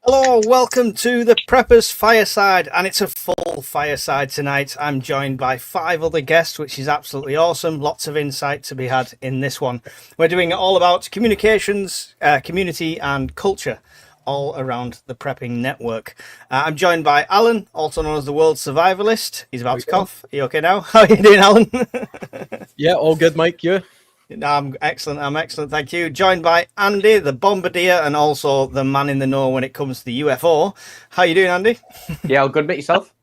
Hello, welcome to the Preppers Fireside, and it's a full fireside tonight. I'm joined by 5 other guests, which is absolutely awesome. Lots of insight to be had in this one. We're doing it all about communications, community, and culture, all around the prepping network. I'm joined by Alan, also known as the World Survivalist. He's about to cough. Are you okay now? How are you doing, Alan? Yeah, all good, Mike. You? I'm excellent, thank you. Joined by Andy, the bombardier, and also the man in the know when it comes to the UFO. How you doing, Andy? Yeah, all good, mate. Yourself?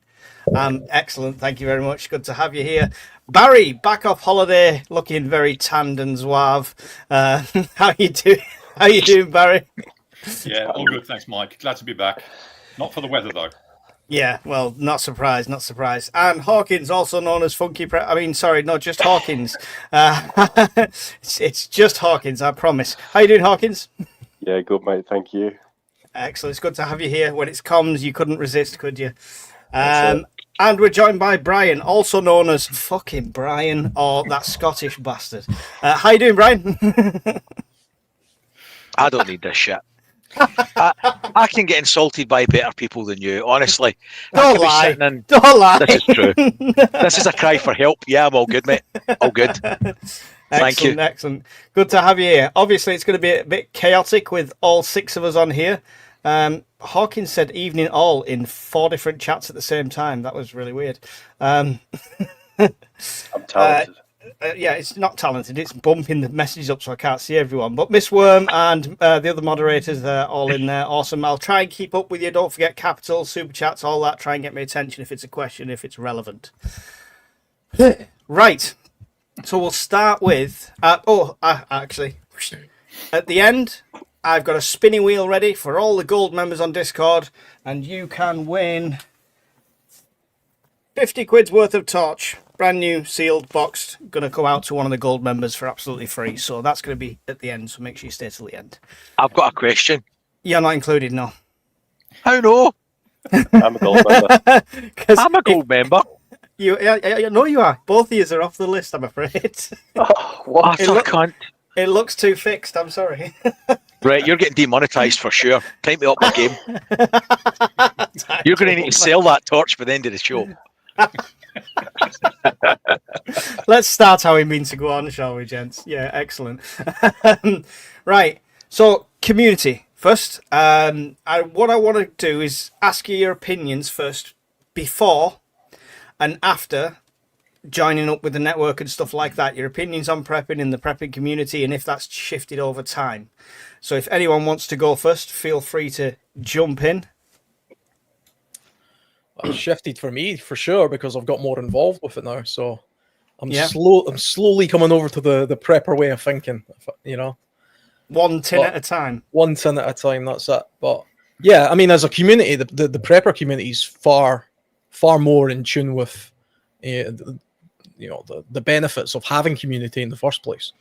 Excellent, thank you very much. Good to have you here. Barry, back off holiday, looking very tanned and suave. How you doing? How you doing, Barry? Yeah, all good. Thanks, Mike. Glad to be back. Not for the weather, though. Yeah, well, not surprised. And Hawkins, also known as Funky not just Hawkins. It's just Hawkins, I promise. How you doing, Hawkins? Yeah, good, mate. Thank you. Excellent. It's good to have you here. When it's comms, you couldn't resist, could you? And we're joined by Brian, also known as fucking Brian, or that Scottish bastard. How you doing, Brian? I don't need this shit. I can get insulted by better people than you, honestly. Don't lie. Don't lie. This is true. This is a cry for help. Yeah, I'm all good, mate. All good. Thank you. Excellent. Good to have you here. Obviously, it's going to be a bit chaotic with all 6 of us on here. Hawkins said evening all in 4 different chats at the same time. That was really weird. I'm talented. Yeah, it's not talented. It's bumping the messages up so I can't see everyone. But Miss Worm and the other moderators are all in there. Awesome. I'll try and keep up with you. Don't forget capital, super chats, all that. Try and get my attention if it's a question, if it's relevant. Right. So we'll start with... actually, at the end, I've got a spinning wheel ready for all the gold members on Discord, and you can win 50 quid's worth of torch. Brand new, sealed, boxed. Going to go out to one of the gold members for absolutely free. So that's going to be at the end. So make sure you stay till the end. I've got a question. You're not included, no. How no? I'm a gold member. I'm a gold member. No, you are. Both of you are off the list, I'm afraid. Oh, what? I can't. It looks too fixed. I'm sorry. Right, you're getting demonetised for sure. Time to up my game. You're going to need to sell that torch by the end of the show. Let's start how we mean to go on, shall we, gents? Yeah, excellent. Right, so community first. What I want to do is ask you your opinions first, before and after joining up with the network and stuff like that. Your opinions on prepping in the prepping community, and if that's shifted over time. So if anyone wants to go first, feel free to jump in. It's shifted for me for sure because I've got more involved with it now. So I'm Yeah. slowly coming over to the prepper way of thinking. You know, One tin at a time. one tin at a time. That's it. But yeah, I mean, as a community, the prepper community is far more in tune with the benefits of having community in the first place.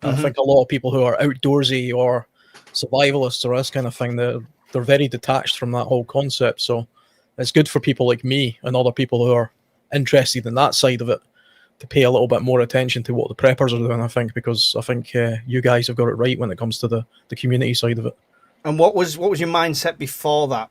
And I think a lot of people who are outdoorsy or survivalists or this kind of thing, they're very detached from that whole concept. So it's good for people like me and other people who are interested in that side of it to pay a little bit more attention to what the preppers are doing, I think, because I think you guys have got it right when it comes to the community side of it. And what was your mindset before that?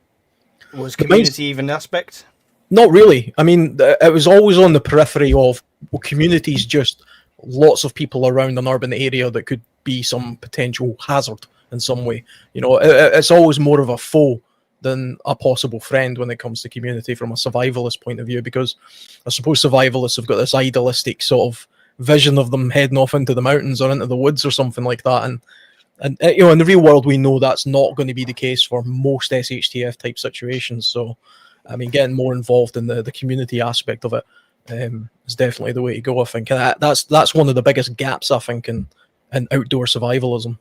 Was community even an aspect? Not really. I mean, it was always on the periphery of communities, just lots of people around an urban area that could be some potential hazard in some way. You know, it's always more of a foe than a possible friend when it comes to community from a survivalist point of view, because I suppose survivalists have got this idealistic sort of vision of them heading off into the mountains or into the woods or something like that. And you know, in the real world, we know that's not going to be the case for most SHTF type situations. So, I mean, getting more involved in the community aspect of it is definitely the way to go, I think. And that's one of the biggest gaps, I think, in outdoor survivalism.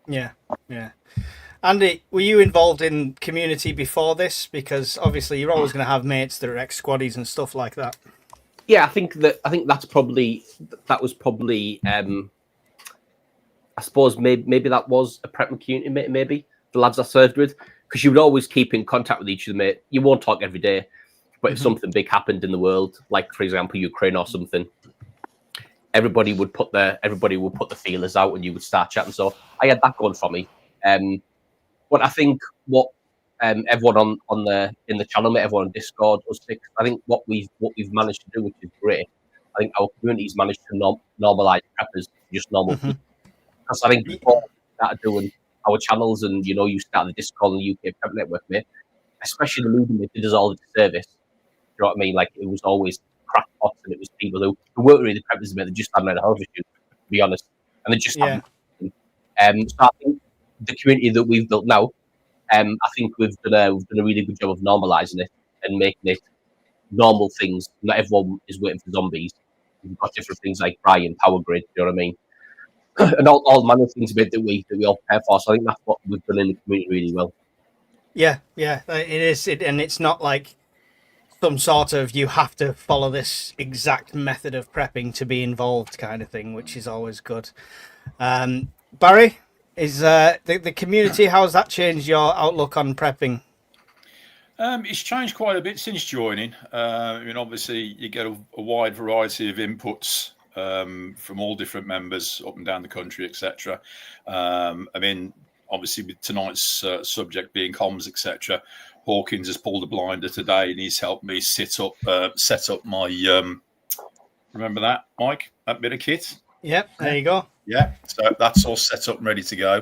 Yeah. Andy, were you involved in community before this? Because obviously you're always going to have mates that are ex-squaddies and stuff like that. Yeah, I think that was probably I suppose maybe that was a prep community, maybe the lads I served with, because you would always keep in contact with each other, mate. You won't talk every day, but if something big happened in the world, like for example Ukraine or something, everybody would put the feelers out and you would start chatting. So I had that going for me. But I think what everyone on the in the channel, mate, everyone on Discord, us six. I think what we've managed to do, which is great. I think our community's managed to normalise preppers to just normal Mhm. people. Because I think before we started doing our channels and you started the Discord and the UK Prep Network, mate, especially the media did us all a disservice. You know what I mean? Like it was always crackpots and it was people who weren't really preppers, mate. They just hadn't had a health issue, to be honest, and they just Yeah. haven't. So I think the community that we've built now, I think we've done a really good job of normalising it and making it normal things. Not everyone is waiting for zombies. We've got different things like Brian, Power Grid. You know what I mean? And all manner of things a bit that we all prepare for. So I think that's what we've done in the community really well. Yeah, it is, and it's not like some sort of you have to follow this exact method of prepping to be involved kind of thing, which is always good. Barry, is the community, how has that changed your outlook on prepping? It's changed quite a bit since joining. I mean, obviously, you get a wide variety of inputs from all different members up and down the country, etc. I mean, obviously, with tonight's subject being comms, etc., Hawkins has pulled a blinder today, and he's helped me set up my. Remember that, Mike? That bit of kit. Yep, there you go. Yeah, so that's all set up and ready to go.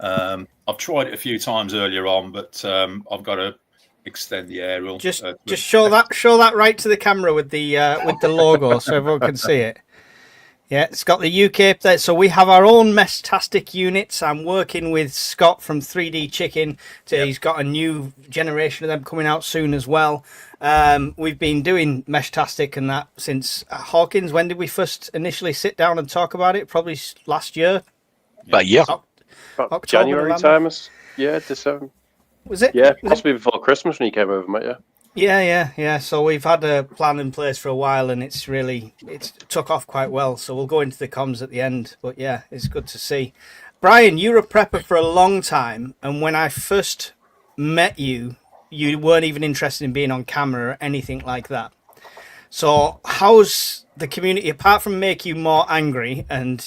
I've tried it a few times earlier on, but I've got to extend the aerial. Just show that right to the camera with the logo so everyone can see it. Yeah, it's got the UK there. So we have our own Meshtastic units. I'm working with Scott from 3D Chicken. He's got a new generation of them coming out soon as well. We've been doing Meshtastic and that since Hawkins. When did we first initially sit down and talk about it? Probably last year. About a year. About January time. Yeah, December. Was it? Yeah, possibly before Christmas when you came over, mate. Yeah. So we've had a plan in place for a while, and it's took off quite well. So we'll go into the comms at the end. But yeah, it's good to see. Brian, you were a prepper for a long time, and when I first met you, you weren't even interested in being on camera or anything like that. So how's the community, apart from make you more angry and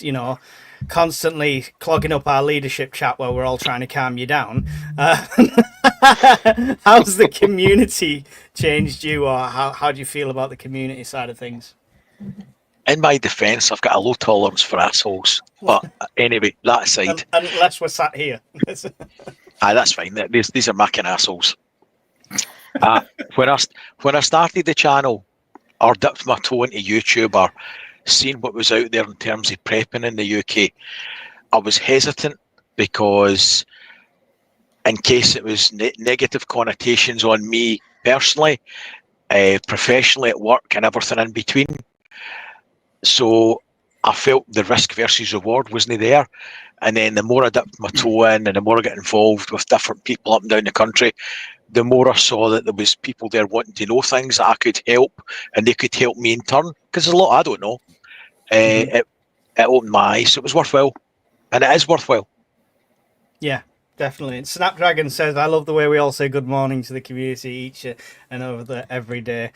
constantly clogging up our leadership chat where we're all trying to calm you down, how's the community changed you, or how do you feel about the community side of things? In my defence, I've got a low tolerance for assholes. But anyway, that aside, unless we're sat here. that's fine. These are my kind of assholes. When I started the channel, or dipped my toe into YouTube, or seeing what was out there in terms of prepping in the UK, I was hesitant because in case it was negative connotations on me personally, professionally at work and everything in between. So I felt the risk versus reward wasn't there. And then the more I dipped my toe in and the more I got involved with different people up and down the country, the more I saw that there was people there wanting to know things that I could help, and they could help me in turn, because there's a lot I don't know. It opened my eyes. So it was worthwhile, and it is worthwhile. Yeah, definitely. And Snapdragon says, I love the way we all say good morning to the community each and over there every day.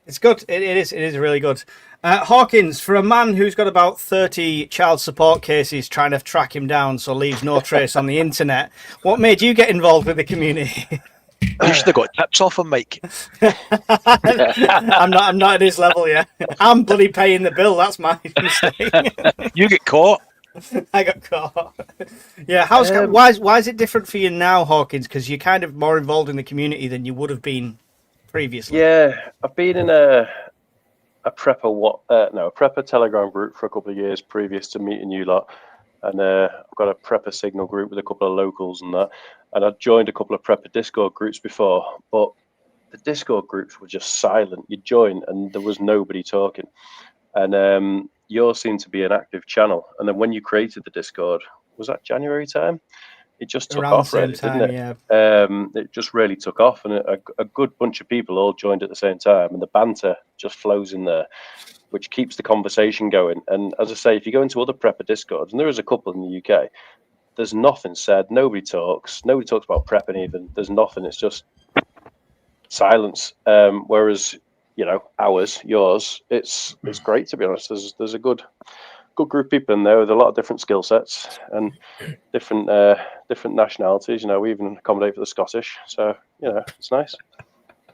It's good. It is really good. Hawkins, for a man who's got about 30 child support cases trying to track him down so leaves no trace on the internet, what made you get involved with the community? You should have got tips off him, Mike. I'm not at his level yet. I'm bloody paying the bill. That's my mistake. You get caught. I got caught. Yeah, why is it different for you now, Hawkins? Because you're kind of more involved in the community than you would have been previously. Yeah, I've been in a prepper Telegram group for a couple of years previous to meeting you lot. And I've got a prepper signal group with a couple of locals and that. And I'd joined a couple of prepper Discord groups before, but the Discord groups were just silent. You'd join and there was nobody talking. And yours seemed to be an active channel. And then when you created the Discord, was that January time? It just took off, really, didn't it? Yeah. It just really took off, and a good bunch of people all joined at the same time, and the banter just flows in there, which keeps the conversation going. And as I say, if you go into other prepper Discords, and there is a couple in the UK, there's nothing said. Nobody talks about prepping even. There's nothing. It's just silence. Whereas yours, it's great, to be honest. There's a good good group of people in there with a lot of different skill sets and different different nationalities. You know, we even accommodate for the Scottish, so you know, it's nice.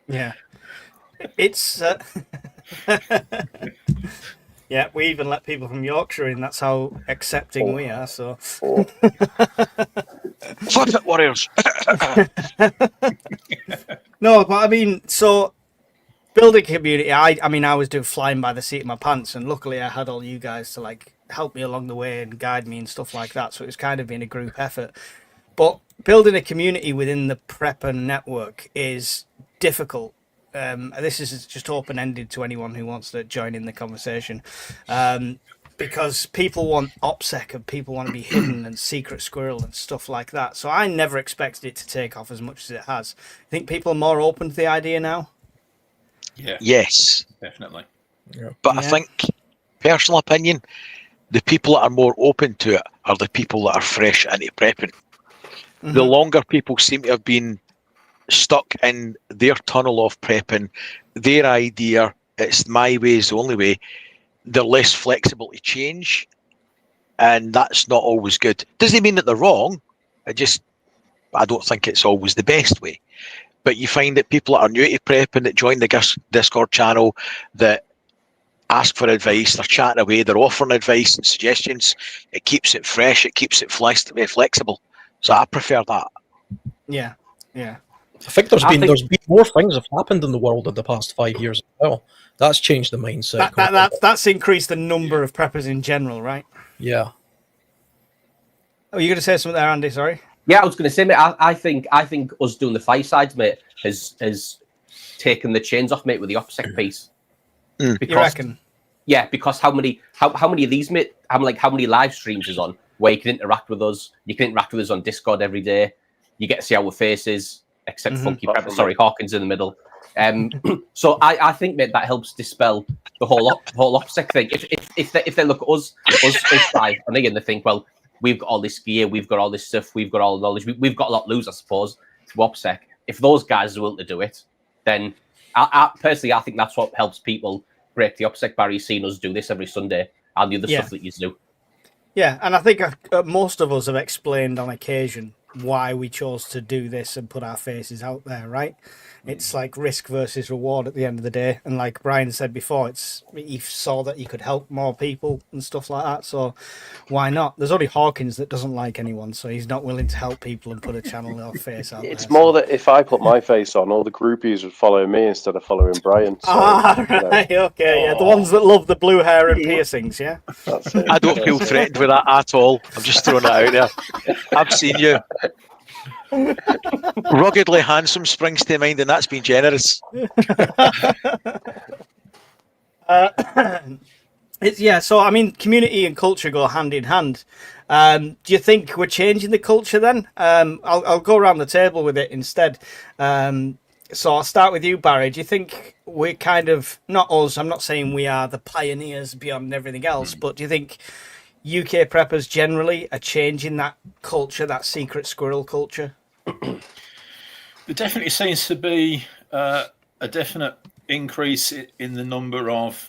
Yeah. It's yeah, we even let people from Yorkshire in. That's how accepting we are. So Oh, Flip it, Warriors. no, but I mean, so building community. I mean, I was doing flying by the seat of my pants, and luckily I had all you guys to like help me along the way and guide me and stuff like that. So it was kind of been a group effort. But building a community within the prepper network is difficult. This is just open ended to anyone who wants to join in the conversation. Because people want OPSEC and people want to be hidden and secret squirrel and stuff like that. So I never expected it to take off as much as it has. I think people are more open to the idea now. Yeah, Yes, definitely. but I Yeah. think, personal opinion, the people that are more open to it are the people that are fresh into prepping. The longer people seem to have been stuck in their tunnel of prepping, their idea, it's my way is the only way, they're less flexible to change, and that's not always good. Doesn't mean that they're wrong. I don't think it's always the best way. But you find that people that are new to prepping, that join the Discord channel, that ask for advice, they're chatting away, they're offering advice and suggestions. It keeps it fresh, it keeps it flexible. So I prefer that. Yeah. Yeah. I think there's been more things have happened in the world in the past 5 years as well. That's changed the mindset. That's increased the number of preppers in general, right? Yeah. Oh, you're going to say something there, Andy? Sorry. Yeah, I was going to say, mate. I think us doing the firesides, mate, has taken the chains off, mate, with the OPSEC piece. You reckon? Yeah, because how many of these, mate? How many live streams is on where you can interact with us? You can interact with us on Discord every day. You get to see our faces, except Funky Prepper. Sorry, Hawkins in the middle. So I think, mate, that helps dispel the whole OPSEC thing. If they look at us five, and again they think, well, we've got all this gear, we've got all this stuff, we've got all the knowledge, we've got a lot to lose, I suppose, to OPSEC. If those guys are willing to do it, then I personally, I think that's what helps people break the OPSEC barrier, seeing us do this every Sunday and the other stuff that you do. Yeah, and I think most of us have explained on occasion why we chose to do this and put our faces out there, right? It's like risk versus reward at the end of the day. And like Brian said before, he saw that he could help more people and stuff like that. So why not? There's only Hawkins that doesn't like anyone, so he's not willing to help people and put a channel or face out there. It's more that if I put my face on, all the groupies would follow me instead of following Brian. So, right, okay, yeah. The ones that love the blue hair and piercings, yeah? That's it. I don't feel threatened with that at all. I'm just throwing it out there. I've seen you. Ruggedly handsome springs to mind, and that's been generous. So I mean, community and culture go hand in hand. Do you think we're changing the culture then? I'll go around the table with it instead. So I'll start with you, Barry. Do you think we're kind of, not us, I'm not saying we are the pioneers beyond everything else, but do you think UK preppers generally are changing that culture, that secret squirrel culture? There definitely seems to be a definite increase in the number of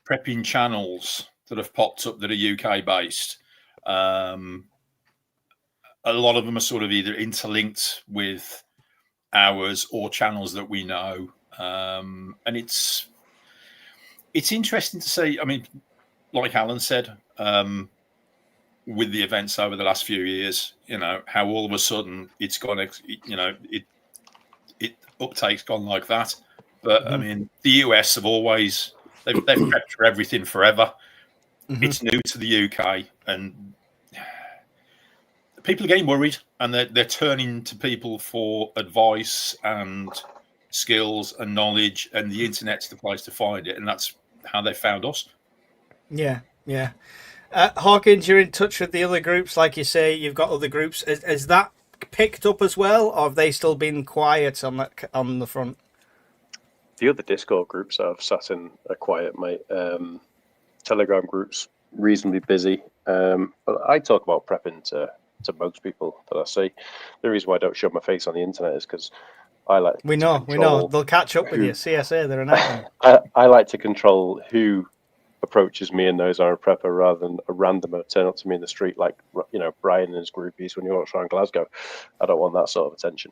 prepping channels that have popped up that are UK based. A lot of them are sort of either interlinked with ours or channels that we know, and it's interesting to see. I mean, like Alan said, with the events over the last few years, you know, how all of a sudden it's gone, it uptake's gone like that. But I mean, the US have always they've prepped for everything forever. It's new to the UK, and people are getting worried, and they're turning to people for advice and skills and knowledge, and the internet's the place to find it, and that's how they found us. Yeah. Hawkins, you're in touch with the other groups, like you say. You've got other groups. Is that picked up as well, or have they still been quiet on the front? The other Discord groups I've sat in are quiet, mate. Telegram groups reasonably busy, but I talk about prepping to most people that I see. The reason why I don't show my face on the internet is because I like. We know they'll catch up with you. CSA, they're an nightmare. I like to control who approaches me and knows I'm a prepper rather than a randomer turn up to me in the street like, you know, Brian and his groupies when you walk around Glasgow. I don't want that sort of attention.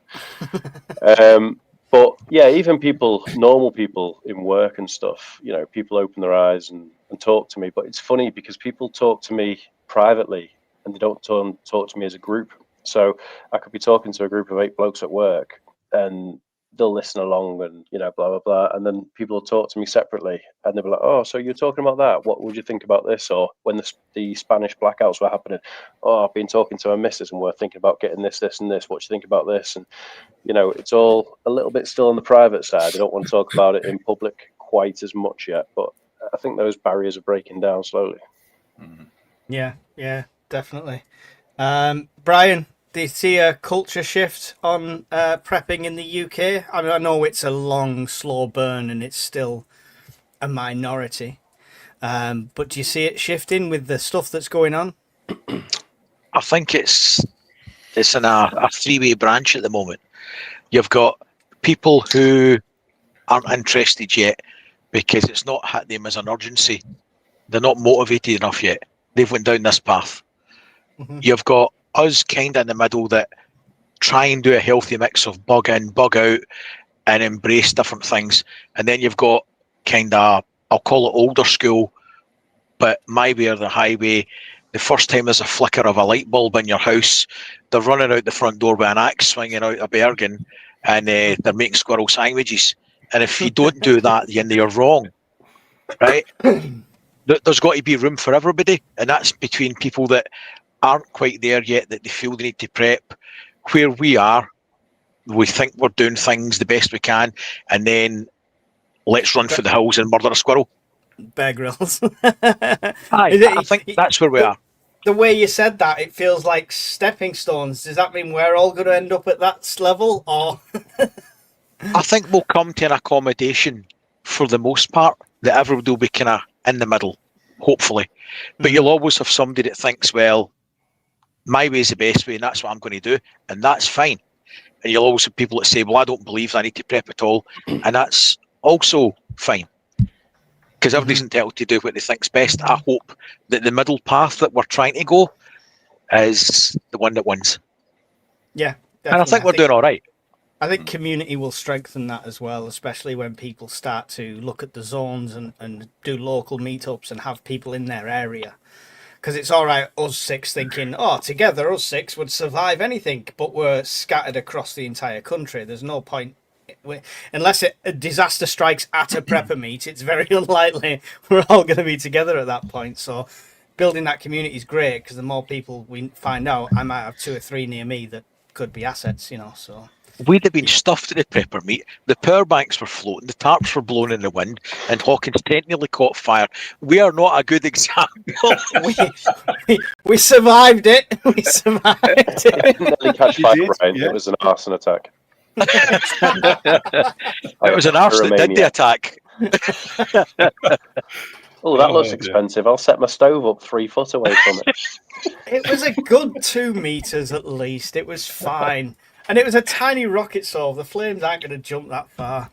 But yeah, even people, normal people in work and stuff, you know, people open their eyes and talk to me. But it's funny because people talk to me privately and they don't talk to me as a group. So I could be talking to a group of 8 blokes at work and they'll listen along and, you know, blah, blah, blah. And then people will talk to me separately and they'll be like, oh, so you're talking about that? What would you think about this? Or when the Spanish blackouts were happening, oh, I've been talking to my missus and we're thinking about getting this, this and this. What do you think about this? And, you know, it's all a little bit still on the private side. I don't want to talk about it in public quite as much yet, but I think those barriers are breaking down slowly. Yeah, definitely. Brian, do you see a culture shift on prepping in the UK? I mean, I know it's a long, slow burn and it's still a minority. But do you see it shifting with the stuff that's going on? I think it's in a three-way branch at the moment. You've got people who aren't interested yet because it's not hit them as an urgency. They're not motivated enough yet. They've went down this path. Mm-hmm. You've got us kind of in the middle that try and do a healthy mix of bug in, bug out, and embrace different things. And then you've got kind of, I'll call it older school, but my way or the highway. The first time there's a flicker of a light bulb in your house, they're running out the front door with an axe swinging out a Bergen, and they're making squirrel sandwiches. And if you don't do that, then you're wrong, right? There's got to be room for everybody, and that's between people that aren't quite there yet, that they feel they need to prep. Where we are, we think we're doing things the best we can, and then let's run for the hills and murder a squirrel. Bear Grylls. I think that's where we are. The way you said that, it feels like stepping stones. Does that mean we're all going to end up at that level, or? I think we'll come to an accommodation for the most part that everybody will be kind of in the middle, hopefully. But you'll always have somebody that thinks, well, my way is the best way and that's what I'm going to do, and that's fine. And you'll always have people that say, well, I don't believe I need to prep at all, and that's also fine. Because everybody's entitled to do what they think's best. I hope that the middle path that we're trying to go is the one that wins. Yeah, definitely. And I think we're doing all right. I think community will strengthen that as well, especially when people start to look at the zones and do local meetups and have people in their area. Because it's all right, us 6 thinking, oh, together us 6 would survive anything, but we're scattered across the entire country. There's no point. Unless a disaster strikes at a prepper meet, it's very unlikely we're all going to be together at that point. So building that community is great, because the more people we find out, I might have 2 or 3 near me that could be assets, you know. So we'd have been stuffed at the prepper meet. The power banks were floating, the tarps were blown in the wind, and Hawkins technically caught fire. We are not a good example. we survived it. We survived it. Nearly catch fire, Brian. It was an arson attack. It was an arse that did the attack. Oh, that looks expensive. I'll set my stove up 3 foot away from it. It was a good 2 meters at least. It was fine. And it was a tiny rocket solve. The flames aren't going to jump that far.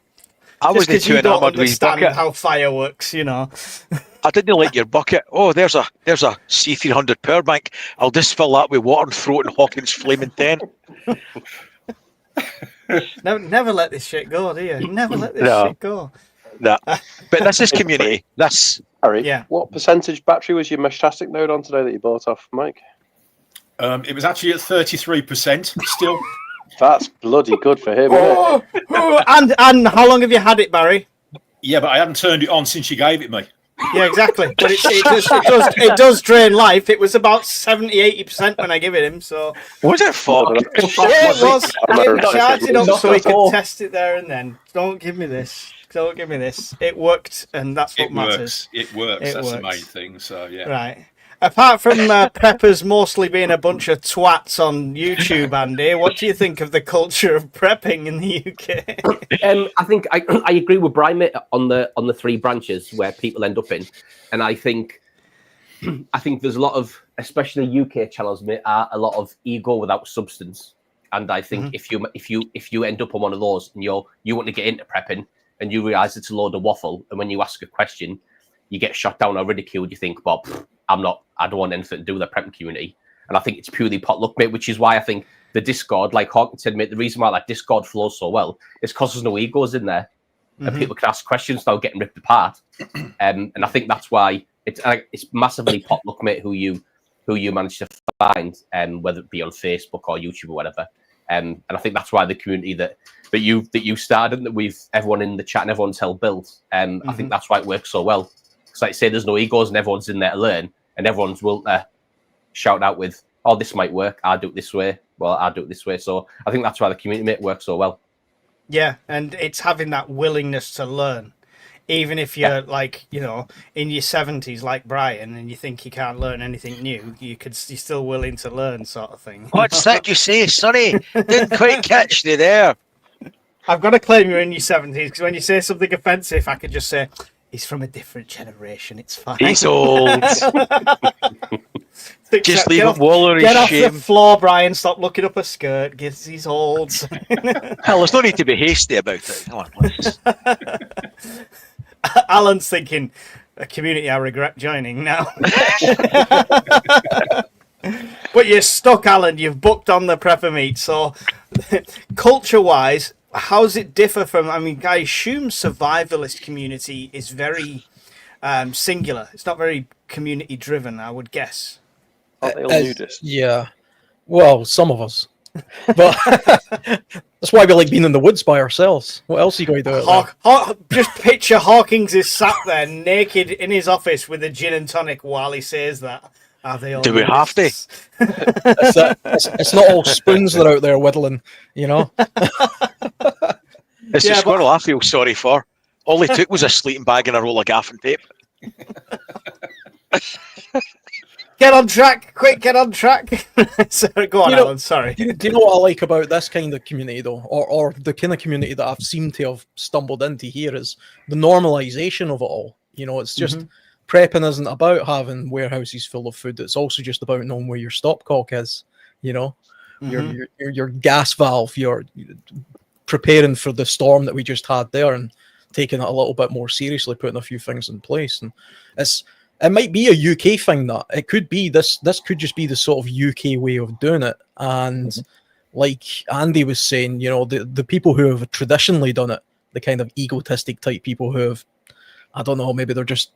I wasn't too enamored with his bucket. How fire works, you know. I didn't like your bucket. Oh, there's a C300 power bank. I'll just fill that with water and throw it in Hawkins' flaming tent. Never let this shit go, do you? Never let this shit go. No. But this is community. Harry, what percentage battery was your Meshtastic node on today that you bought off Mike? It was actually at 33% still. That's bloody good for him, isn't it? And how long have you had it, Barry? Yeah, but I haven't turned it on since you gave it me. Yeah, exactly. But it does drain life. It was about 70-80% when I give it him. So was it fog? Yeah, it was. I charged it up so we could test it there and then. Don't give me this. It worked, and that's what matters. It works. That's the main thing. So yeah. Right. Apart from preppers mostly being a bunch of twats on YouTube, Andy, what do you think of the culture of prepping in the UK? I think I agree with Brian, mate, on the 3 branches where people end up in, and I think there's a lot of, especially UK channels, mate, are a lot of ego without substance, and I think if you end up on one of those and you want to get into prepping and you realise it's a load of waffle, and when you ask a question, you get shot down or ridiculed, you think, well, I don't want anything to do with the prep community. And I think it's purely potluck, mate, which is why I think the Discord, like Hawkins said, mate, the reason why that Discord flows so well is because there's no egos in there. And people can ask questions without getting ripped apart. And I think that's why it's massively potluck, mate, who you manage to find, whether it be on Facebook or YouTube or whatever. And I think that's why the community that you started, and that everyone in the chat and everyone's helped build. I think that's why it works so well. Because like I say, there's no egos and everyone's in there to learn, and everyone's willing to shout out with, "Oh, this might work. I'll do it this way." Well, I'll do it this way. So I think that's why the community, mate, works so well. Yeah, and it's having that willingness to learn. Even if you're like, in your 70s like Brian, and you think you can't learn anything new, you're still willing to learn, sort of thing. What's that you say, Sonny? Didn't quite catch you there. I've got to claim you're in your 70s, because when you say something offensive, I could just say, he's from a different generation, it's fine. He's old. Just leave him wallow in Get off shame. the floor, Brian, stop looking up a skirt, because he's old. Hell, there's no need to be hasty about it. Come on, let's... Alan's thinking, a community I regret joining now. But you're stuck, Alan. You've booked on the prepper meet. So, culture-wise, how does it differ from? I mean, I assume survivalist community is very singular. It's not very community-driven, I would guess. Aren't they all nudists? Yeah. Well, some of us. But that's why we like being in the woods by ourselves. What else are you going to do? Just picture Hawkins is sat there naked in his office with a gin and tonic while he says that. Are they all Do we have to? It's not all spoons that are out there whittling, It's a squirrel I feel sorry for. All he took was a sleeping bag and a roll of gaff and tape. Get on track, quick, get on track. Sorry, go on, Alan, sorry. Do you know what I like about this kind of community, though, or the kind of community that I've seemed to have stumbled into here, is the normalization of it all. It's just prepping isn't about having warehouses full of food. It's also just about knowing where your stopcock is. Your gas valve. You're preparing for the storm that we just had there, and taking it a little bit more seriously, putting a few things in place. And it might be a UK thing. That it could be this could just be the sort of UK way of doing it. And like Andy was saying, the people who have traditionally done it, the kind of egotistic type people who have, I don't know, maybe they're just,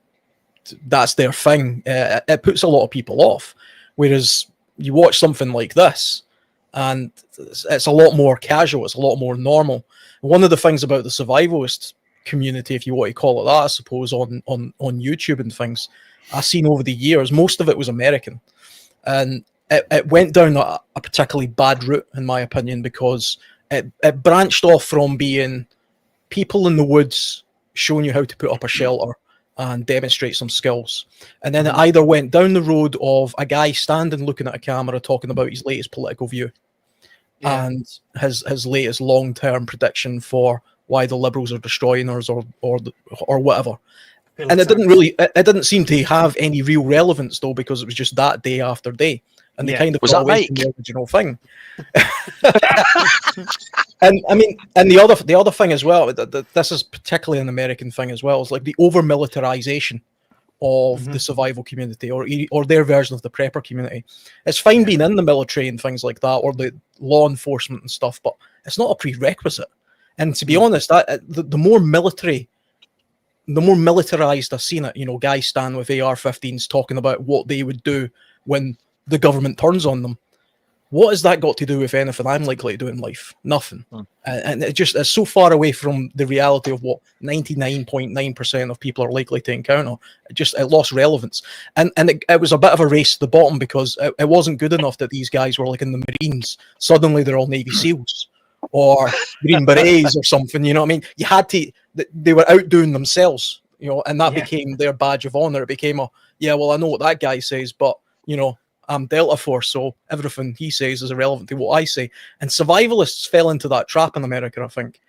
that's their thing. It puts a lot of people off. Whereas you watch something like this, and it's a lot more casual. It's a lot more normal. One of the things about the survivalist community, if you want to call it that, I suppose, on YouTube and things, I've seen over the years, most of it was American, and it went down a particularly bad route, in my opinion, because it branched off from being people in the woods showing you how to put up a shelter and demonstrate some skills, and then it either went down the road of a guy standing looking at a camera talking about his latest political view and his latest long-term prediction for why the Liberals are destroying us or whatever. And it didn't seem to have any real relevance, though, because it was just that day after day, and they kind of was got that away Mike? from the original thing. And I mean, and the other thing as well, this is particularly an American thing as well, is like the over militarization of the survival community, or their version of the prepper community. It's fine being in the military and things like that, or the law enforcement and stuff, but it's not a prerequisite. And to be honest, the more militarized I've seen it, guys stand with AR-15s talking about what they would do when the government turns on them. What has that got to do with anything I'm likely to do in life? Nothing. And it's so far away from the reality of what 99.9% of people are likely to encounter. It lost relevance. And it was a bit of a race to the bottom, because it wasn't good enough that these guys were like in the Marines. Suddenly they're all Navy SEALs or Green Berets or something. You know what I mean? You had to, they were outdoing themselves, and that became their badge of honor. It became I know what that guy says, but, I'm Delta Force, so everything he says is irrelevant to what I say. And survivalists fell into that trap in America, I think.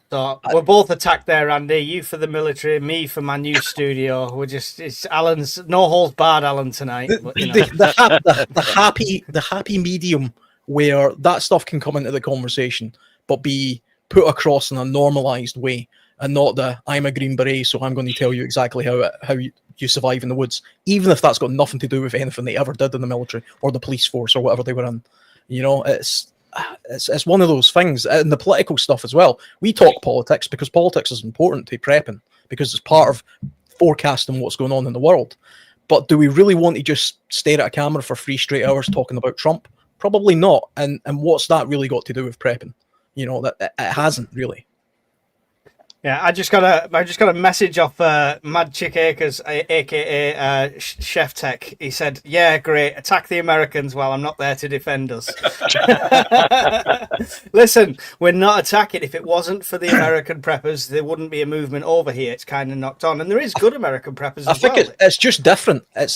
So we're both attacked there, Andy. You for the military, me for my new studio. It's Alan's no holds barred, Alan, tonight. But, the happy medium where that stuff can come into the conversation, but be put across in a normalized way. and not the I'm a Green Beret, so I'm going to tell you exactly how you survive in the woods, even if that's got nothing to do with anything they ever did in the military or the police force or whatever they were in. You know, it's one of those things. And the political stuff as well. We talk politics because politics is important to prepping, because it's part of forecasting what's going on in the world. But do we really want to just stare at a camera for 3 straight hours talking about Trump? Probably not. And what's that really got to do with prepping? You know, that it hasn't really. Yeah, I just got a message off Mad Chick Acres, aka Chef Tech. He said, "Yeah, great. Attack the Americans while I'm not there to defend us." Listen, we're not attacking. If it wasn't for the American preppers, there wouldn't be a movement over here. It's kind of knocked on, and there is good American preppers. I think it's just different. It's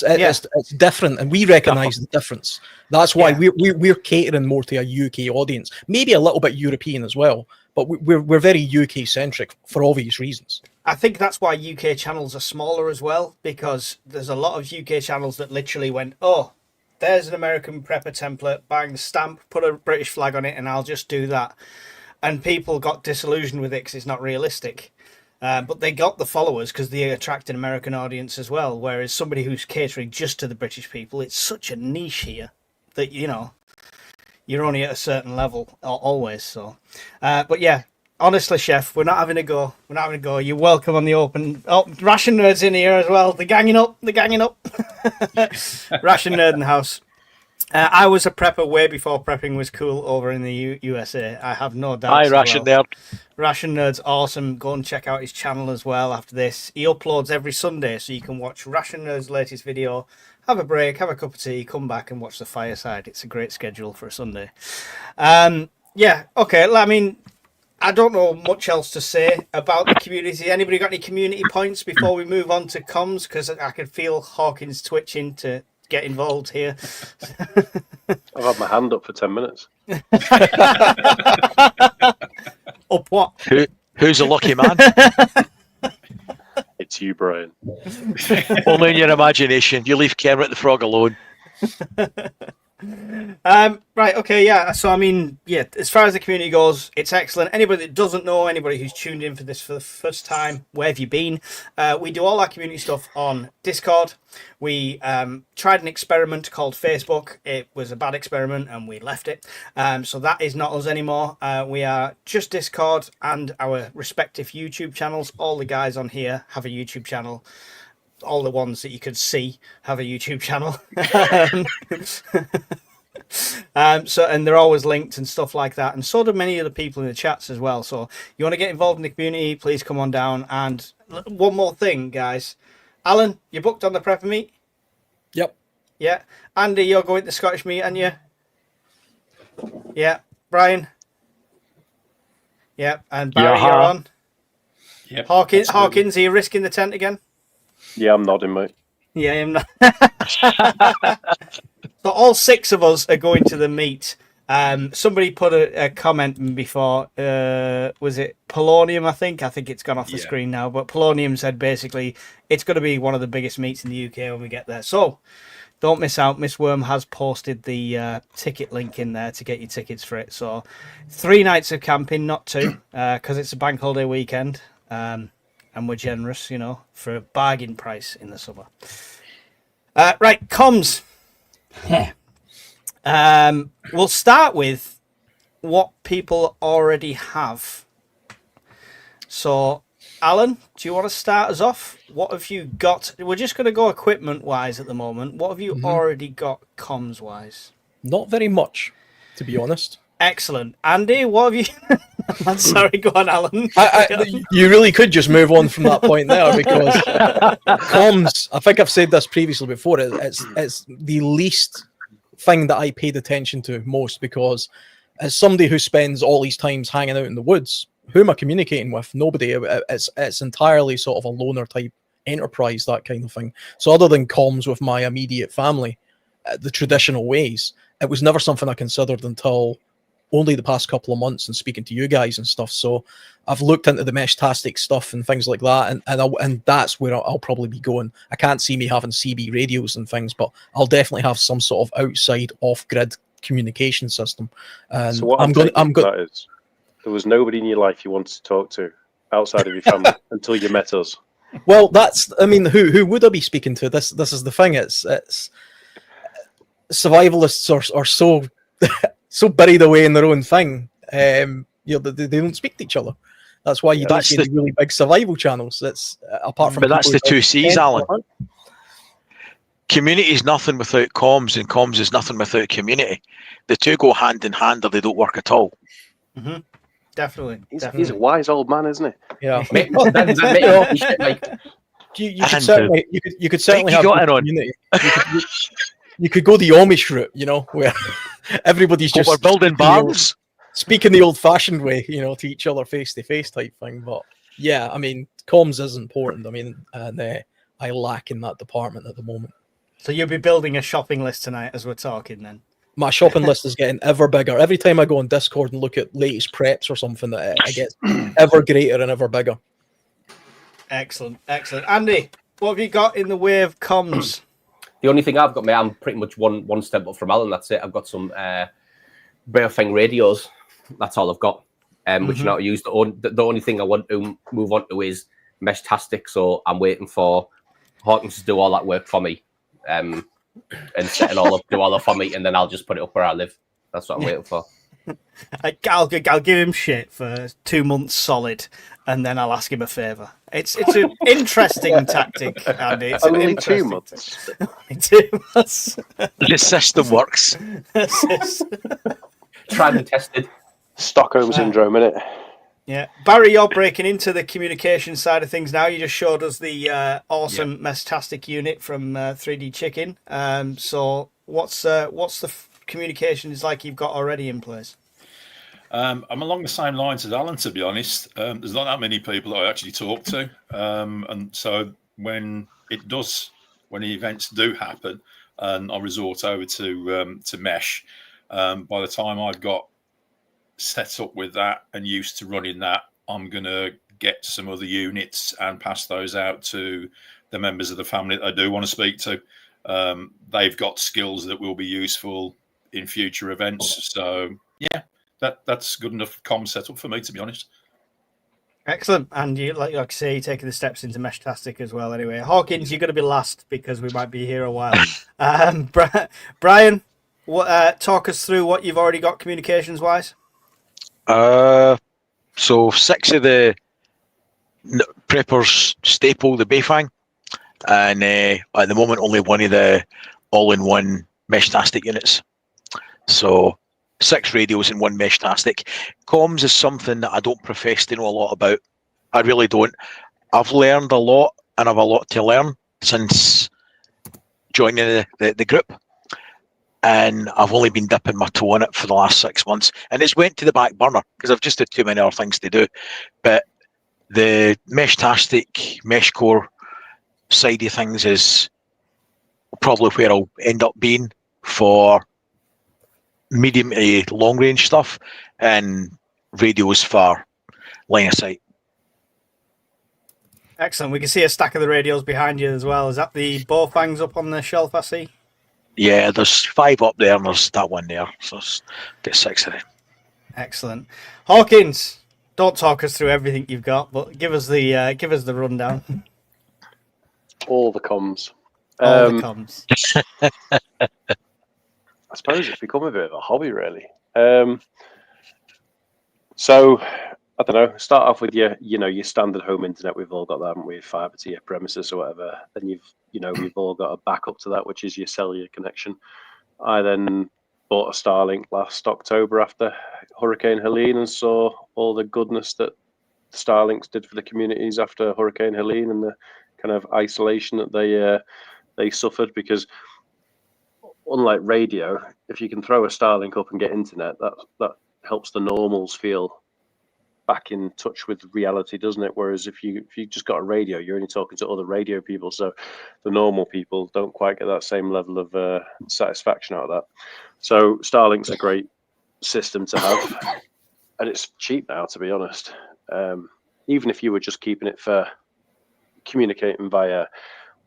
different, and we recognise the difference. That's why we're catering more to a UK audience, maybe a little bit European as well. But we're very UK centric for obvious reasons. I think that's why UK channels are smaller as well, because there's a lot of UK channels that literally went, "Oh, there's an American prepper template, bang the stamp, put a British flag on it, and I'll just do that." And people got disillusioned with it because it's not realistic. But they got the followers because they attract an American audience as well. Whereas somebody who's catering just to the British people, it's such a niche here that, you know, you're only at a certain level always. So, but yeah, honestly, Chef, we're not having a go. We're not having a go. You're welcome on the open. Oh, Ration Nerd's in here as well. They're ganging up. Ration Nerd in the house. I was a prepper way before prepping was cool over in the USA. I have no doubt. Hi, Ration Nerd. Ration Nerd's awesome. Go and check out his channel as well after this. He uploads every Sunday, so you can watch Ration Nerd's latest video, have a break, have a cup of tea, come back and watch the fireside. It's a great schedule for a Sunday. Yeah, okay. I mean, I don't know much else to say about the community. Anybody got any community points before we move on to comms? Because I could feel Hawkins twitching to get involved here. I've had my hand up for 10 minutes. Up what? Who's a lucky man? It's you, Brian. Only in your imagination. You leave Kermit the Frog alone. Right, okay, yeah. So, I mean, yeah, as far as the community goes, it's excellent. Anybody that doesn't know, anybody who's tuned in for this for the first time, where have you been? We do all our community stuff on Discord. We tried an experiment called Facebook. It was a bad experiment and we left it. So that is not us anymore. We are just Discord and our respective YouTube channels. All the guys on here have a YouTube channel. All the ones that you could see have a YouTube channel. So, and they're always linked and stuff like that, and so do many of the people in the chats as well. So you want to get involved in the community, please come on down. And one more thing, guys, Alan, you booked on the prepper meet? Yep. Yeah. Andy, you're going to the Scottish meet, aren't you? Yeah. Brian? Yeah. And Barry, you're on? Yep. Hawkins, are you risking the tent again? Yeah, I'm nodding, mate. Yeah, I'm not. So all 6 of us are going to the meet. Somebody put a comment before. Was it Polonium? I think it's gone off the screen now. But Polonium said basically it's going to be one of the biggest meets in the UK when we get there. So don't miss out. Miss Worm has posted the ticket link in there to get your tickets for it. So 3 nights of camping, not 2, because it's a bank holiday weekend. And we're generous, you know, for a bargain price in the summer. Right, comms. We'll start with what people already have. So, Alan, do you want to start us off? What have you got? We're just going to go equipment-wise at the moment. What have you already got comms-wise? Not very much, to be honest. Excellent. Andy, what have you... I'm sorry, go on, Alan. You really could just move on from that point there, because comms, I think I've said this previously before, it's the least thing that I paid attention to most, because as somebody who spends all these times hanging out in the woods, who am I communicating with? Nobody. It's entirely sort of a loner type enterprise, that kind of thing. So other than comms with my immediate family, the traditional ways, it was never something I considered until only the past couple of months and speaking to you guys and stuff. So I've looked into the Meshtastic stuff and things like that, and that's where I'll probably be going. I can't see me having CB radios and things, but I'll definitely have some sort of outside off-grid communication system. And So what I'm going that is, there was nobody in your life you wanted to talk to, outside of your family until you met us. Well, I mean, who would I be speaking to? This is the thing. It's survivalists are so so buried away in their own thing. They don't speak to each other. That's why you don't see any really big survival channels. That's apart from. But that's the two C's, Alan. Right? Community is nothing without comms, and comms is nothing without community. The two go hand in hand, or they don't work at all. Mm-hmm. Definitely. He's a wise old man, isn't he? Yeah. You could certainly have community. You could go the Amish route, where everybody's just we're building barns, speaking the old-fashioned way, to each other face to face type thing. But yeah, I mean, comms is important. I mean, and I lack in that department at the moment. So you'll be building a shopping list tonight as we're talking, then. My shopping list is getting ever bigger. Every time I go on Discord and look at latest preps or something, that I get ever greater and ever bigger. Excellent. Andy, what have you got in the way of comms? The only thing I've got, mate, I'm pretty much one step up from Alan. That's it. I've got some Thing radios. That's all I've got, which are not used. The only thing I want to move on to is Mesh-tastic. So I'm waiting for Hawkins to do all that work for me. And set it all up, do all that for me, and then I'll just put it up where I live. That's what I'm waiting for. I'll give him shit for 2 months solid, and then I'll ask him a favour. It's an interesting tactic, Andy. It's only 2 months. Only 2 months. The system works. Tried and tested. Stockholm syndrome, innit? Yeah, Barry, you're breaking into the communication side of things now. You just showed us the awesome Mesh-tastic unit from 3D Chicken. So what's the communications like you've got already in place? I'm along the same lines as Alan, to be honest. There's not that many people that I actually talk to, and so when the events do happen, and I resort over to Mesh, by the time I've got set up with that and used to running that, I'm going to get some other units and pass those out to the members of the family that I do want to speak to. They've got skills that will be useful in future events. So yeah, that's good enough comm setup for me, to be honest. Excellent. And you, like I say, you're taking the steps into Mesh-tastic as well. Anyway, Hawkins, you're going to be last because we might be here a while. Brian, talk us through what you've already got communications wise. So 6 of the preppers staple the Bayfang, and at the moment only 1 of the all-in-one Mesh-tastic units. So 6 radios and 1 Mesh-tastic. Comms is something that I don't profess to know a lot about. I really don't. I've learned a lot, and I've a lot to learn since joining the group. And I've only been dipping my toe in it for the last 6 months, and it's went to the back burner because I've just had too many other things to do. But the Mesh-tastic, Mesh Core side of things is probably where I'll end up being for medium to long range stuff, and radios for line of sight. Excellent. We can see a stack of the radios behind you as well. Is that the Bowfangs up on the shelf, I see? Yeah, there's 5 up there and there's that one there. So get 6 of them. Excellent. Hawkins, don't talk us through everything you've got, but give us the rundown. All the comms. All the comms. I suppose it's become a bit of a hobby, really. So I don't know. Start off with your standard home internet. We've all got that, haven't we? Fiber to your premises or whatever. Then we've all got a backup to that, which is your cellular connection. I then bought a Starlink last October after Hurricane Helene and saw all the goodness that Starlinks did for the communities after Hurricane Helene and the kind of isolation that they suffered. Because unlike radio, if you can throw a Starlink up and get internet, that helps the normals feel back in touch with reality, doesn't it? Whereas if you just got a radio, you're only talking to other radio people, so the normal people don't quite get that same level of satisfaction out of that. So Starlink's a great system to have, and it's cheap now, to be honest. Even if you were just keeping it for communicating via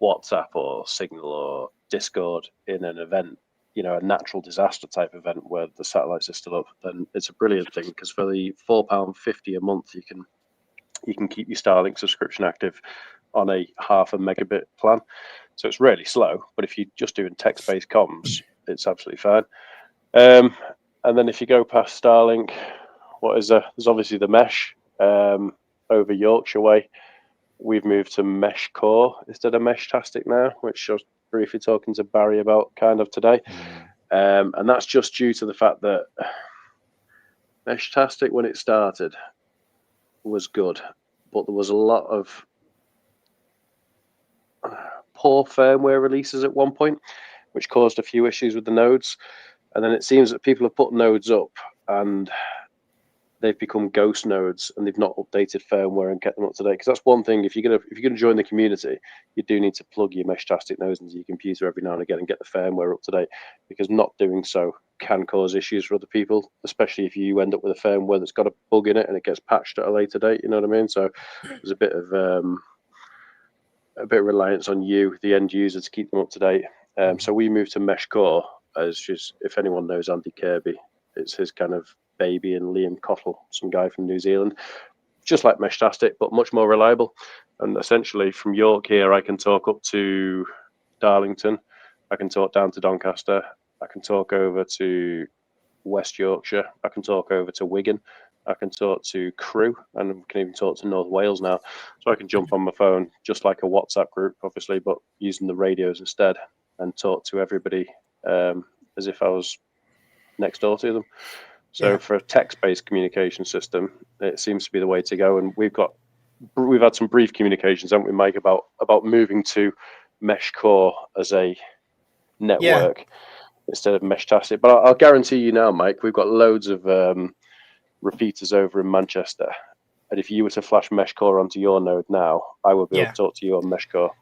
WhatsApp or Signal or Discord in an event, a natural disaster type event where the satellites are still up, then it's a brilliant thing, because for the £4.50 a month, you can you can keep your Starlink subscription active on a 0.5 megabit plan. So it's really slow, but if you're just doing text-based comms, it's absolutely fine. And then if you go past Starlink, there's obviously the mesh over Yorkshire way. We've moved to Mesh Core instead of Meshtastic now, which I was briefly talking to Barry about kind of today. And that's just due to the fact that Meshtastic, when it started, was good, but there was a lot of poor firmware releases at one point, which caused a few issues with the nodes. And then it seems that people have put nodes up and they've become ghost nodes and they've not updated firmware and kept them up to date. Because that's one thing, if you're gonna join the community, you do need to plug your Meshtastic nodes into your computer every now and again and get the firmware up to date, because not doing so can cause issues for other people, especially if you end up with a firmware that's got a bug in it and it gets patched at a later date. You know what I mean? So there's a bit of reliance on you, the end user, to keep them up to date. So we moved to Mesh Core, as just, if anyone knows Andy Kirby, it's his kind of baby, and Liam Cottle, some guy from New Zealand, just like Meshtastic, but much more reliable. And essentially from York here, I can talk up to Darlington, I can talk down to Doncaster, I can talk over to West Yorkshire, I can talk over to Wigan, I can talk to Crewe, and we can even talk to North Wales now. So I can jump on my phone, just like a WhatsApp group, obviously, but using the radios instead, and talk to everybody as if I was next door to them. So for a text-based communication system, it seems to be the way to go. And we've had some brief communications, haven't we, Mike, about moving to Mesh Core as a network instead of Meshtastic. But I'll guarantee you now, Mike, we've got loads of repeaters over in Manchester. And if you were to flash Mesh Core onto your node now, I would be able to talk to you on Mesh Core.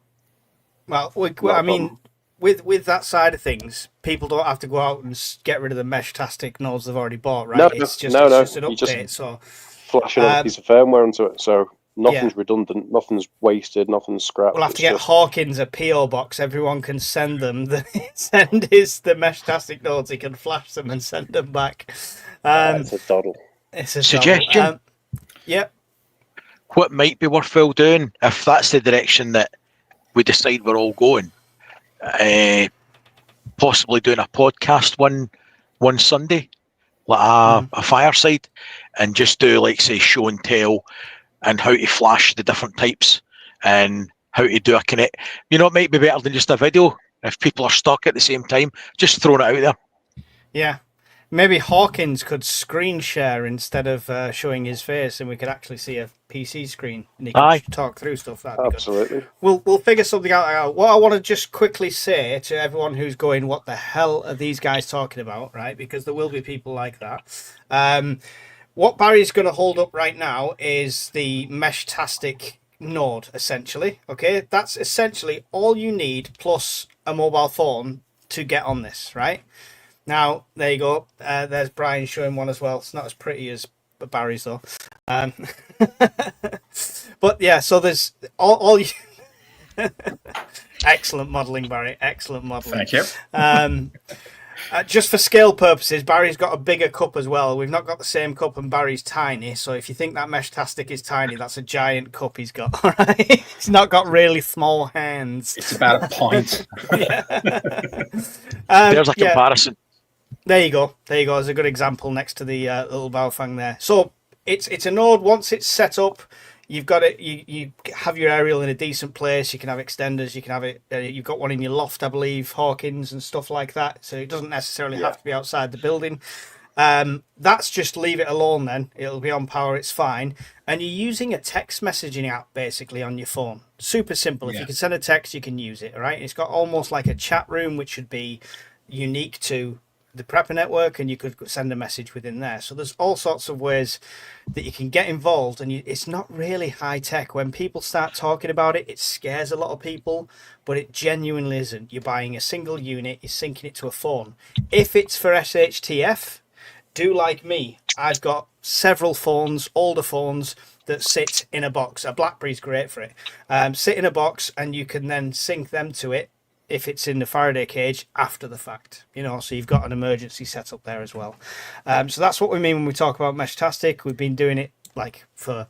Well, I mean, with that side of things, people don't have to go out and get rid of the Meshtastic nodes they've already bought, right? It's just an update. So flash another piece of firmware onto it, so nothing's redundant, nothing's wasted, nothing's scrapped. We'll have to get Hawkins a PO box. Everyone can send them the Meshtastic nodes. He can flash them and send them back. It's a doddle. It's a suggestion. Yep. What might be worthwhile doing, if that's the direction that we decide we're all going, possibly doing a podcast one Sunday, like a fireside, and just do, like, say, show and tell, and how to flash the different types and how to do a connect. You know, it might be better than just a video if people are stuck at the same time. Just throwing it out there. Yeah. Maybe Hawkins could screen share instead of showing his face, and we could actually see a PC screen, and he could talk through stuff. That'd be absolutely good. We'll figure something out. What I want to just quickly say to everyone who's going, "What the hell are these guys talking about?" Right? Because there will be people like that. What Barry's going to hold up right now is the Meshtastic node, essentially. Okay, that's essentially all you need, plus a mobile phone to get on this, right? Now, there you go. There's Brian showing one as well. It's not as pretty as Barry's, though. But yeah, so there's all you... Excellent modelling, Barry. Excellent modelling. Thank you. Just for scale purposes, Barry's got a bigger cup as well. We've not got the same cup, and Barry's tiny. So if you think that Meshtastic is tiny, that's a giant cup he's got. All right? He's not got really small hands. It's about a pint. There's a comparison. There you go. There's a good example next to the little Baofeng there. So it's a node. Once it's set up, you've got it. You have your aerial in a decent place. You can have extenders. You can have it. You've got one in your loft, I believe, Hawkins and stuff like that. So it doesn't necessarily have to be outside the building. That's just leave it alone. Then it'll be on power. It's fine. And you're using a text messaging app basically on your phone. Super simple. If you can send a text, you can use it. All right. It's got almost like a chat room, which should be unique to the Prepper network, and you could send a message within there. So there's all sorts of ways that you can get involved, and it's not really high tech. When people start talking about it, it scares a lot of people, but it genuinely isn't. You're buying a single unit, you're syncing it to a phone. If it's for SHTF, do like me. I've got several phones, older phones, that sit in a box. A BlackBerry's great for it. Sit in a box, and you can then sync them to it if it's in the Faraday cage after the fact, so you've got an emergency setup there as well. So that's what we mean when we talk about Meshtastic. We've been doing it like for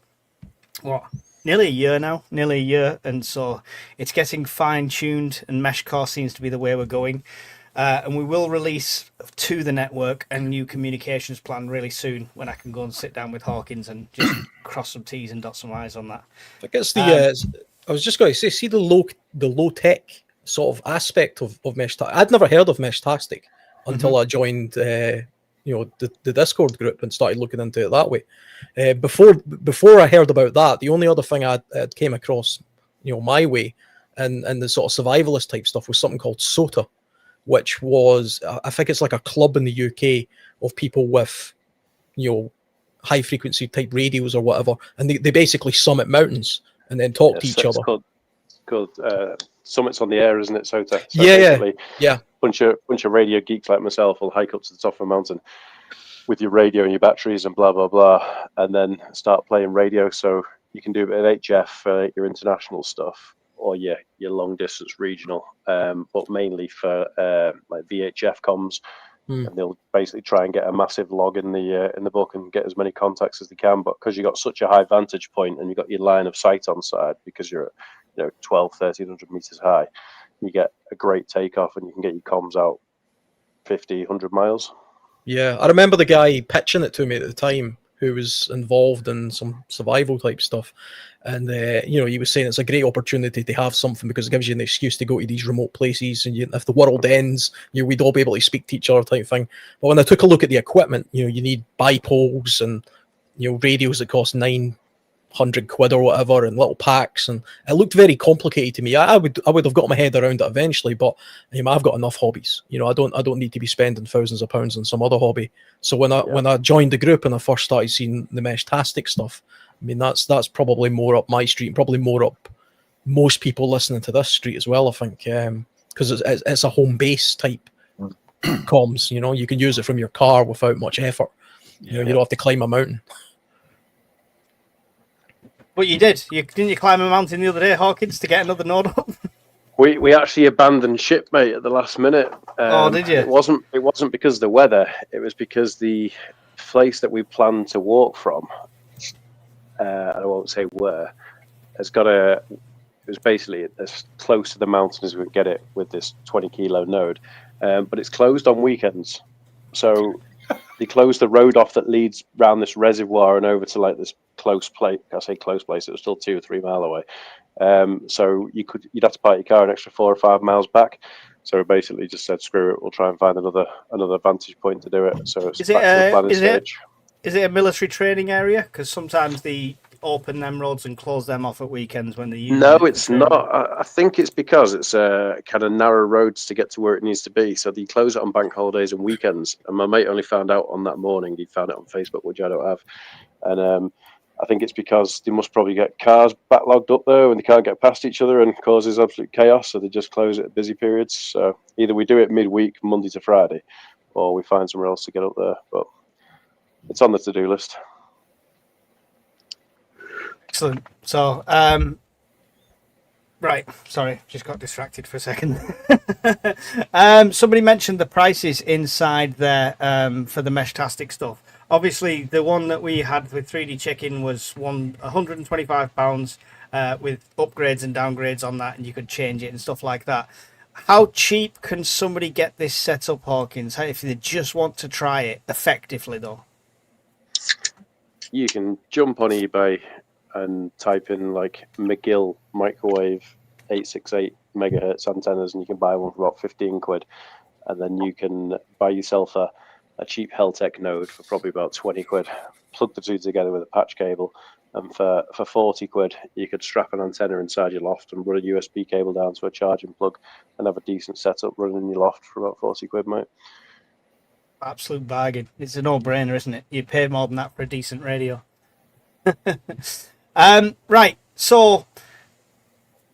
what, nearly a year now, nearly a year, and so it's getting fine-tuned, and Meshcore seems to be the way we're going. And we will release to the network a new communications plan really soon, when I can go and sit down with Hawkins and just cross some T's and dot some I's on that. I guess I was just going to say, see the low tech sort of aspect of Meshtastic. I'd never heard of Meshtastic until I joined the Discord group and started looking into it that way. Before I heard about that, the only other thing I'd came across, my way, and the sort of survivalist type stuff was something called SOTA, which was, I think it's like a club in the UK of people with, high frequency type radios or whatever, and they basically summit mountains and then talk to each other. It's called Summits on the Air, isn't it, SOTA? So yeah. Bunch of radio geeks like myself will hike up to the top of a mountain with your radio and your batteries and blah blah blah, and then start playing radio. So you can do a bit of HF for your international stuff or your long distance regional, but mainly for like VHF comms. And they'll basically try and get a massive log in the book and get as many contacts as they can. But because you've got such a high vantage point and you've got your line of sight on side, because you're at 1,300 meters high, you get a great takeoff and you can get your comms out 50, 100 miles. Yeah, I remember the guy pitching it to me at the time who was involved in some survival type stuff. And, he was saying it's a great opportunity to have something because it gives you an excuse to go to these remote places. And if the world ends, we'd all be able to speak to each other type thing. But when I took a look at the equipment, you need bipoles and, radios that cost £900 or whatever and little packs. And it looked very complicated to me. I would have got my head around it eventually, but I've got enough hobbies. I don't need to be spending thousands of pounds on some other hobby. So when I joined the group and I first started seeing the Meshtastic stuff, that's probably more up my street, and probably more up most people listening to this street as well, I think, because it's a home base type comms. You can use it from your car without much effort. You don't have to climb a mountain. But you did. Didn't you climb a mountain the other day, Hawkins, to get another node up? We actually abandoned ship, mate, at the last minute. Did you? It wasn't because of the weather. It was because the place that we planned to walk from, I won't say where, it was basically as close to the mountain as we could get it with this 20 kilo node, but it's closed on weekends. So they closed the road off that leads round this reservoir and over to like this close place. I say close place, it was still 2 or 3 mile away. So you'd have to park your car an extra 4 or 5 miles back. So we basically just said, screw it, we'll try and find another vantage point to do it. So it's back to the planning stage. Is it a military training area? Because sometimes they open them roads and close them off at weekends when they use. No, it's not. I think it's because it's kind of narrow roads to get to where it needs to be. So they close it on bank holidays and weekends. And my mate only found out on that morning. He found it on Facebook, which I don't have. And I think it's because they must probably get cars backlogged up there and they can't get past each other and causes absolute chaos. So they just close it at busy periods. So either we do it midweek, Monday to Friday, or we find somewhere else to get up there. But it's on the to-do list. Excellent. So, right. Sorry, just got distracted for a second. Somebody mentioned the prices inside there for the Meshtastic stuff. Obviously, the one that we had with 3D Chicken was £125 with upgrades and downgrades on that, and you could change it and stuff like that. How cheap can somebody get this set up, Hawkins, if they just want to try it effectively, though? You can jump on eBay and type in like McGill microwave 868 megahertz antennas, and you can buy one for about 15 quid. And then you can buy yourself a cheap Heltec node for probably about 20 quid. Plug the two together with a patch cable, and for 40 quid, you could strap an antenna inside your loft and run a USB cable down to a charging plug and have a decent setup running in your loft for about 40 quid, mate. Absolute bargain. It's a no-brainer, isn't it? You pay more than that for a decent radio. Right. So,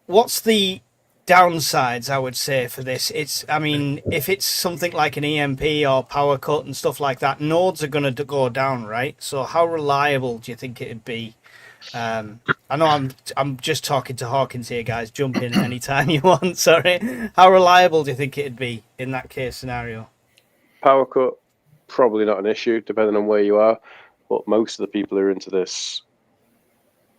what's the downsides, I would say, for this? If it's something like an EMP or power cut and stuff like that, nodes are going to go down, right? So, how reliable do you think it'd be? I know I'm just talking to Hawkins here, guys. Jump in anytime you want. Sorry. How reliable do you think it'd be in that case scenario? Power cut, probably not an issue, depending on where you are. But most of the people who are into this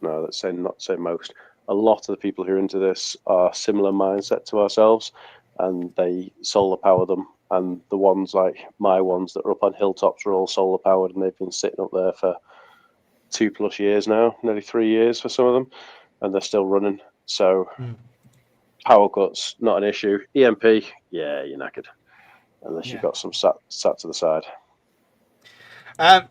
no, let's say not say most. A lot of the people who are into this are similar mindset to ourselves, and they solar power them. And the ones like my ones that are up on hilltops are all solar powered, and they've been sitting up there for 2+ years now, nearly 3 years for some of them, and they're still running. So power cuts, not an issue. EMP, yeah, you're knackered unless you've got some sat to the side.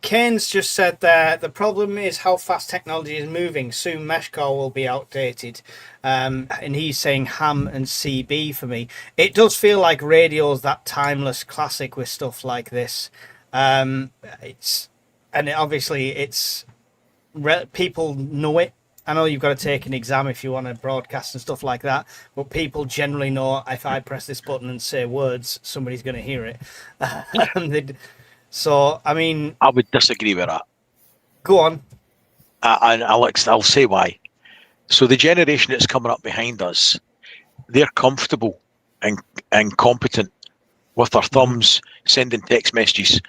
Kane's just said there, the problem is how fast technology is moving. Soon mesh core will be outdated. And he's saying ham and CB for me. It does feel like radio's that timeless classic with stuff like this. People know it. I know you've got to take an exam if you want to broadcast and stuff like that, but people generally know if I press this button and say words, somebody's going to hear it. So, I mean, I would disagree with that. Go on. And I'll say why. So the generation that's coming up behind us, they're comfortable and competent with their thumbs sending text messages.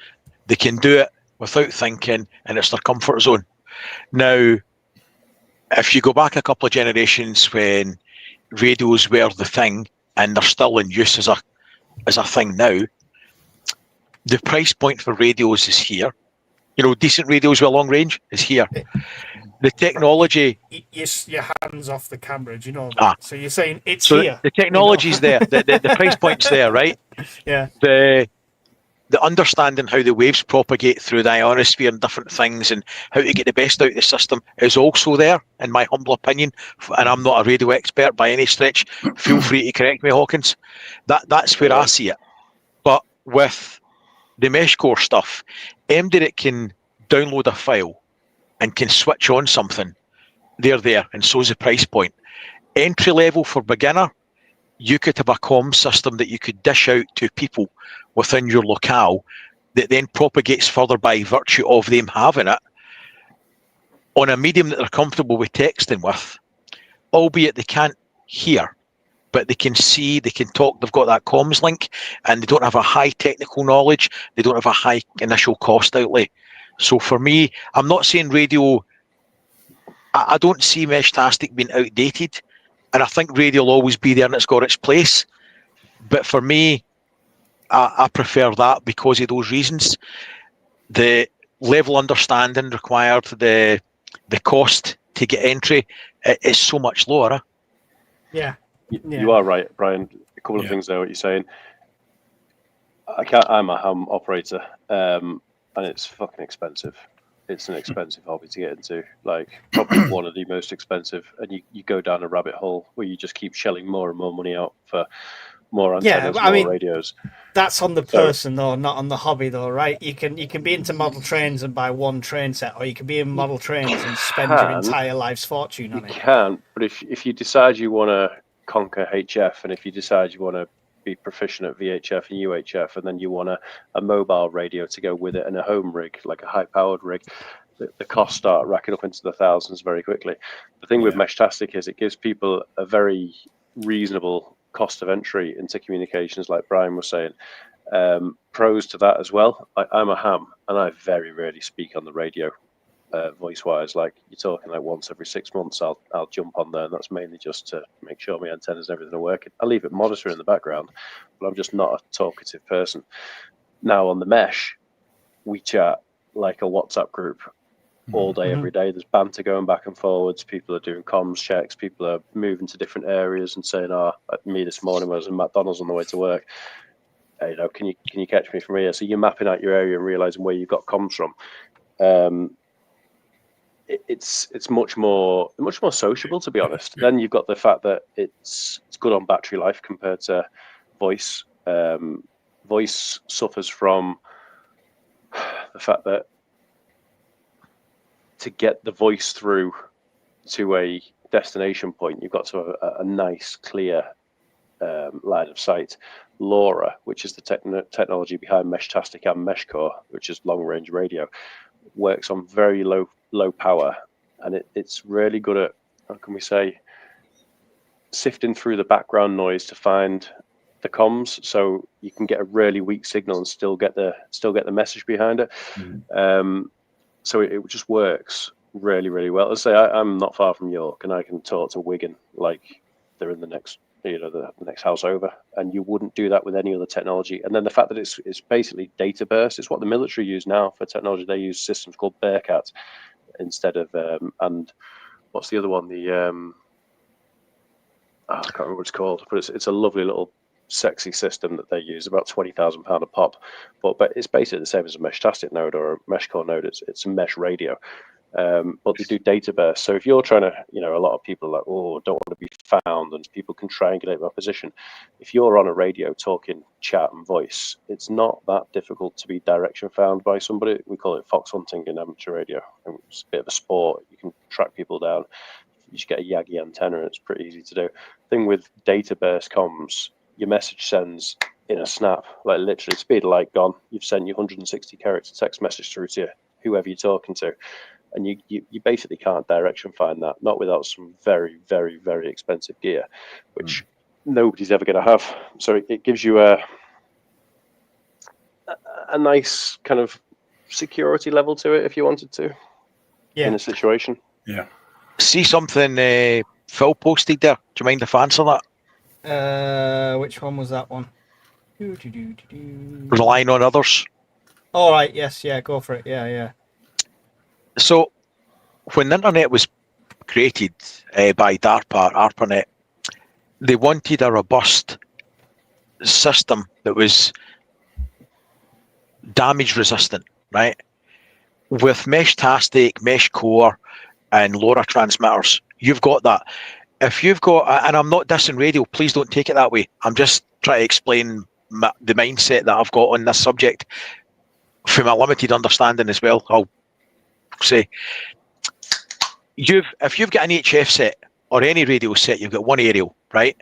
They can do it without thinking, and it's their comfort zone. Now, if you go back a couple of generations when radios were the thing, and they're still in use as a thing now, the price point for radios is here. You know, decent radios with long range is here. The technology... Your hands off the camera, do you know that? So you're saying it's here. The technology's there. The price point's there, right? Yeah. The understanding how the waves propagate through the ionosphere and different things and how to get the best out of the system is also there, in my humble opinion. And I'm not a radio expert by any stretch. Feel free to correct me, Hawkins. That's where I see it. But with the mesh core stuff, that it can download a file and can switch on something, they're there, and so's the price point. Entry level for beginner, you could have a comm system that you could dish out to people within your locale that then propagates further by virtue of them having it on a medium that they're comfortable with texting with, albeit they can't hear, but they can see, they can talk, they've got that comms link, and they don't have a high technical knowledge, they don't have a high initial cost outlay. So for me, I'm not saying radio, I don't see Meshtastic being outdated, and I think radio will always be there and it's got its place. But for me, I prefer that because of those reasons. The level understanding required, the cost to get entry is so much lower. Yeah. You are right, Brian. A couple of things there, what you're saying. I'm a ham operator, and it's fucking expensive. It's an expensive hobby to get into, like probably one of the most expensive. And you go down a rabbit hole where you just keep shelling more and more money out for more antennas, more radios. That's on the person though, not on the hobby though, right? You can be into model trains and buy one train set, or you can be in model trains and spend your entire life's fortune on it. You can, but if you decide you want to conquer HF, and if you decide you want to be proficient at VHF and UHF, and then you want a mobile radio to go with it and a home rig, like a high-powered rig, the costs start racking up into the thousands very quickly. The thing with Meshtastic is it gives people a very reasonable cost of entry into communications, like Brian was saying. Pros to that as well. I'm a ham, and I very rarely speak on the radio. Voice-wise, like you're talking like once every 6 months, I'll jump on there, and that's mainly just to make sure my antennas and everything are working. I leave it monitoring in the background, but I'm just not a talkative person. Now on the mesh, we chat like a WhatsApp group all day, every day. There's banter going back and forwards. People are doing comms checks. People are moving to different areas and saying, me this morning when I was in McDonald's on the way to work. Hey, can you catch me from here? So you're mapping out your area and realizing where you've got comms from. It's much more sociable, to be honest. Then you've got the fact that it's good on battery life compared to voice. Voice suffers from the fact that to get the voice through to a destination point, you've got to have a nice, clear line of sight. LoRa, which is the technology behind Meshtastic and Meshcore, which is long-range radio, works on very low power, and it's really good at, how can we say, sifting through the background noise to find the comms, so you can get a really weak signal and still get the message behind it. So it just works really, really well. Let's say I'm not far from York, and I can talk to Wigan like they're in the next, the next house over, and you wouldn't do that with any other technology. And then the fact that it's basically data burst. It's what the military use now for technology. They use systems called Bearcat instead of and what's the other one? I can't remember what it's called, but it's a lovely little sexy system that they use, about £20,000 a pop. But it's basically the same as a Meshtastic node or a mesh core node. It's a mesh radio. But they do data bursts. So if you're trying to, a lot of people are like, oh, don't want to be found, and people can triangulate my position. If you're on a radio talking chat and voice, it's not that difficult to be direction found by somebody. We call it fox hunting in amateur radio. It's a bit of a sport. You can track people down. You just get a Yagi antenna, and it's pretty easy to do. Thing with data burst comms, your message sends in a snap, like literally speed of light gone. You've sent your 160 character text message through to whoever you're talking to. And you basically can't direction find that, not without some very, very, very expensive gear, which nobody's ever going to have. So it gives you a nice kind of security level to it if you wanted to in a situation. Yeah. See something Phil posted there. Do you mind if I answer that? Which one was that one? Relying on others. All right. Yes. Yeah. Go for it. Yeah. So, when the internet was created by DARPA, ARPANET, they wanted a robust system that was damage resistant, right? With Meshtastic, Mesh Core, and LoRa transmitters, you've got that. If you've got, and I'm not dissing radio, please don't take it that way. I'm just trying to explain the mindset that I've got on this subject from a limited understanding as well. I'll say if you've got an HF set or any radio set, you've got one aerial, right?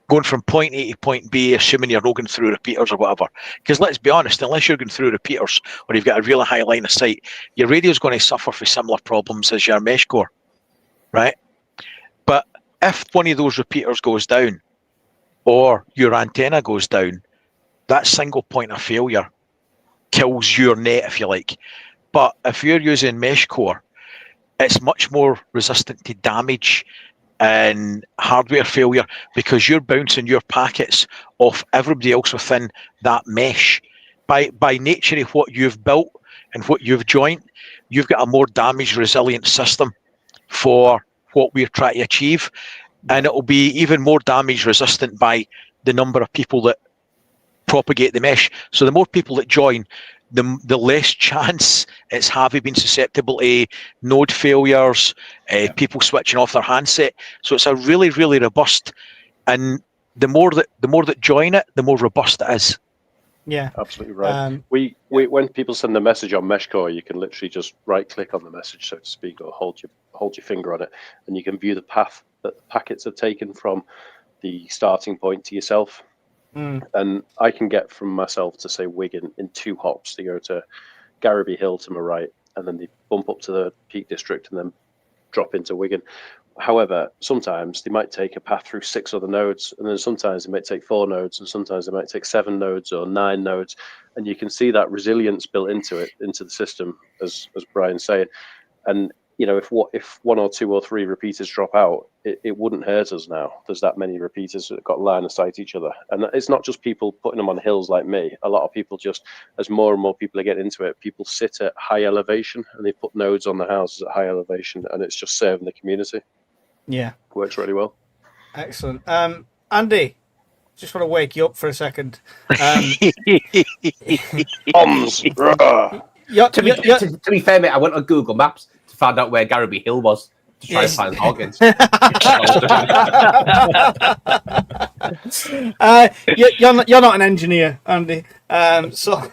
Going from point A to point B, assuming you're not going through repeaters or whatever. Because let's be honest, unless you're going through repeaters or you've got a really high line of sight, your radio's going to suffer from similar problems as your mesh core, right? But if one of those repeaters goes down or your antenna goes down, that single point of failure kills your net, if you like. But if you're using mesh core, it's much more resistant to damage and hardware failure because you're bouncing your packets off everybody else within that mesh. By nature of what you've built and what you've joined, you've got a more damage resilient system for what we're trying to achieve. And it will be even more damage resistant by the number of people that propagate the mesh. So the more people that join, the less chance it's having been susceptible to node failures, people switching off their handset. So it's a really, really robust, and the more that join it, the more robust it is. Yeah, absolutely right. We when people send a message on Meshcore, you can literally just right click on the message, so to speak, or hold your finger on it, and you can view the path that the packets have taken from the starting point to yourself. And I can get from myself to say Wigan in 2 hops. They go to Garraby Hill to my right, and then they bump up to the Peak District and then drop into Wigan. However, sometimes they might take a path through 6 other nodes, and then sometimes they might take 4 nodes, and sometimes they might take 7 nodes or 9 nodes. And you can see that resilience built into the system, as Brian's saying. And if 1 or 2 or 3 repeaters drop out, it wouldn't hurt us now. There's that many repeaters that got line of sight each other. And it's not just people putting them on hills like me. A lot of people just, as more and more people are getting into it, people sit at high elevation and they put nodes on the houses at high elevation, and it's just serving the community. Yeah. Works really well. Excellent. Andy, just want to wake you up for a second. Bombs! To be fair, mate, I went on Google Maps to find out where Garraby Hill was to try and find Hawkins. You're not an engineer, Andy. So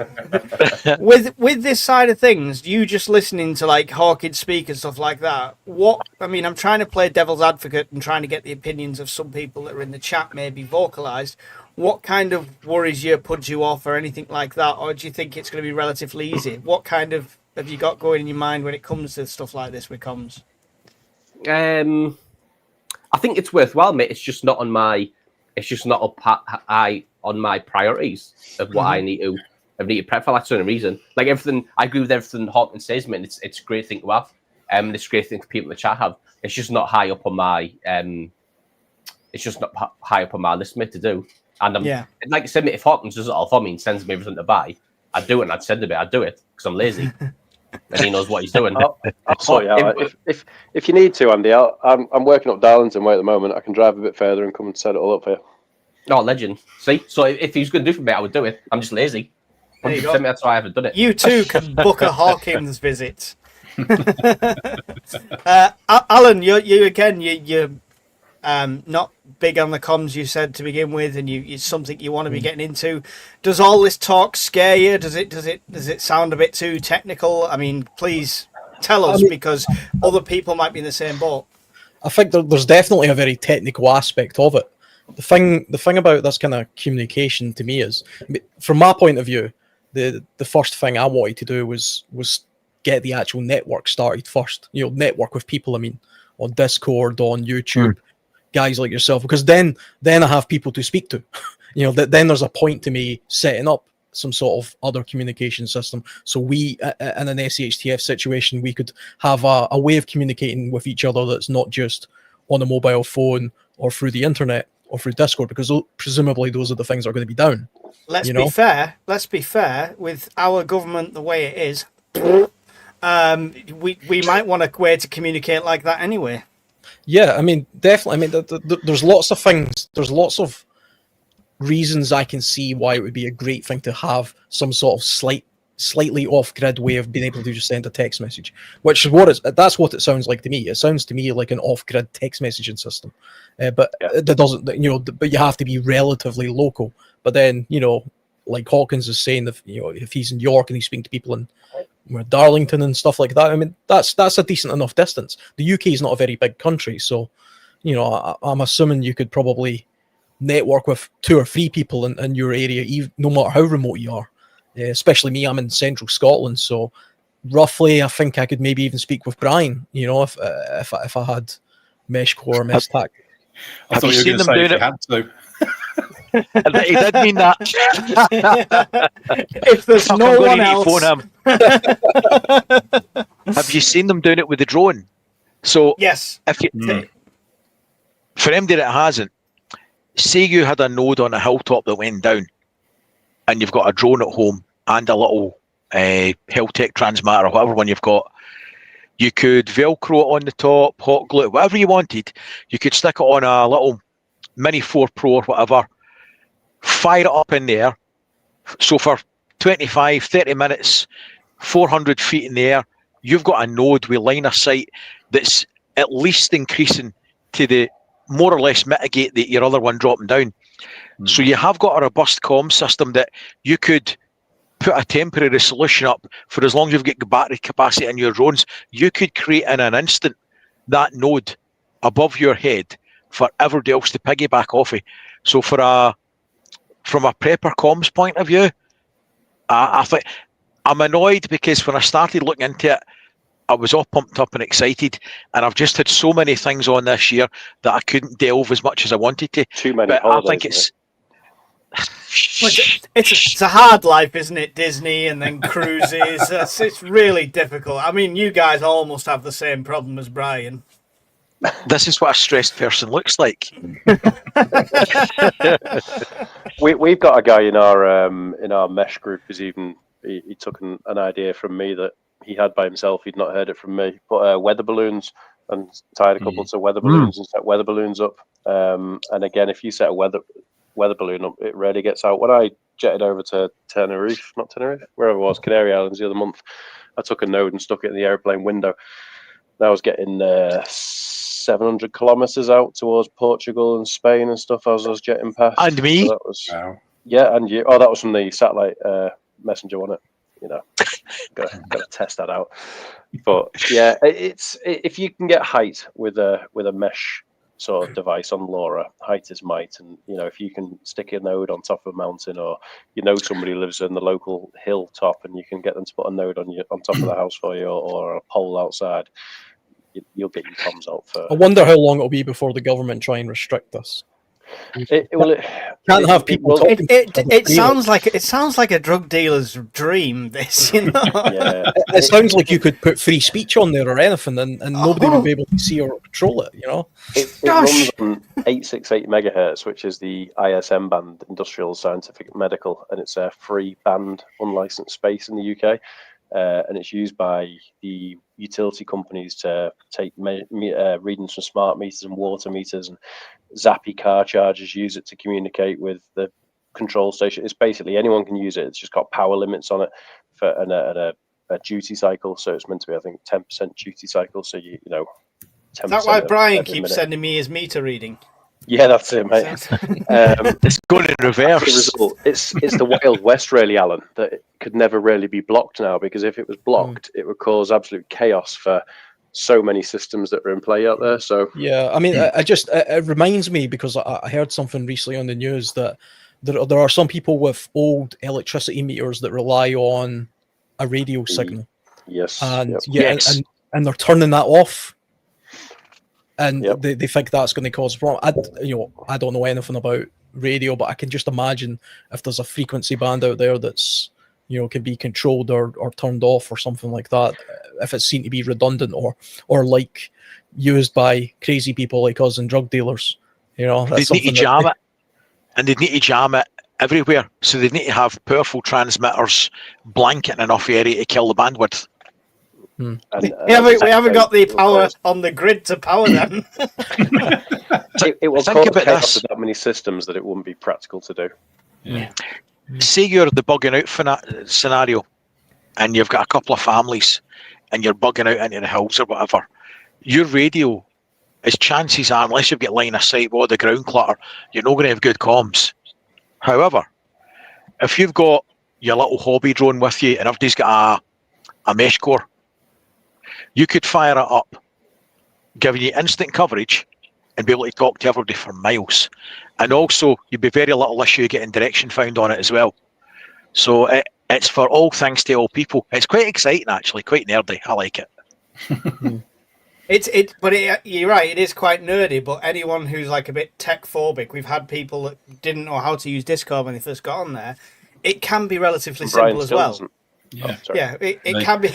with this side of things, you just listening to like Hawkins speak and stuff like that. I'm trying to play devil's advocate and trying to get the opinions of some people that are in the chat maybe vocalized. What kind of worries you, puts you off, or anything like that, or do you think it's going to be relatively easy? What kind of have you got going in your mind when it comes to stuff like this with comms? I think it's worthwhile, mate. It's just not on my. It's just not up high on my priorities of what I need to prep for. That's the only reason. Like everything, I agree with everything Hawkins says, man. It's a great thing to have. This great thing for people in the chat have. It's just not high up on my high up on my list, mate, to do. And like I said, mate, if Hawkins does it all for me and sends me everything to buy, I'd do it and I'd send it. I'd do it because I'm lazy. And he knows what he's doing. I'll sort you out. If you need to, Andy, I'm working up Darlington way at the moment. I can drive a bit further and come and set it all up for you. Oh, legend. See? So if he's going to do for me, I would do it. I'm just lazy. 100%, that's why I haven't done it. You too can book a Hawkins visit. Alan, you're not big on the comms, you said to begin with, and it's something you want to be getting into. Does all this talk scare you? Does it sound a bit too technical? I mean, please tell us, because other people might be in the same boat. I think there's definitely a very technical aspect of it. The thing about this kind of communication to me is, from my point of view, the first thing I wanted to do was get the actual network started first. Network with people. I mean, on Discord, on YouTube, guys like yourself, because then I have people to speak to. Then there's a point to me setting up some sort of other communication system. So we, in an SHTF situation, we could have a way of communicating with each other that's not just on a mobile phone or through the internet or through Discord, because presumably those are the things that are going to be down. Let's be fair with our government the way it is. We might want a way to communicate like that anyway. Yeah, I mean, definitely. I mean, there's lots of things. There's lots of reasons I can see why it would be a great thing to have some sort of slightly off-grid way of being able to just send a text message, which is that's what it sounds like to me. It sounds to me like an off-grid text messaging system, but that doesn't, but you have to be relatively local. But then, like Hawkins is saying, if he's in York and he's speaking to people in Darlington and stuff like that, I mean, that's a decent enough distance. The UK is not a very big country, so I'm assuming you could probably network with 2 or 3 people in your area, no matter how remote you are. Especially me, I'm in central Scotland, so roughly I think I could maybe even speak with Brian, if I had mesh core, mesh tac. I thought you were going to say if you had to. He did mean that. If there's no one else. Phone him. Have you seen them doing it with the drone? So yes. If you, for anybody that hasn't, say you had a node on a hilltop that went down, and you've got a drone at home and a little Helltech transmitter or whatever one you've got, you could Velcro it on the top, hot glue it, whatever you wanted. You could stick it on a little Mini 4 Pro or whatever, fire it up in there. So for 25, 30 minutes, 400 feet in the air, you've got a node with line of sight that's at least increasing to the more or less mitigate your other one dropping down. So you have got a robust comm system that you could put a temporary solution up for as long as you've got battery capacity in your drones. You could create in an instant that node above your head for everybody else to piggyback off of. So from a prepper comms point of view, I think I'm annoyed because when I started looking into it, I was all pumped up and excited, and I've just had so many things on this year that I couldn't delve as much as I wanted to. Too many but holidays, I think it's it's a hard life, isn't it? Disney and then cruises. It's really difficult. I mean, you guys almost have the same problem as Brian. This is what a stressed person looks like. We've got a guy in our mesh group who's even he took an idea from me that he had by himself. He'd not heard it from me. But weather balloons, and tied a couple to weather balloons and set weather balloons up. And again, if you set a weather balloon up, it rarely gets out. When I jetted over to wherever it was, Canary Islands the other month, I took a node and stuck it in the airplane window. And I was getting 700 kilometers out towards Portugal and Spain and stuff as I was jetting past. And me. So that was, yeah, and you. Oh, that was from the satellite messenger, wasn't it? Got to test that out. But yeah, it's if you can get height with a mesh sort of device on LoRa, height is might, and if you can stick a node on top of a mountain, or somebody lives in the local hilltop and you can get them to put a node on top of the house for you, or a pole outside, you'll get your comms out for. I wonder how long it'll be before the government try and restrict this. Can't have people talking. It sounds like a drug dealer's dream. This, you know. Yeah, It sounds like you could put free speech on there or anything, and nobody would be able to see or control it. You know. it runs on 868 megahertz, which is the ISM band, Industrial Scientific Medical, and it's a free band, unlicensed space in the UK. And it's used by the utility companies to take readings from smart meters and water meters, and zappy car chargers use it to communicate with the control station. It's basically anyone can use it. It's just got power limits on it and a duty cycle. So it's meant to be, I think, 10% duty cycle. So you know, 10%. Is that why Brian keeps sending me his meter reading? Yeah, that's it, mate. It's going in reverse. It's the Wild West, really, Alan, that it could never really be blocked now, because if it was blocked, it would cause absolute chaos for so many systems that are in play out there. So yeah, I mean, it reminds me, because I heard something recently on the news that there are some people with old electricity meters that rely on a radio signal. Yes. And Yes. and they're turning that off. And they think that's going to cause a problem. I don't know anything about radio, but I can just imagine if there's a frequency band out there that's, can be controlled or turned off or something like that, if it's seen to be redundant or like used by crazy people like us and drug dealers. They need to jam it, and they need to jam it everywhere. So they need to have powerful transmitters blanketing enough area to kill the bandwidth. And, we haven't got the power on the grid to power them. it will Think cause about chaos this. with that many systems that it wouldn't be practical to do. Yeah. Say you're the bugging out scenario, and you've got a couple of families, and you're bugging out into the hills or whatever. Your radio, as chances are, unless you've got line of sight with all the ground clutter, you're not going to have good comms. However, if you've got your little hobby drone with you, and everybody's got a mesh core, you could fire it up, giving you instant coverage and be able to talk to everybody for miles. And also, you'd be very little issue getting direction found on it as well. So it's for all things to all people. It's quite exciting, actually, quite nerdy. I like it. You're right, it is quite nerdy, but anyone who's like a bit tech phobic, we've had people that didn't know how to use Discord when they first got on there. It can be relatively simple as well. Yeah, it can be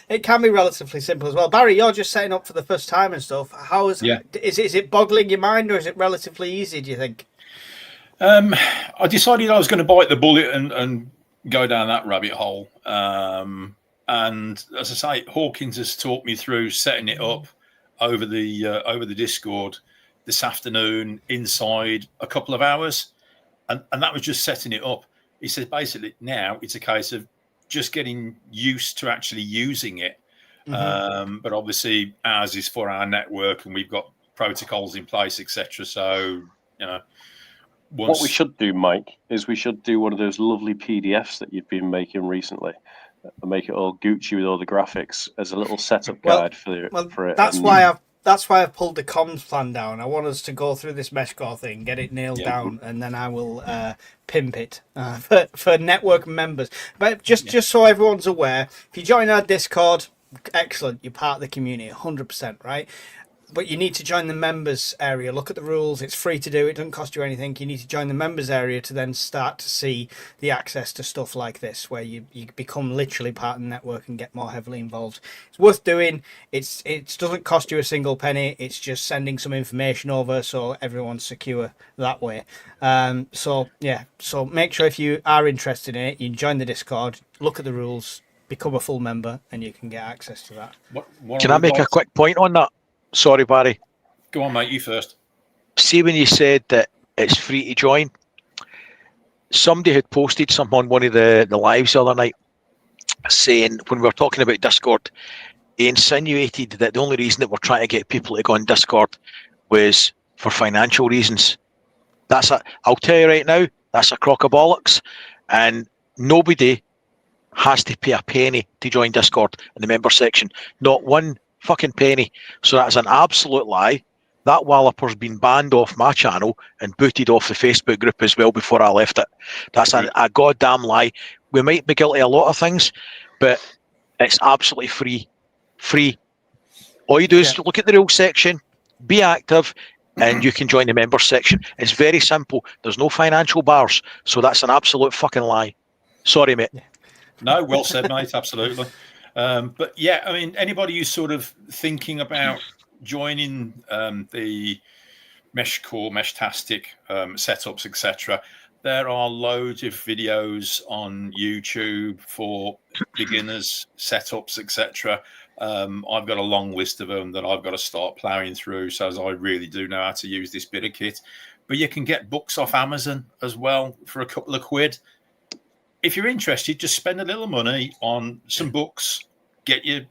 it can be relatively simple as well. Barry, you're just setting up for the first time and stuff. Is it boggling your mind, or is it relatively easy, do you think? I decided I was going to bite the bullet and go down that rabbit hole. And as I say, Hawkins has taught me through setting it up over the Discord this afternoon inside a couple of hours, and that was just setting it up. He says basically now it's a case of just getting used to actually using it. Mm-hmm. But obviously ours is for our network and we've got protocols in place, etc. So, what we should do, Mike, is we should do one of those lovely PDFs that you've been making recently and make it all Gucci with all the graphics as a little setup guide for it. That's why I've pulled the comms plan down. I want us to go through this Meshcore thing, get it nailed down, and then I will pimp it for network members. But just so everyone's aware, if you join our Discord, excellent, you're part of the community, 100%, right? But you need to join the members area. Look at the rules. It's free to do. It doesn't cost you anything. You need to join the members area to then start to see the access to stuff like this, where you become literally part of the network and get more heavily involved. It's worth doing. It doesn't cost you a single penny. It's just sending some information over so everyone's secure that way. So make sure if you are interested in it, you join the Discord, look at the rules, become a full member, and you can get access to that. Can I make a quick point on that? Sorry, Barry. Go on, mate. You first. See, when you said that it's free to join, somebody had posted something on one of the lives the other night saying, when we were talking about Discord, he insinuated that the only reason that we're trying to get people to go on Discord was for financial reasons. I'll tell you right now, that's a crock of bollocks, and nobody has to pay a penny to join Discord in the member section. Not one fucking penny. So that's an absolute lie. That walloper's been banned off my channel and booted off the Facebook group as well before I left it. That's a goddamn lie. We might be guilty of a lot of things, but it's absolutely free. All you do is look at the rules section, be active, and you can join the members section. It's very simple. There's no financial bars, so that's an absolute fucking lie. Sorry, mate. No, well said, mate. Absolutely. But yeah, I mean, anybody who's sort of thinking about joining the Mesh Core, Meshtastic setups, etc., there are loads of videos on YouTube for beginners, setups, etc. I've got a long list of them that I've got to start ploughing through, so as I really do know how to use this bit of kit. But you can get books off Amazon as well for a couple of quid. If you're interested, just spend a little money on some books, get your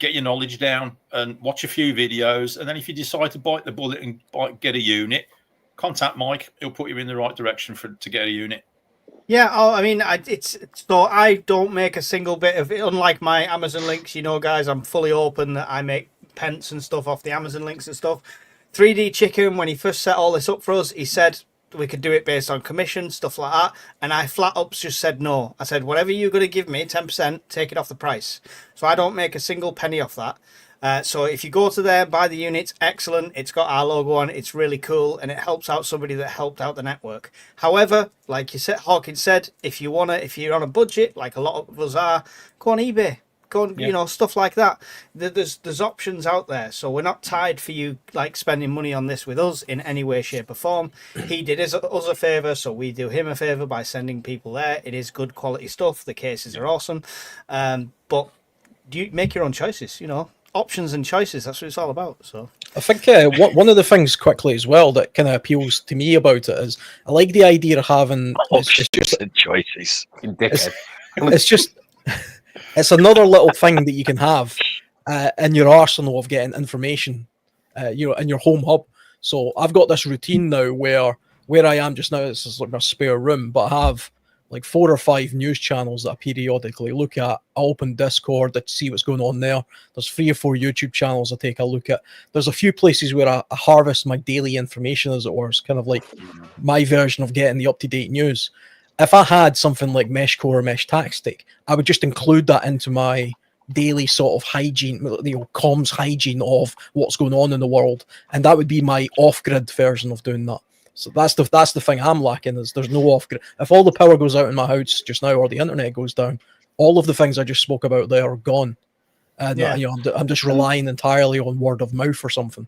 knowledge down, and watch a few videos. And then if you decide to bite the bullet and get a unit, contact Mike. He'll put you in the right direction to get a unit. Yeah, I mean, so I don't make a single bit of it. Unlike my Amazon links, you know, guys, I'm fully open that I make pence and stuff off the Amazon links and stuff. 3D Chicken, when he first set all this up for us, he said we could do it based on commission, stuff like that. And I flat up just said no. I said, whatever you're going to give me, 10%, take it off the price. So I don't make a single penny off that. So if you go to there, buy the units, excellent. It's got our logo on. It's really cool, and it helps out somebody that helped out the network. However, like you said, Hawkins said, if you're on a budget, like a lot of us are, go on eBay. Go on, you know, stuff like that. There's options out there, so we're not tied for you like spending money on this with us in any way, shape, or form. He did us a favour, so we do him a favour by sending people there. It is good quality stuff. The cases are awesome, but you make your own choices. You know. Options and choices, that's what it's all about. So I think one of the things quickly as well that kind of appeals to me about it is I like the idea of having options and choices. It's another little thing that you can have in your arsenal of getting information, in your home hub. So I've got this routine now where I am just now, this is like my spare room, but I have like 4 or 5 news channels that I periodically look at. I open Discord to see what's going on there. There's 3 or 4 YouTube channels I take a look at. There's a few places where I harvest my daily information, as it were. It's kind of like my version of getting the up-to-date news. If I had something like Meshcore or Meshtastic, I would just include that into my daily sort of hygiene, comms hygiene of what's going on in the world. And that would be my off-grid version of doing that. So that's the thing I'm lacking, is there's no off-grid. If all the power goes out in my house just now, or the internet goes down, all of the things I just spoke about there are gone. And I'm just relying entirely on word of mouth or something.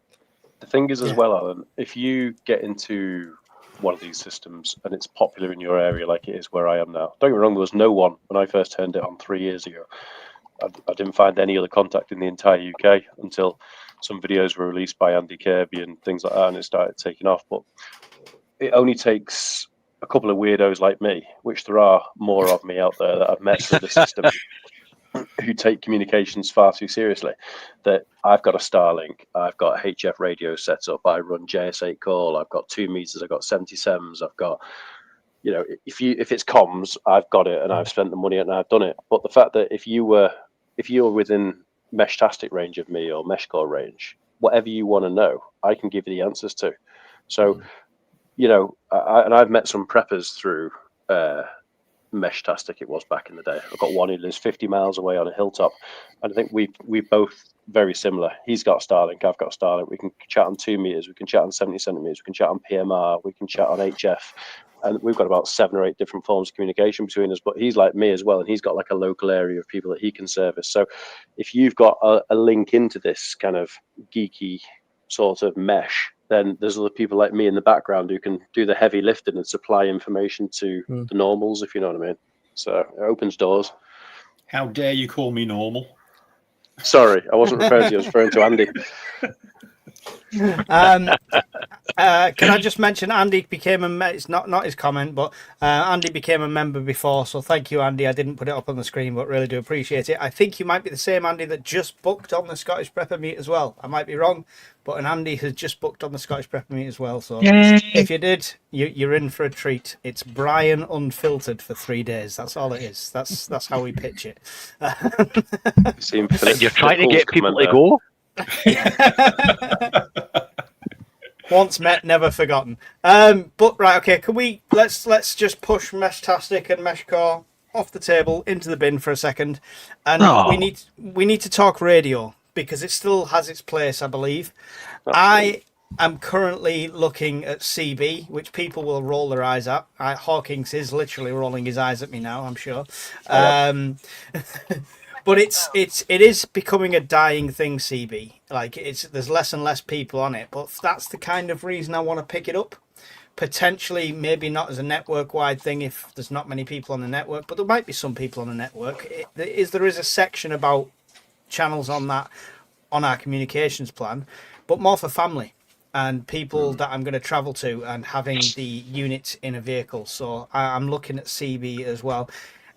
The thing is as well, Alan, if you get into one of these systems and it's popular in your area like it is where I am now, don't get me wrong, there was no one when I first turned it on 3 years ago. I didn't find any other contact in the entire UK until some videos were released by Andy Kirby and things like that, and it started taking off. But it only takes a couple of weirdos like me, which there are more of me out there that I've met through the system, who take communications far too seriously. That I've got a Starlink, I've got HF radio set up, I run JS8 call, I've got 2 meters, I've got 77s, I've got, if it's comms, I've got it and I've spent the money and I've done it. But the fact that if you're within Meshtastic range of me or Meshcore range, whatever you want to know, I can give you the answers to. So, and I've met some preppers through Meshtastic, it was back in the day. I've got one who lives 50 miles away on a hilltop, and I think we both very similar. He's got Starlink, I've got Starlink. We can chat on 2 meters, we can chat on 70 centimeters, we can chat on PMR, we can chat on HF, and we've got about 7 or 8 different forms of communication between us. But he's like me as well, and he's got like a local area of people that he can service. So if you've got a link into this kind of geeky sort of mesh, then there's other people like me in the background who can do the heavy lifting and supply information to the normals, if you know what I mean. So it opens doors. How dare you call me normal? Sorry, I wasn't referring to you, I was referring to Andy. Can I just mention Andy became it's not his comment, but Andy became a member before, so thank you, Andy. I didn't put it up on the screen, but really do appreciate it. I think you might be the same Andy that just booked on the Scottish Prepper Meet as well. I might be wrong, but an Andy has just booked on the Scottish Prepper Meet as well. So if you did, you're in for a treat. It's Brian Unfiltered for 3 days. That's all it is. That's how we pitch it. You're trying to get people to go? Once met, never forgotten. But right, okay, can we let's just push Meshtastic and Meshcore off the table into the bin for a second, and we need to talk radio because it still has its place, I believe. I'm currently looking at CB, which people will roll their eyes at. Hawkins is literally rolling his eyes at me now, I'm sure. But it is becoming a dying thing, CB. Like there's less and less people on it, but that's the kind of reason I want to pick it up. Potentially, maybe not as a network-wide thing if there's not many people on the network, but there might be some people on the network. There is a section about channels on that on our communications plan, but more for family and people that I'm going to travel to and having the unit in a vehicle. So I'm looking at CB as well.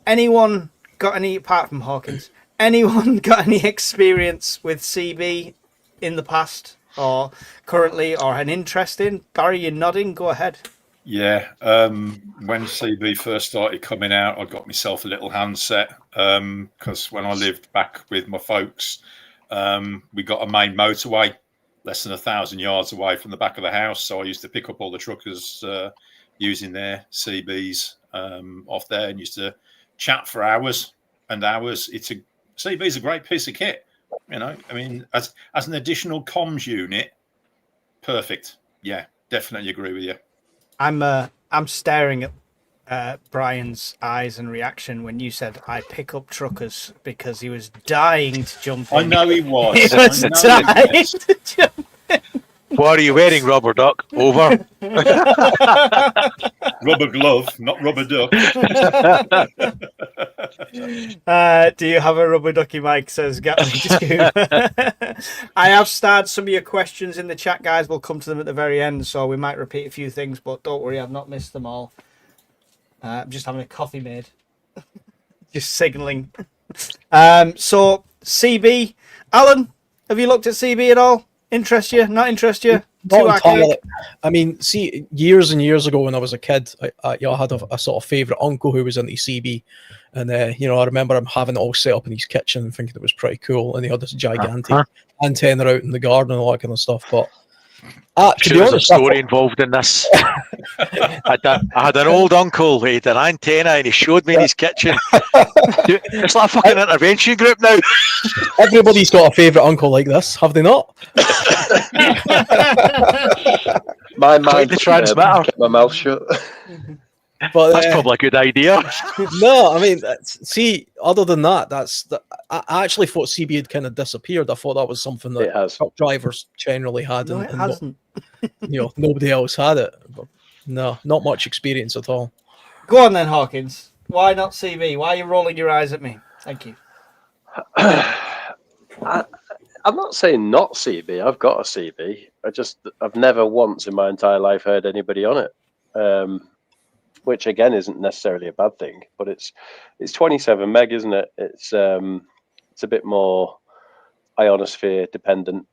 Anyone got any, apart from Hawkins, anyone got any experience with CB in the past or currently or an interest in? Barry, you're nodding. Go ahead. Yeah. When CB first started coming out, I got myself a little handset because when I lived back with my folks, we got a main motorway less than 1,000 yards away from the back of the house. So I used to pick up all the truckers using their CBs off there and used to chat for hours and hours. CB is a great piece of kit. You know, I mean, as an additional comms unit, perfect. Yeah, definitely agree with you. I'm staring at Brian's eyes and reaction when you said I pick up truckers because he was dying to jump in. I know he was. He was dying to jump in. What are you wearing, rubber duck? Over. Rubber glove, not rubber duck. Do you have a rubber ducky, Mike? Says Gatling. I have starred some of your questions in the chat, guys. We'll come to them at the very end, so we might repeat a few things, but don't worry, I've not missed them all. I'm just having a coffee made. Just signalling. So, CB. Alan, have you looked at CB at all? Interest you? Not interest you? Not entirely. I mean, see, years and years ago when I was a kid, I had a sort of favourite uncle who was into CB. And, I remember him having it all set up in his kitchen and thinking it was pretty cool. And he had this gigantic antenna out in the garden and all that kind of stuff. But to be honest, there's a story involved in this. I had an old uncle who had an antenna and he showed me in his kitchen. It's like a fucking intervention group now. Everybody's got a favourite uncle like this, have they not? My mind the transmitter. kept my mouth shut. But that's probably a good idea. No, I mean, see, other than that, I actually thought CB had kind of disappeared. I thought that was something that truck drivers generally had. No, it hasn't. Nobody else had it. But no, not much experience at all. Go on then, Hawkins. Why not CB? Why are you rolling your eyes at me? Thank you. I'm not saying not CB. I've got a CB. I've never once in my entire life heard anybody on it. Which again isn't necessarily a bad thing, but it's 27 meg, isn't it? It's a bit more ionosphere dependent.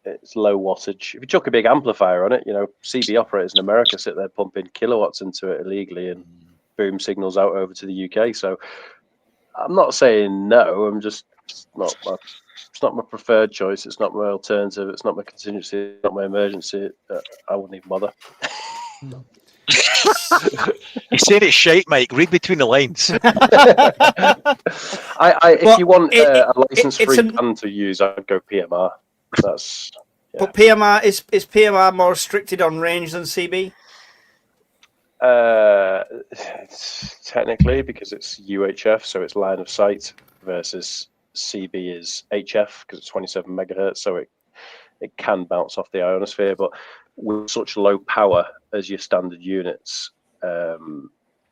It's low wattage. If you chuck a big amplifier on it, CB operators in America sit there pumping kilowatts into it illegally and boom signals out over to the UK. So I'm not saying no. I'm just it's not my preferred choice. It's not my alternative. It's not my contingency. It's not my emergency. I wouldn't even bother. You said it's shite, Mike. Read between the lines. If you want a license-free band to use, I'd go PMR. That's. Yeah. But PMR is PMR more restricted on range than CB? Technically, because it's UHF, so it's line of sight, versus CB is HF because it's 27 megahertz, so it can bounce off the ionosphere, but with such low power as your standard units,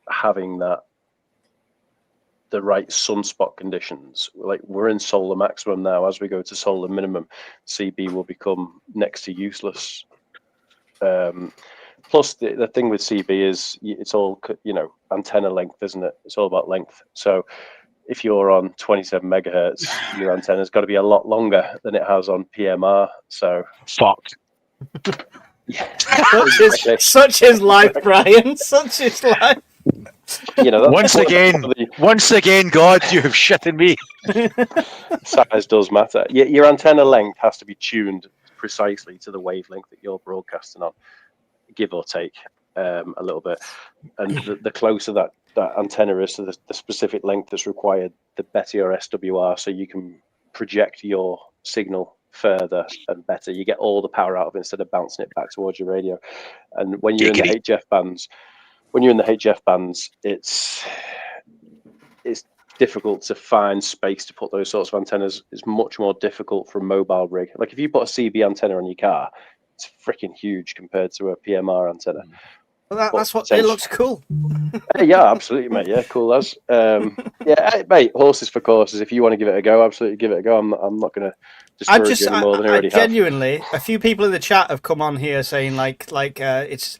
having the right sunspot conditions, like we're in solar maximum now, as we go to solar minimum, CB will become next to useless. Plus the thing with CB is it's all, antenna length, isn't it? It's all about length. So if you're on 27 megahertz, your antenna's got to be a lot longer than it has on PMR. So fucked. Yeah. Such is life, Brian. Such is life. Once again, God, you have shit in me. Size does matter. Your antenna length has to be tuned precisely to the wavelength that you're broadcasting on, give or take a little bit. And the closer that antenna is to the specific length that's required, the better your SWR, so you can project your signal further and better. You get all the power out of it instead of bouncing it back towards your radio. And when you're in the HF bands, it's difficult to find space to put those sorts of antennas. It's much more difficult for a mobile rig. Like if you put a CB antenna on your car, it's freaking huge compared to a PMR antenna. Well, that's what it looks cool. Yeah, absolutely, mate. Yeah, cool as. Yeah, mate. Horses for courses. If you want to give it a go, absolutely give it a go. I'm not going to discourage you any more than I already genuinely, have. A few people in the chat have come on here saying it's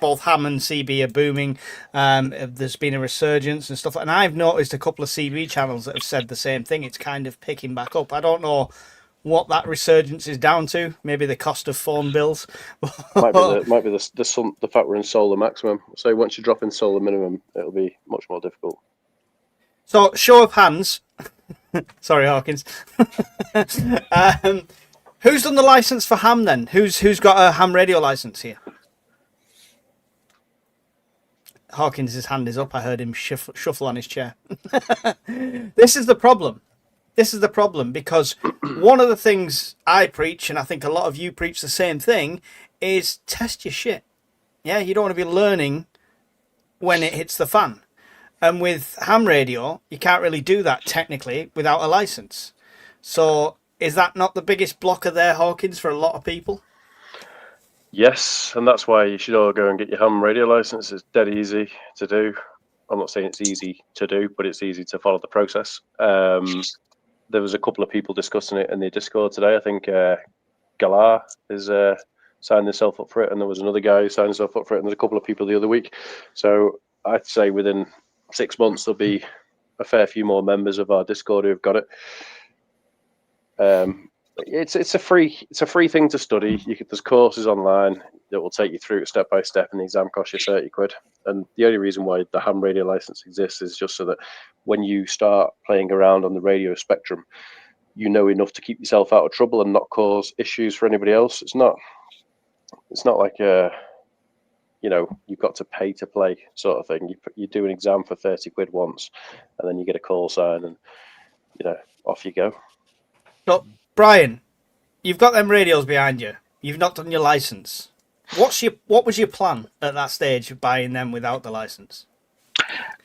both ham and CB are booming. There's been a resurgence and stuff, and I've noticed a couple of CB channels that have said the same thing. It's kind of picking back up. I don't know what that resurgence is down to. Maybe the cost of phone bills. might be the fact we're in solar maximum. So once you drop in solar minimum, it'll be much more difficult. So show of hands. Sorry, Hawkins. Who's done the license for ham then? Who's got a ham radio license here? Hawkins' hand is up. I heard him shuffle on his chair. This is the problem. This is the problem, because one of the things I preach, and I think a lot of you preach the same thing, is test your shit. Yeah, you don't want to be learning when it hits the fan. And with ham radio, you can't really do that technically without a license. So is that not the biggest blocker there, Hawkins, for a lot of people? Yes, and that's why you should all go and get your ham radio license. It's dead easy to do. I'm not saying it's easy to do, but it's easy to follow the process. There was a couple of people discussing it in the Discord today. I think Galar is signed himself up for it, and there was another guy who signed himself up for it, and there's a couple of people the other week. So I'd say within 6 months there'll be a fair few more members of our Discord who have got it. It's a free thing to study. There's courses online that will take you through it step by step, and the exam costs you 30 quid. And the only reason why the ham radio license exists is just so that when you start playing around on the radio spectrum, you know enough to keep yourself out of trouble and not cause issues for anybody else. It's not like you've got to pay to play sort of thing. You do an exam for 30 quid once, and then you get a call sign, and off you go. So, Brian, you've got them radios behind you. You've not done your license. What was your plan at that stage of buying them without the license?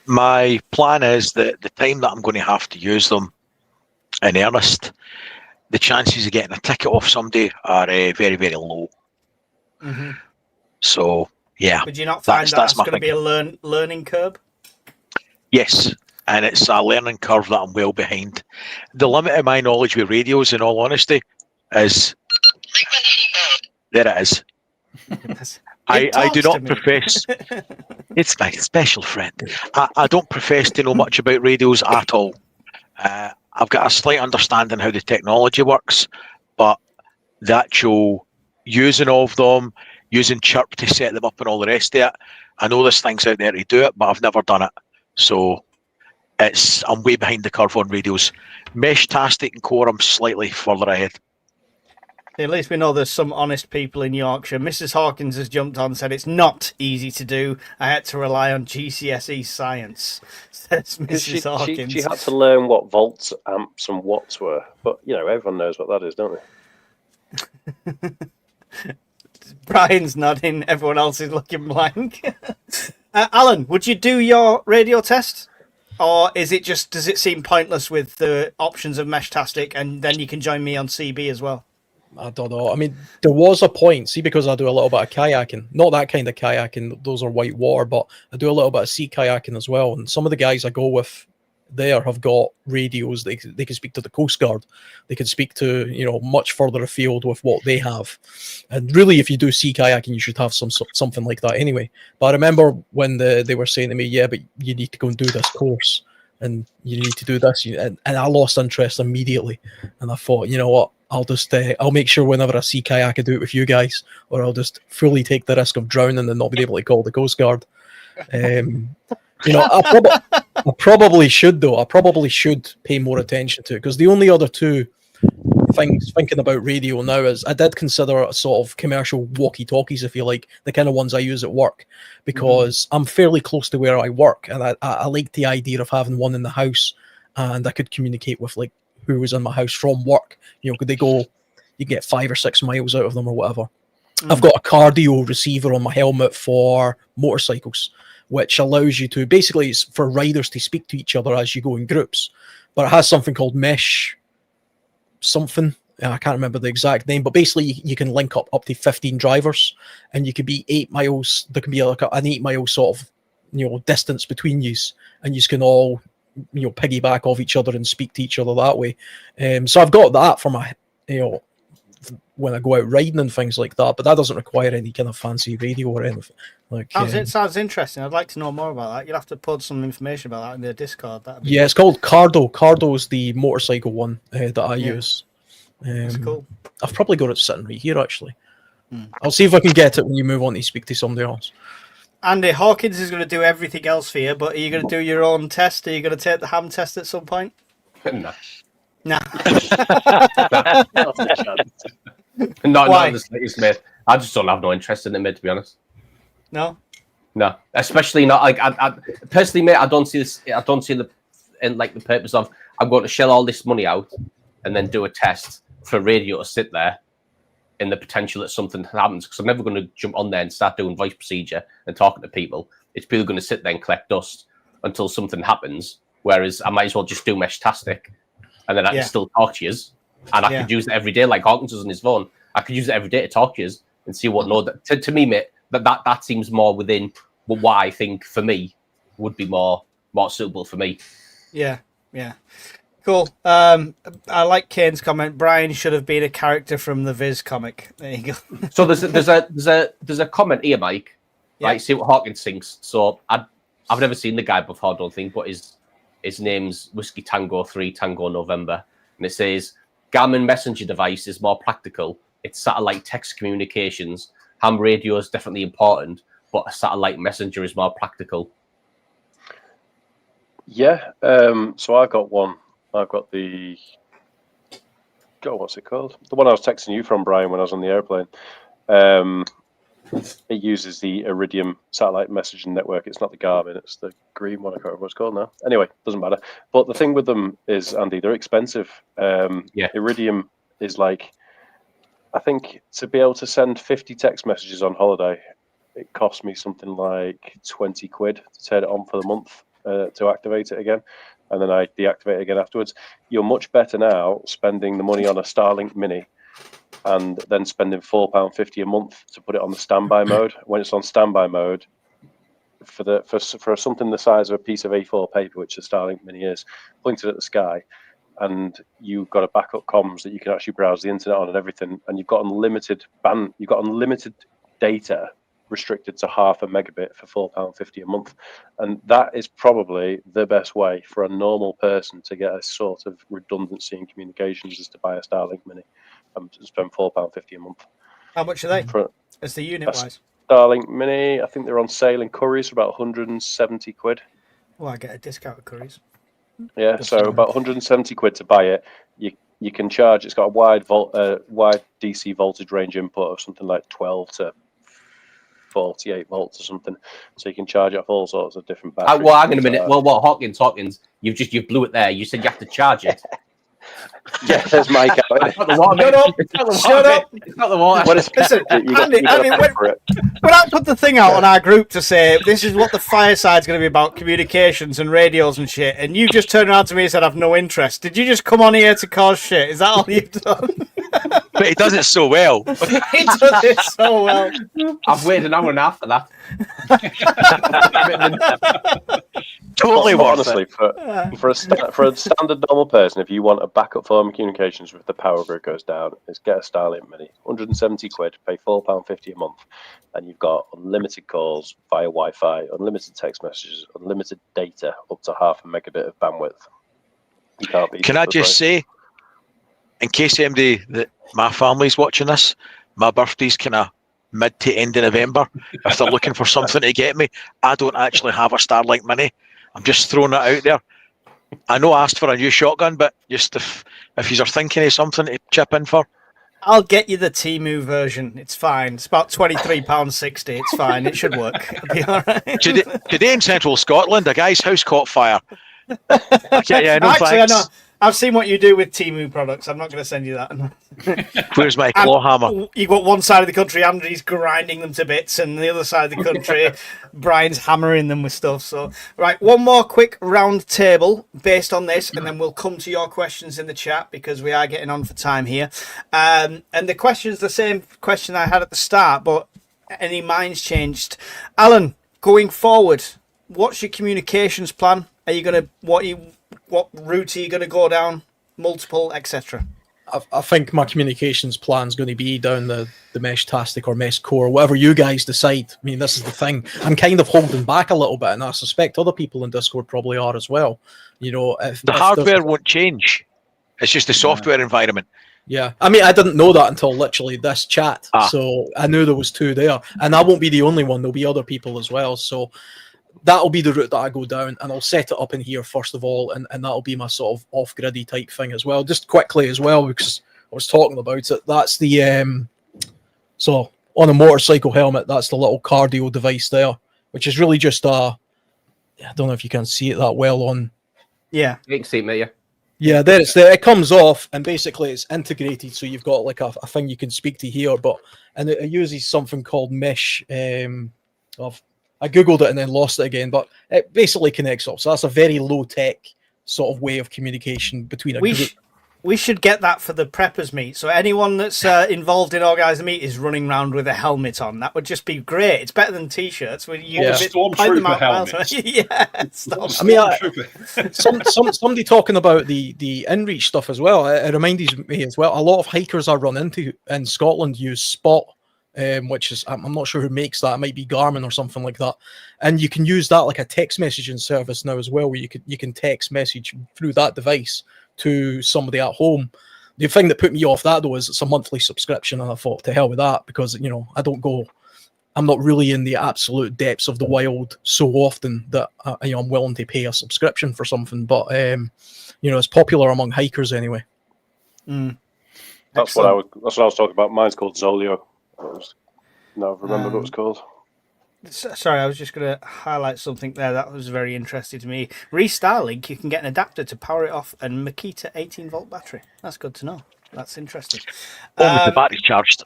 My plan is that the time that I'm going to have to use them in earnest, the chances of getting a ticket off somebody are very, very low. Mm-hmm. So, yeah. Would you not find that's going to be a learning curve? Yes, and it's a learning curve that I'm well behind. The limit of my knowledge with radios, in all honesty, is... There it is. I do not profess. It's my special friend. I don't profess to know much about radios at all. I've got a slight understanding how the technology works, but the actual using of them, using chirp to set them up and all the rest of it, I know there's things out there to do it, but I've never done it. So I'm way behind the curve on radios. Mesh-tastic and core, I'm slightly further ahead. At least we know there's some honest people in Yorkshire. Mrs. Hawkins has jumped on and said it's not easy to do. I had to rely on GCSE science, says Mrs. Hawkins. She had to learn what volts, amps, and watts were. But, everyone knows what that is, don't they? Brian's nodding. Everyone else is looking blank. Alan, would you do your radio test? Or does it seem pointless with the options of Mesh-tastic, and then you can join me on CB as well? I don't know. I mean, there was a point, because I do a little bit of kayaking, not that kind of kayaking, those are white water, but I do a little bit of sea kayaking as well. And some of the guys I go with there have got radios. They can speak to the Coast Guard. They can speak to, much further afield with what they have. And really, if you do sea kayaking, you should have something like that anyway. But I remember when they were saying to me, yeah, but you need to go and do this course. And you need to do this. And I lost interest immediately. And I thought, you know what? I'll make sure whenever I see kayak I do it with you guys, or I'll just fully take the risk of drowning and not being able to call the Coast Guard. I probably should though. I probably should pay more attention to it, because the only other two things thinking about radio now is I did consider a sort of commercial walkie-talkies, if you like, the kind of ones I use at work, because I'm fairly close to where I work, and I like the idea of having one in the house, and I could communicate with who was in my house from work. Could they go you get 5 or 6 miles out of them or whatever. I've got a cardio receiver on my helmet for motorcycles, which allows you to basically, it's for riders to speak to each other as you go in groups, but it has something called mesh something. I can't remember the exact name, but basically you can link up to 15 drivers, and you could be 8 miles. There can be like an 8-mile sort of, distance between you, and you can all, piggyback off each other and speak to each other that way. So I've got that for my, when I go out riding and things like that, but that doesn't require any kind of fancy radio or anything. Like, it sounds interesting. I'd like to know more about that. You'll have to put some information about that in the Discord. Yeah, it's called Cardo. Cardo's the motorcycle one that I use. That's cool. I've probably got it sitting right here, actually. I'll see if I can get it when you move on to speak to somebody else. Andy, Hawkins is going to do everything else for you, but are you going to do your own test? Are you going to take the ham test at some point? No. Nah. Not the slightest, mate. I just don't have no interest in it, mate, to be honest. No? No. Especially not, like, I personally, mate, I don't see the purpose of, I'm going to shell all this money out and then do a test for radio to sit there in the potential that something happens, because I'm never going to jump on there and start doing voice procedure and talking to people. It's people going to sit there and collect dust until something happens, whereas I might as well just do Meshtastic, and then I can still talk to you, and I could use it every day like Hawkins does on his phone. I could use it every day to talk to you and see what to me, mate, that seems more within what I think for me would be more suitable for me. Yeah. Cool. I like Kane's comment. Brian should have been a character from the Viz comic. There you go. So there's a comment here, Mike. Yeah. Right, see what Hawkins thinks. So I've never seen the guy before, I don't think, but his name's Whiskey Tango 3 Tango November, and it says Garmin messenger device is more practical. It's satellite text communications. Ham radio is definitely important, but a satellite messenger is more practical. Yeah. So I've got one. I've got what's it called? The one I was texting you from, Brian, when I was on the airplane. It uses the Iridium satellite messaging network. It's not the Garmin, it's the green one. I can't remember what it's called now. Anyway, doesn't matter. But the thing with them is, Andy, they're expensive. Iridium is like, I think to be able to send 50 text messages on holiday, it cost me something like 20 quid to turn it on for the month to activate it again. And then I deactivate it again afterwards. You're much better now spending the money on a Starlink Mini and then spending £4.50 a month to put it on the standby mode. When it's on standby mode, for something the size of a piece of A4 paper, which the Starlink Mini is, pointed at the sky, and you've got a backup comms that you can actually browse the internet on and everything, and you've got unlimited data restricted to 0.5 megabit for £4.50 a month, and that is probably the best way for a normal person to get a sort of redundancy in communications, is to buy a Starlink Mini and spend £4.50 a month. How much are they? As the unit wise? Starlink Mini, I think they're on sale in Currys for about 170 quid. Well, I get a discount at Currys. Yeah, so about 170 quid to buy it. You can charge. It's got a wide DC voltage range input of something like 12 to 48 volts or something, so you can charge it off all sorts of different batteries. Well, hang on a minute. Well, Hawkins, you blew it there. You said you have to charge it. Yeah, there's Mike out. It's not the water. Shut up! It's not the water. Listen, Andy, when I put the thing out on our group to say this is what the fireside's going to be about, communications and radios and shit, and you just turned around to me and said I've no interest. Did you just come on here to cause shit? Is that all you've done? But he does it so well. He does it so well. I've waited an hour and a half for that. Totally worth honestly, it. for a standard normal person, if you want a backup form of communications if the power grid goes down, is get a Starlink Mini. 170 quid, pay £4.50 a month, and you've got unlimited calls via Wi-Fi, unlimited text messages, unlimited data, up to 0.5 megabit of bandwidth. You can't beat. Can I just say, in case anybody that my family's watching this, my birthday's kind of mid to end of November. If they're looking for something to get me, I don't actually have a Starlink Mini. I'm just throwing it out there. I know I asked for a new shotgun, but just if you are thinking of something to chip in for, I'll get you the Temu version. It's fine. It's about £23.60. It's fine. It should work. It'll be all right. Today in central Scotland, a guy's house caught fire. Okay, yeah, no Actually, thanks. I've seen what you do with Temu products. I'm not going to send you that. Where's my claw hammer? You got one side of the country, Andy's grinding them to bits, and the other side of the country, Brian's hammering them with stuff. So, right, one more quick round table based on this, and then we'll come to your questions in the chat because we are getting on for time here. And the question's the same question I had at the start, but any minds changed? Alan, going forward, what's your communications plan? Are you going to what route are you going to go down? Multiple, etc. I think my communications plan is going to be down the Meshtastic or Mesh Core, whatever you guys decide. I mean, this is the thing. I'm kind of holding back a little bit, and I suspect other people in Discord probably are as well. You know, if hardware won't change. It's just the software environment. Yeah, I mean, I didn't know that until literally this chat. So I knew there was two there, and I won't be the only one. There'll be other people as well. So that'll be the route that I go down, and I'll set it up in here first of all, and that'll be my sort of off-griddy type thing as well. Just quickly as well, because I was talking about it. That's the so on a motorcycle helmet, that's the little cardio device there, which is really just I don't know if you can see it that well on. Yeah, you can see it, mate. Yeah. Yeah, there it's there. It comes off, and basically it's integrated, so you've got like a thing you can speak to here, and it uses something called mesh. I googled it and then lost it again, but it basically connects up. So that's a very low tech sort of way of communication between a group. We should get that for the preppers meet. So anyone that's involved in organising meet is running around with a helmet on. That would just be great. It's better than t-shirts. Stormtrooper helmets. Yeah. I mean, somebody talking about the InReach stuff as well. It reminded me as well. A lot of hikers I run into in Scotland use Spot. Which is, I'm not sure who makes that. It might be Garmin or something like that. And you can use that like a text messaging service now as well, where you can text message through that device to somebody at home. The thing that put me off that though is it's a monthly subscription, and I thought to hell with that, because I'm not really in the absolute depths of the wild so often that I'm willing to pay a subscription for something. But it's popular among hikers anyway. That's what I was talking about. Mine's called Zolio. No, I remember what it was called. Sorry, I was just going to highlight something there that was very interesting to me. Starlink, you can get an adapter to power it off, and Makita 18-volt battery. That's good to know. That's interesting. Only the battery's charged.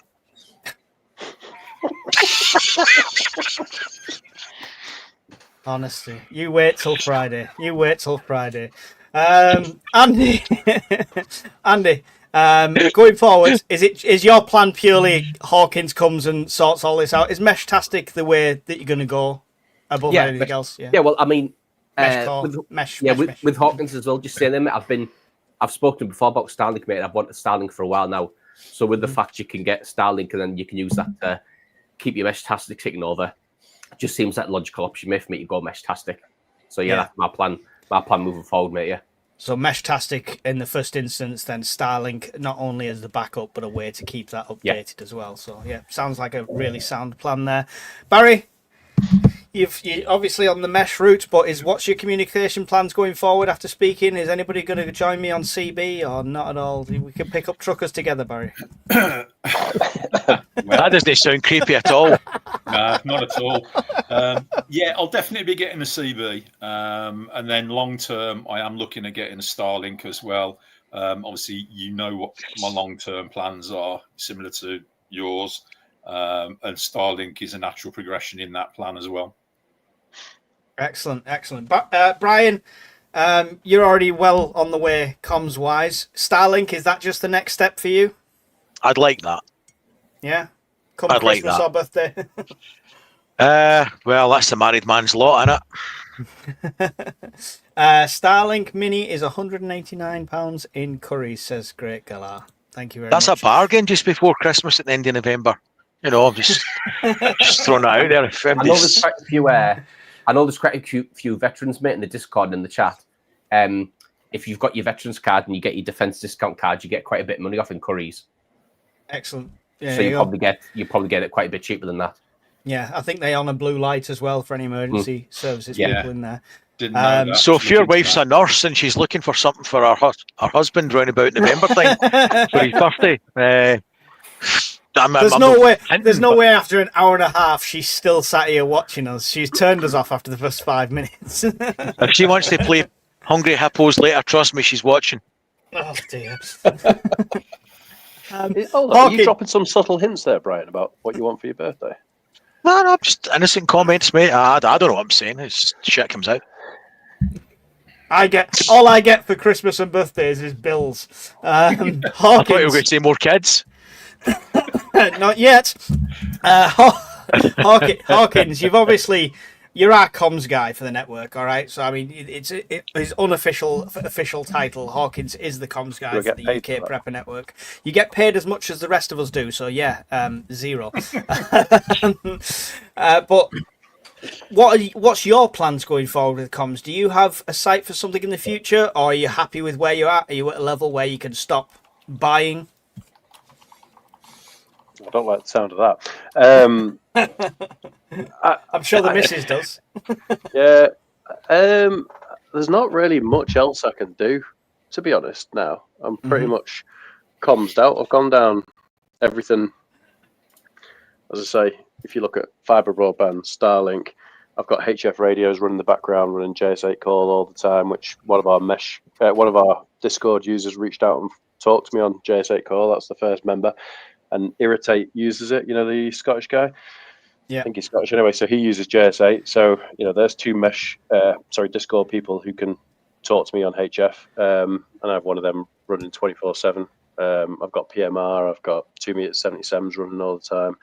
Honestly, you wait till Friday. Andy, going forward, is your plan purely Hawkins comes and sorts all this out? Is Meshtastic the way that you're going to go above anything else? Yeah. Well, I mean, Mesh, with Hawkins as well. Just saying them, I've spoken before about Starlink, mate. I've wanted Starlink for a while now. So with the fact you can get Starlink and then you can use that to keep your Meshtastic ticking over, it just seems like a logical option, mate, for me to go Meshtastic. So that's my plan. My plan moving forward, mate. Yeah. So Meshtastic in the first instance, then Starlink not only as the backup, but a way to keep that updated as well. So sounds like a really sound plan there. Barry, you're obviously on the mesh route, but what's your communication plans going forward after speaking? Is anybody going to join me on CB or not at all? We can pick up truckers together, Barry. That doesn't sound creepy at all. No, not at all. I'll definitely be getting a CB. And then long term, I am looking at getting a Starlink as well. Obviously, you know what my long term plans are, similar to yours. And Starlink is a natural progression in that plan as well. Excellent. But Brian, you're already well on the way comms wise. Starlink, is that just the next step for you? I'd like that. Yeah. I'd Christmas like that. or birthday. Well, that's the married man's lot, isn't it? Starlink Mini is £189 in Curry's, says Great Galar. Thank you very much. That's a bargain just before Christmas at the end of November. I'm just throwing it out there. I know there's quite a few. I know there's quite a few veterans, mate, in the Discord and in the chat. If you've got your veterans card and you get your defense discount card, you get quite a bit of money off in Curry's. Excellent. Yeah, so you probably get it quite a bit cheaper than that. Yeah, I think they on a blue light as well for any emergency services people in there. Didn't know that. So if your wife's a nurse and she's looking for something for her husband round about November time for his birthday, there's no way after an hour and a half she's still sat here watching us. She's turned us off after the first 5 minutes. If she wants to play Hungry Hippos later, trust me, she's watching. Oh dear. Are you Hawkins- dropping some subtle hints there, Brian, about what you want for your birthday? No, just innocent comments, mate. I don't know what I'm saying. It's shit comes out. all I get for Christmas and birthdays is bills. I thought you were Hawkins, going to say more kids. not yet. Hawkins, you're our comms guy for the network, all right? So I mean, it's his unofficial official title. Hawkins is the comms guy for the UK Prepper Network. You get paid as much as the rest of us do, so yeah, 0. But what's your plans going forward with comms? Do you have a sight for something in the future, or are you happy with where you're at? Are you at a level where you can stop buying? I don't like the sound of that. I'm sure the missus does. Yeah. There's not really much else I can do, to be honest. Now I'm pretty much commsed out. I've gone down everything. As I say, if you look at fibre broadband, Starlink, I've got HF radios running in the background, running JS8 call all the time. Which one of our Discord users reached out and talked to me on JS8 call. That's the first member, and Irritate uses it. You know, the Scottish guy. Yeah. I think he's Scottish anyway, so he uses JS8. So, there's two Discord people who can talk to me on HF, and I have one of them running 24/7. I've got PMR, I've got 2m77s running all the time.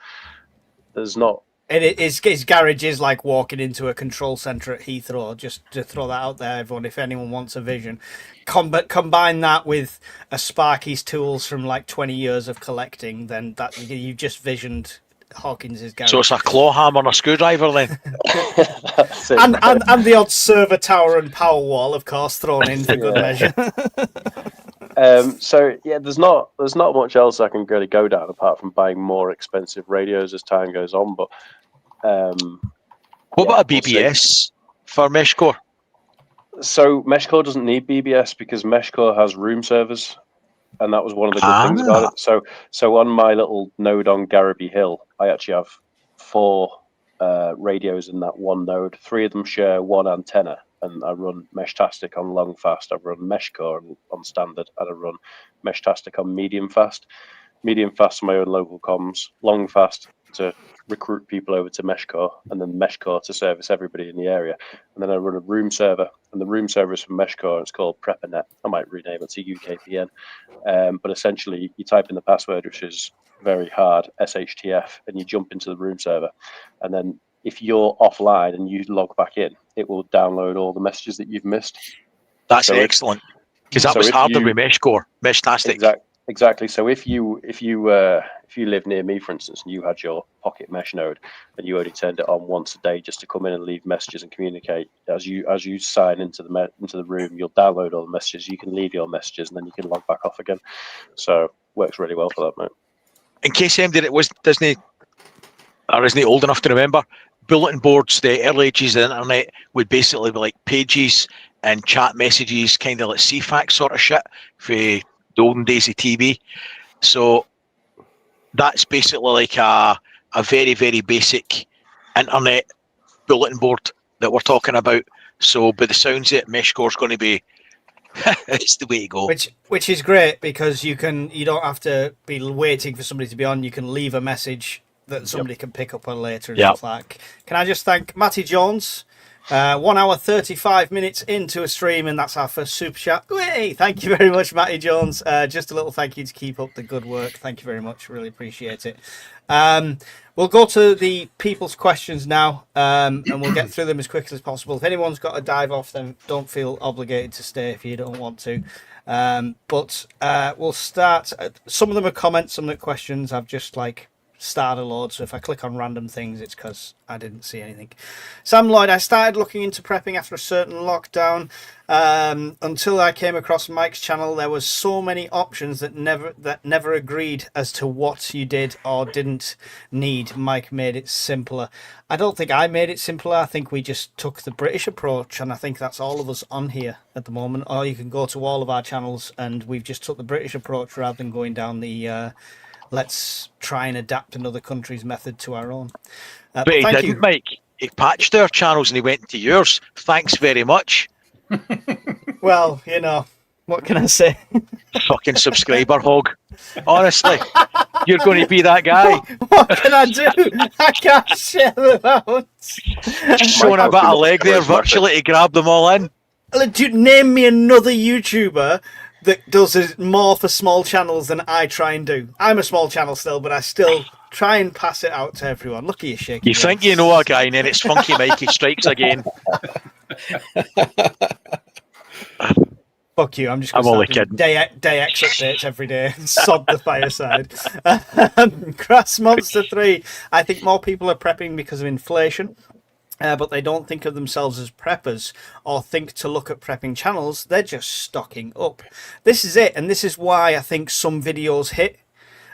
There's not. And his garage is like walking into a control centre at Heathrow, just to throw that out there, everyone, if anyone wants a vision. Combine that with a Sparky's tools from like 20 years of collecting, then that you've just visioned Hawkins' garage. So it's a claw hammer and a screwdriver then. That's it. and the odd server tower and power wall, of course, thrown in for good measure. So yeah, there's not much else I can really go down apart from buying more expensive radios as time goes on. But what about a BBS for Meshcore? So Meshcore doesn't need BBS because Meshcore has room servers, and that was one of the good things about it. So on my little node on Garraby Hill, I actually have 4 radios in that one node. 3 of them share one antenna, and I run Meshtastic on long fast. I run Meshcore on standard, and I run Meshtastic on medium fast. Medium fast for my own local comms, long fast to recruit people over to Meshcore, and then Meshcore to service everybody in the area. And then I run a room server, and the room server is from Meshcore, and it's called PrepperNet. I might rename it to UKPN. But essentially, you type in the password, which is very hard, SHTF, and you jump into the room server. And then if you're offline and you log back in, it will download all the messages that you've missed. That's excellent, because that was harder with Meshcore, Meshtastic. Exactly. So if you live near me, for instance, and you had your pocket mesh node, and you only turned it on once a day just to come in and leave messages and communicate, as you sign into the room, you'll download all the messages. You can leave your messages, and then you can log back off again. So works really well for that, mate. In case anybody that was Disney or isn't old enough to remember, bulletin boards, the early ages of the internet would basically be like pages and chat messages, kind of like CFAX sort of shit for the olden days of TV. So that's basically like a very, very basic internet bulletin board that we're talking about. So by the sounds of it, Meshcore's going to be it's the way to go. Which is great, because you don't have to be waiting for somebody to be on. You can leave a message that somebody can pick up on later and stuff like. Can I just thank Matty Jones? 1 hour 35 minutes into a stream, and that's our first super chat. Hey, thank you very much, Matty Jones. Just a little thank you to keep up the good work. Thank you very much. Really appreciate it. We'll go to the people's questions now, and we'll get through them as quickly as possible. If anyone's got to dive off, then don't feel obligated to stay if you don't want to. But we'll start. Some of them are comments, some of them are questions. I've just started a load, so if I click on random things, it's because I didn't see anything. Sam Lloyd, I started looking into prepping after a certain lockdown. Until I came across Mike's channel, there was so many options that never agreed as to what you did or didn't need. Mike made it simpler. I don't think I made it simpler. I think we just took the British approach, and I think that's all of us on here at the moment. Or you can go to all of our channels, and we've just took the British approach rather than going down the let's try and adapt another country's method to our own. But he didn't, Mike. He patched our channels and he went to yours. Thanks very much. Well, what can I say? fucking subscriber hog. Honestly, you're going to be that guy. What can I do? I can't share them out. Showing a bit of leg there virtually to grab them all in. Name me another YouTuber that does more for small channels than I try and do. I'm a small channel still, but I still try and pass it out to everyone. Look at you shaking. You think you know a guy, and then it's Funky Mikey strikes again. Fuck you! I'm just I'm going only to start kidding. doing day X updates every day. Sod the fireside. Grass Monster 3. I think more people are prepping because of inflation. But they don't think of themselves as preppers or think to look at prepping channels. They're just stocking up. This is it. And this is why I think some videos hit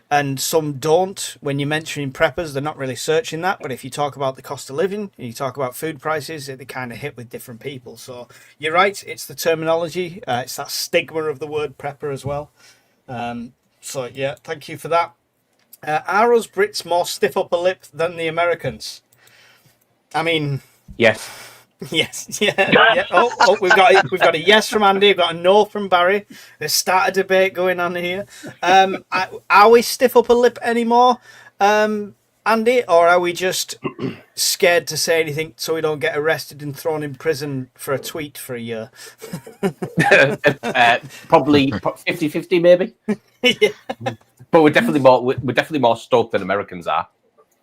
and some don't. When you're mentioning preppers, they're not really searching that. But if you talk about the cost of living and you talk about food prices, they kind of hit with different people. So you're right. It's the terminology. It's that stigma of the word prepper as well. So yeah, thank you for that. Are us Brits more stiff upper lip than the Americans? I mean, Yes. yes, yeah. Oh, we've got a yes from Andy. We've got a no from Barry. There's start a debate going on here. Are we stiff upper lip anymore, Andy, or are we just scared to say anything so we don't get arrested and thrown in prison for a tweet for a year? Probably 50-50 maybe. Yeah. But we're definitely more stoked than Americans are.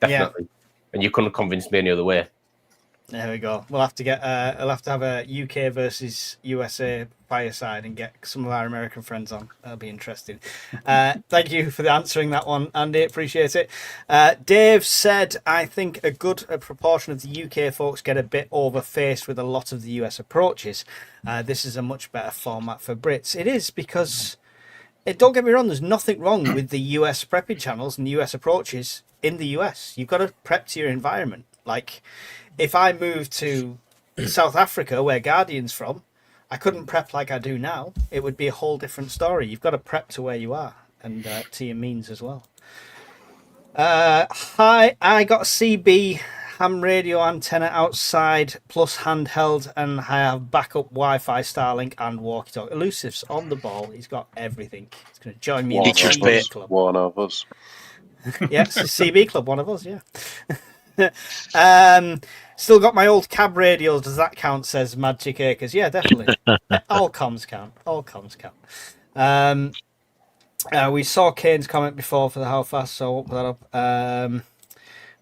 Definitely. And you couldn't convince me any other way. There we go. We'll have to get. I'll have to have a UK versus USA fireside and get some of our American friends on. That'll be interesting. Thank you for answering that one, Andy. Appreciate it. Dave said, "I think a good proportion of the UK folks get a bit overfaced with a lot of the US approaches. This is a much better format for Brits. It is because." Don't get me wrong, there's nothing wrong with the US prepping channels and the US approaches in the US. You've got to prep to your environment. Like, if I moved to South Africa, where Guardian's from, I couldn't prep like I do now. It would be a whole different story. You've got to prep to where you are and to your means as well. Hi, I got a CB ham radio antenna outside plus handheld, and I have backup Wi-Fi, Starlink, and walkie-talkie. Elusive's on the ball. He's got everything. He's going to join me in the CB club. One of us. Yeah, it's the CB club. One of us. Yeah. Still got my old cab radios. Does that count? Says Magic Acres. Yeah, definitely. All comms count. All comms count. We saw Kane's comment before for the how fast, so I'll put that up.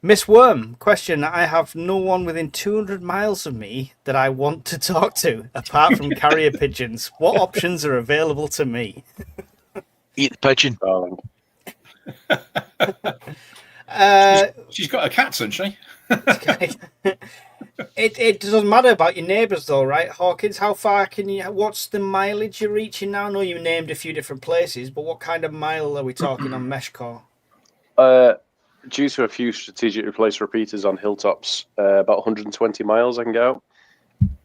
Miss Worm, question. I have no one within 200 miles of me that I want to talk to, apart from carrier pigeons. What options are available to me? Eat the pigeon. Darling. She's got a cat, hasn't she? It doesn't matter about your neighbours though, right, Hawkins? How far can you? What's the mileage you're reaching now? I know you named a few different places, but what kind of mile are we talking on mesh core? Due to a few strategically placed repeaters on hilltops, about 120 miles I can go.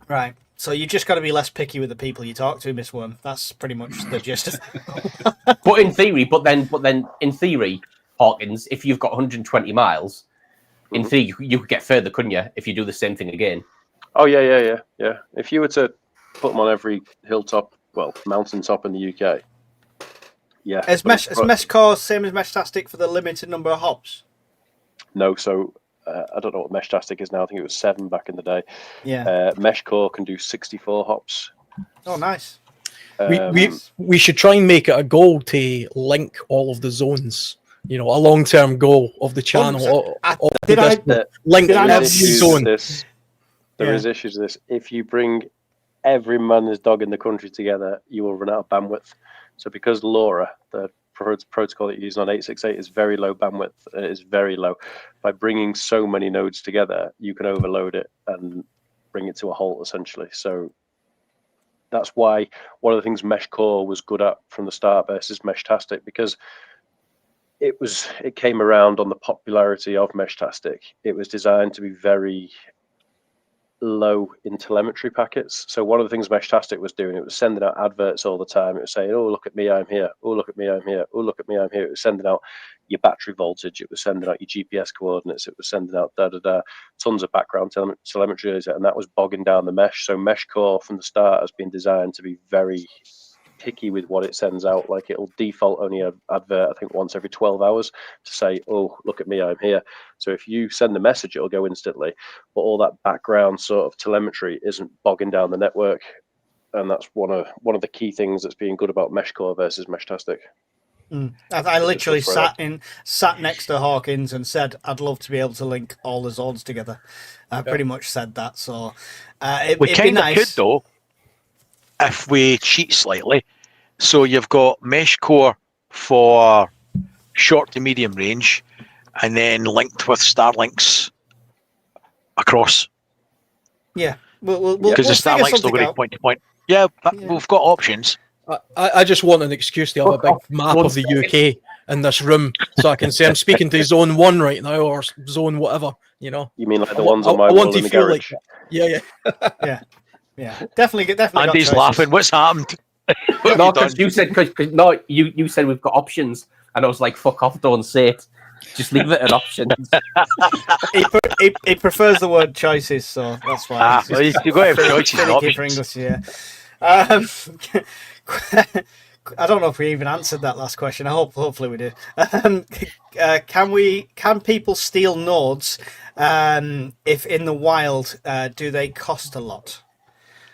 Right. So you just got to be less picky with the people you talk to, Miss Worm. That's pretty much the gist of it. But in theory, in theory, Hawkins, if you've got 120 miles, in theory you could get further, couldn't you? If you do the same thing again. Oh yeah. If you were to put them on every hilltop, well, mountaintop in the UK, yeah. Is mesh core same as Meshtastic for the limited number of hops? No, so I don't know what Meshtastic is now. I think it was 7 back in the day. Yeah. Mesh core can do 64 hops. Oh, nice. We should try and make it a goal to link all of the zones. You know, a long-term goal of the channel. Link every zone. There is issues with this. If you bring every man and dog in the country together, you will run out of bandwidth. So because LoRa, the protocol that you use on 868, is very low bandwidth, it is very low. By bringing so many nodes together, you can overload it and bring it to a halt, essentially. So that's why one of the things Mesh Core was good at from the start versus Meshtastic, because it came around on the popularity of Meshtastic. It was designed to be very low in telemetry packets. So one of the things Meshtastic was doing, it was sending out adverts all the time. It was saying, oh, look at me, I'm here. Oh, look at me, I'm here. Oh, look at me, I'm here. It was sending out your battery voltage. It was sending out your GPS coordinates. It was sending out tons of background telemetry, and that was bogging down the mesh. So Mesh Core from the start has been designed to be very picky with what it sends out. Like it'll default only an advert, I think, once every 12 hours to say, oh, look at me, I'm here. So if you send a message, it'll go instantly. But all that background sort of telemetry isn't bogging down the network. And that's one of the key things that's being good about Meshcore versus Meshtastic. I literally sat next to Hawkins and said, I'd love to be able to link all the zones together. I pretty much said that. So we it'd be kind of nice. could, though, if we cheat slightly. So you've got Meshcore for short to medium range, and then linked with Starlinks across. Yeah, because the Starlink's not going to point to point. Yeah, we've got options. I just want an excuse to have a big map of the UK in this room, so I can say I'm speaking to Zone 1 right now, or Zone whatever. You know. You mean like the ones on my wall in the garage? Yeah. Definitely. Andy's laughing. What's happened? No, because you said you said we've got options, and I was like, "Fuck off! Don't say it. Just leave it at options." he prefers the word choices, so that's why. Well, you got to have choices and options. I don't know if we even answered that last question. Hopefully we did. Can people steal nodes? If in the wild, do they cost a lot?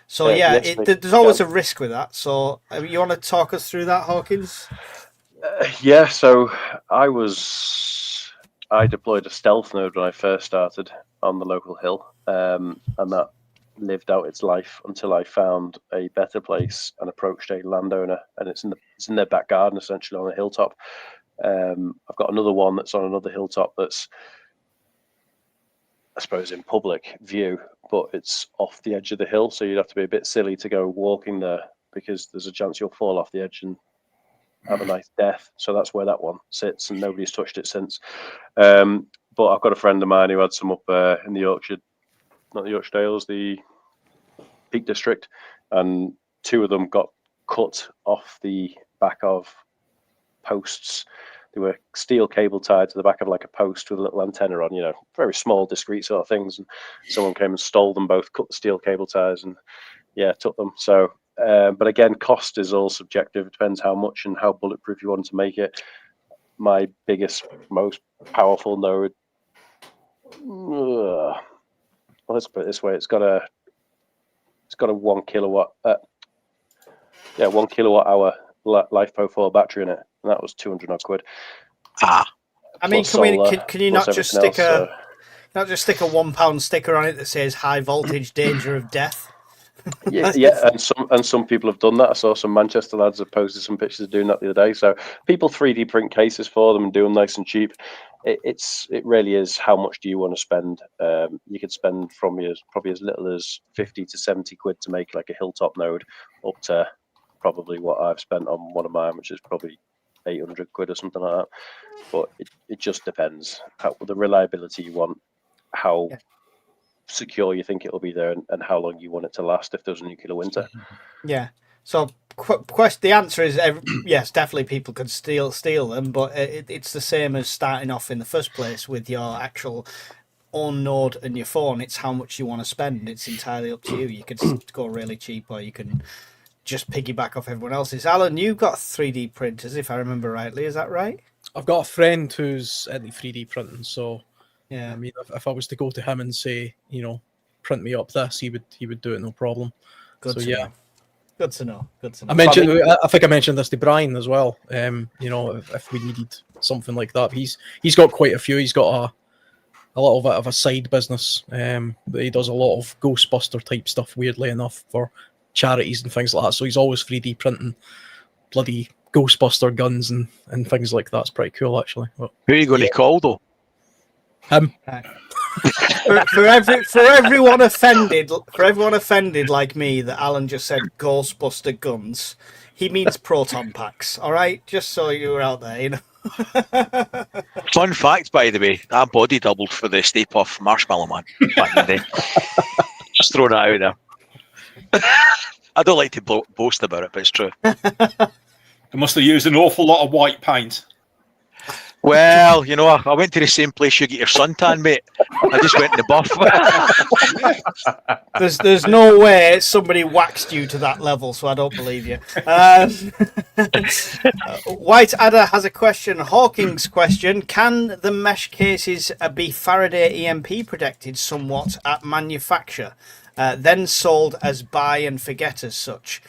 So yes, there's always a risk with that. So you want to talk us through that, Hawkins? Yeah. So I deployed a stealth node when I first started on the local hill, and that lived out its life until I found a better place and approached a landowner, and it's in their back garden, essentially on a hilltop. I've got another one that's on another hilltop that's, I suppose, in public view, but it's off the edge of the hill, so you'd have to be a bit silly to go walking there because there's a chance you'll fall off the edge and have a nice death. So that's where that one sits, and nobody's touched it since. But I've got a friend of mine who had some up in the Yorkshire, not the Yorkshire Dales, the Peak District, and two of them got cut off the back of posts. They were steel cable tied to the back of like a post with a little antenna on, very small, discreet sort of things. And someone came and stole them both, cut the steel cable ties, and took them. So, but again, cost is all subjective. It depends how much and how bulletproof you want to make it. My biggest, most powerful node, let's put it this way: it's got a 1 kilowatt, 1 kilowatt hour LiFePO4 battery in it, and that was 200 odd quid. I mean, can you not just stick a £1 sticker on it that says high voltage, danger of death? and some people have done that. I saw some Manchester lads have posted some pictures of doing that the other day. So people 3D print cases for them and do them nice and cheap. It really is how much do you want to spend. You could spend probably as little as 50 to 70 quid to make like a hilltop node, up to probably what I've spent on one of mine, which is probably 800 quid or something like that. But it just depends how the reliability you want, how secure you think it will be there, and how long you want it to last if there's a nuclear winter. Yeah. So the answer is yes, definitely people could steal them, but it's the same as starting off in the first place with your actual own node and your phone. It's how much you want to spend. It's entirely up to you. You could go really cheap, or you can just piggyback off everyone else's. Alan, you've got 3D printers, if I remember rightly. Is that right? I've got a friend who's into 3D printing, so yeah. I mean, if I was to go to him and say, print me up this, he would do it no problem. Good to know. I think I mentioned this to Brian as well. If we needed something like that, he's got quite a few. He's got a little bit of a side business. He does a lot of Ghostbuster type stuff, weirdly enough, for charities and things like that. So he's always 3D printing bloody Ghostbuster guns and things like that. It's pretty cool, actually. But, who are you going to call, though? Him. for everyone offended like me that Alan just said Ghostbuster guns, he means proton packs. All right, just so you're out there, Fun fact, by the way, I body doubled for the Stay Puft Marshmallow Man back in the day. Just throwing it out there. I don't like to boast about it, but it's true. They must have used an awful lot of white paint. Well, you know, I went to the same place you get your suntan, mate. I just went in the buff. There's no way somebody waxed you to that level, so I don't believe you. White Adder has a question. Hawking's question: can the mesh cases be Faraday EMP protected somewhat at manufacture, then sold as buy and forget as such?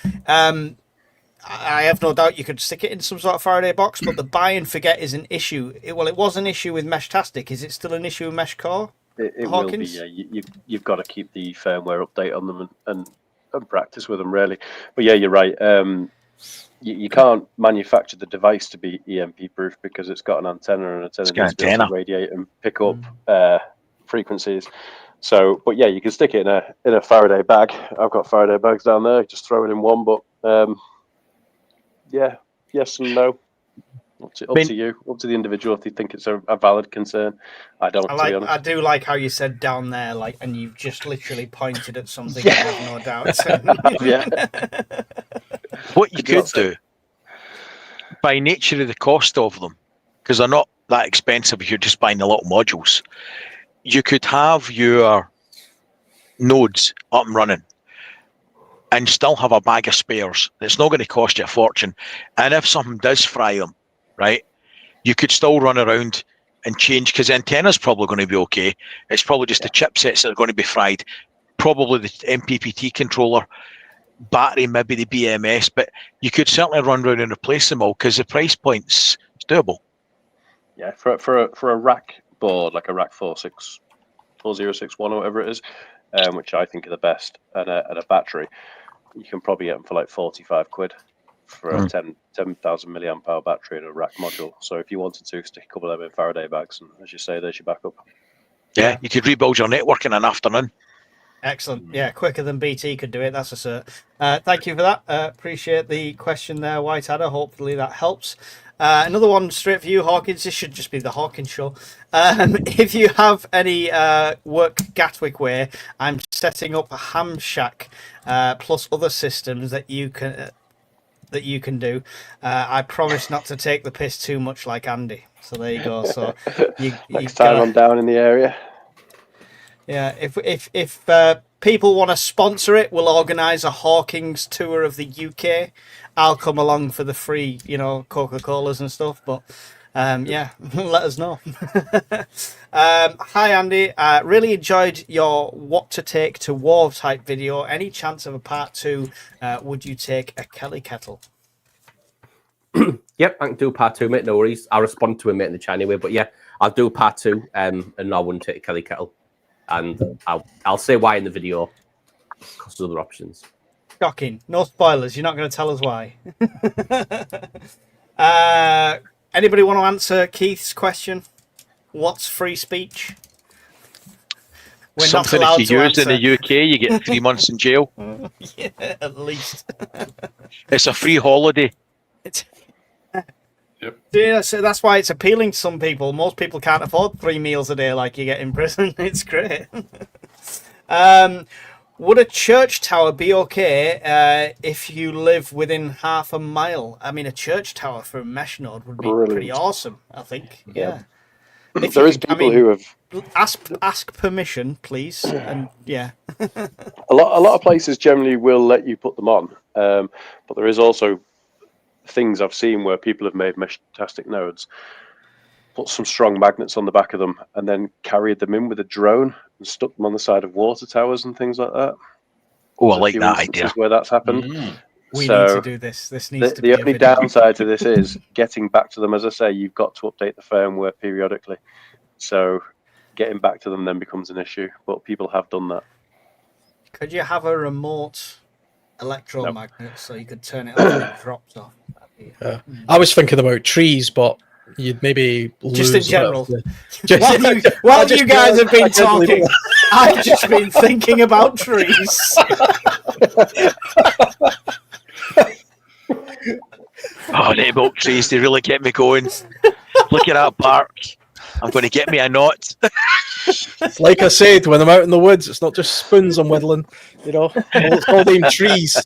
I have no doubt you could stick it in some sort of Faraday box, but the buy and forget is an issue. Well, it was an issue with Meshtastic. Is it still an issue with Mesh Core? It will be. Yeah, you've got to keep the firmware update on them and practice with them, really. But yeah, you're right. You can't manufacture the device to be EMP proof because it's got an antenna, and antenna needs to be able to radiate and pick up frequencies. So, but yeah, you can stick it in a Faraday bag. I've got Faraday bags down there. Just throw it in one, but yeah, yes and no. Up to you, up to the individual if they think it's a valid concern. I don't. I do like how you said down there, like, and you've just literally pointed at something. Yeah. I have no doubt. Yeah. What you could do, by nature of the cost of them, because they're not that expensive if you're just buying the little modules, you could have your nodes up and running and still have a bag of spares. It's not going to cost you a fortune. And if something does fry them, right, you could still run around and change, because the antenna's probably going to be okay. It's probably just the chipsets that are going to be fried. Probably the MPPT controller, battery, maybe the BMS, but you could certainly run around and replace them all because the price point's doable. Yeah, for a rack board, like a rack 4061 or whatever it is, which I think are the best, and a battery, you can probably get them for like 45 quid for a 10,000 milliamp hour battery and a rack module. So if you wanted to stick a couple of them in Faraday bags, and as you say, there's your backup. Yeah, you could rebuild your network in an afternoon. Excellent. Yeah, quicker than BT could do it. That's a cert. Thank you for that. Appreciate the question there, White Adder. Hopefully that helps. Another one straight for you, Hawkins. This should just be the Hawkins show. If you have any work Gatwick way, I'm setting up a ham shack plus other systems that you can do. I promise not to take the piss too much like Andy. So there you go. So next time I'm down in the area. Yeah, if people want to sponsor it, we'll organise a Hawkins tour of the UK. I'll come along for the free, Coca-Colas and stuff. But yeah, let us know. Hi Andy, really enjoyed your what to take to war type video. Any chance of a part 2? Would you take a Kelly kettle? Yep, I can do part 2, mate. No worries. I'll respond to him, mate, in the chat anyway. But yeah, I'll do part 2, and I wouldn't take a Kelly kettle. And I'll say why in the video, because there's other options. Shocking. No spoilers. You're not going to tell us why. Anybody want to answer Keith's question? What's free speech? We're something not if you use in the UK, you get 3 months in jail. Yeah, at least. It's a free holiday. Yep. Yeah, so that's why it's appealing to some people. Most people can't afford 3 meals a day like you get in prison. It's great. Would a church tower be okay if you live within half a mile? I mean, a church tower for a mesh node would be pretty awesome, I think. Yeah. There is people who have ask permission, please, and yeah. a lot of places generally will let you put them on, but there is also things I've seen where people have made Meshtastic nodes, put some strong magnets on the back of them, and then carried them in with a drone and stuck them on the side of water towers and things like that. Oh, I like that idea. Where that's happened. We need to do this. This needs to be the only downside to this is getting back to them. As I say, you've got to update the firmware periodically, so getting back to them then becomes an issue. But people have done that. Could you have a remote electromagnet so you could turn it on and it drops off? I was thinking about trees, but you'd maybe lose just in general. While you guys have been talking, I've just been thinking about trees. Oh, them oak trees, they really get me going. Look at that bark. I'm going to get me a knot. Like I said, when I'm out in the woods, it's not just spoons I'm whittling, it's all them trees.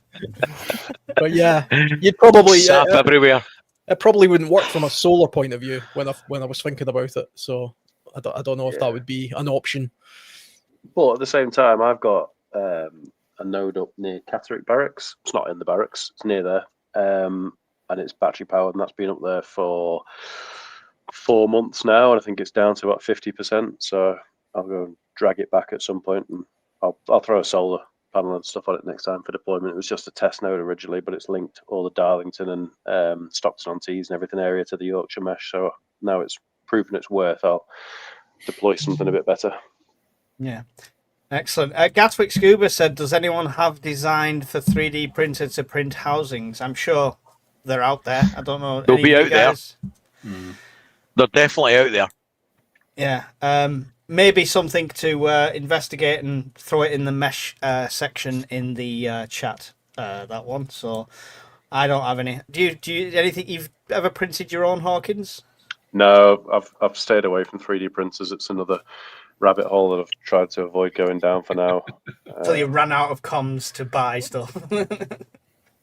But yeah, you'd probably sap everywhere. it probably wouldn't work from a solar point of view when I was thinking about it. So I don't know if that would be an option. But at the same time, I've got a node up near Catterick Barracks. It's not in the barracks; it's near there, and it's battery powered, and that's been up there for 4 months now, and I think it's down to about 50%. So I'll go and drag it back at some point, and I'll throw a solar panel and stuff on it next time for deployment. It was just a test node originally, but it's linked all the Darlington and Stockton-on-Tees and everything area to the Yorkshire mesh. So now it's proven its worth. I'll deploy something a bit better. Yeah. Excellent. Gatwick Scuba said, does anyone have designed for 3D printed to print housings? I'm sure they're out there. I don't know. They'll be out there. They're definitely out there. Yeah. Maybe something to investigate and throw it in the mesh section in the chat. That one. So I don't have any. Do you anything you've ever printed your own, Hawkins? No, I've stayed away from 3D printers. It's another rabbit hole that I've tried to avoid going down for now. Until you ran out of comms to buy stuff.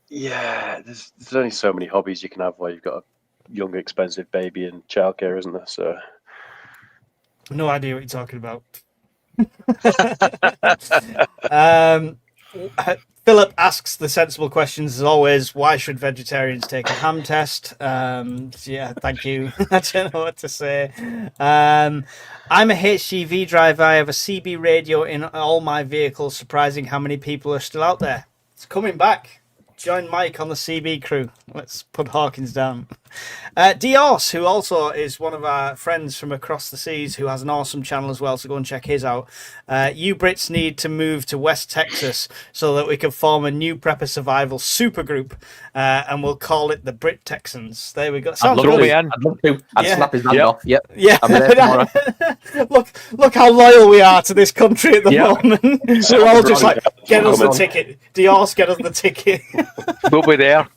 Yeah, there's only so many hobbies you can have where you've got a young, expensive baby and childcare, isn't there? So, No idea what you're talking about. Philip asks the sensible questions as always. Why should vegetarians take a ham test? Yeah, thank you. I don't know what to say. I'm a HGV driver. I have a CB radio in all my vehicles. Surprising how many people are still out there. It's coming back. Join Mike on the CB crew. Let's put Hawkins down. Dios, who also is one of our friends from across the seas, who has an awesome channel as well, so go and check his out. You Brits need to move to West Texas so that we can form a new prepper survival supergroup, and we'll call it the Brit Texans. There we go. Sounds love good. it. I'd love to. I'd Yeah. snap his hand off. Yep. Yeah. I'm there tomorrow. look how loyal we are to this country at the Yeah. moment. So we're all just like, get us the ticket. Dios, get us the ticket. They'll be there.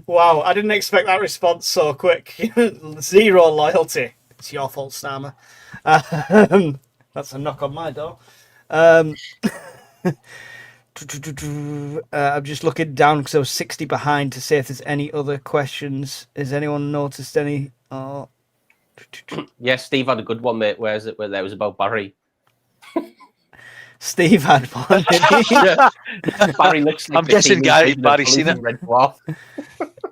Wow, I didn't expect that response so quick. Zero loyalty. It's your fault, Starmer. That's a knock on my door. I'm just looking down because I was 60 behind to see if there's any other questions. Has anyone noticed any? Oh. Yeah, Steve had a good one, mate. Where is it? Where there was about Barry. Steve had one. Didn't he? Yeah. Barry looks like I'm guessing Barry's seen it. Red Dwarf.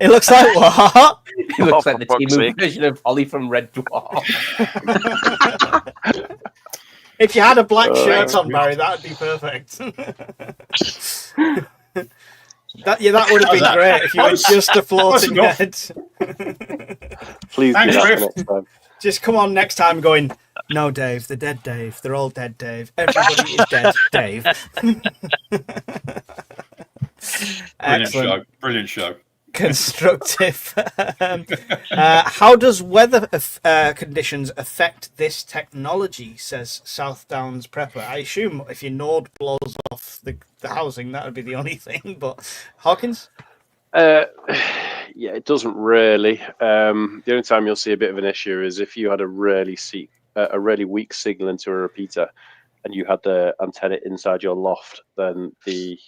It looks like what? He looks Oh, like the for fuck's Timu sake. version of Ollie from Red Dwarf. If you had a black shirt on, Barry, that would be perfect. That would have been great if you were just a floating enough. head. please do Thanks, that Griff. for next time. Just come on next time going, no, Dave, they're dead, Dave. They're all dead, Dave. Everybody is dead, Dave. Excellent. Brilliant show. Constructive. How does weather conditions affect this technology, says South Downs Prepper? I assume if your node blows off the housing, that would be the only thing. But Hawkins? Yeah, it doesn't really. The only time you'll see a bit of an issue is if you had a really weak signal into a repeater and you had the antenna inside your loft, then the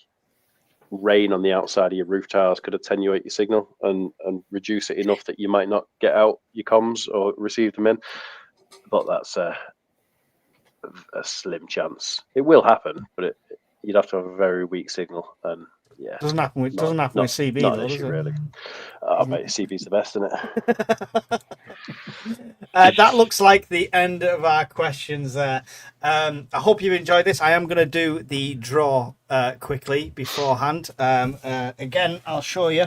rain on the outside of your roof tiles could attenuate your signal and reduce it enough that you might not get out your comms or receive them in. But that's a slim chance. It will happen, but you'd have to have a very weak signal, and yeah, Doesn't happen with CB, not though, an does issue, it? really. Oh, mate, CB's the best, isn't it? That looks like the end of our questions there. I hope you enjoyed this. I am going to do the draw quickly beforehand. Again, I'll show you.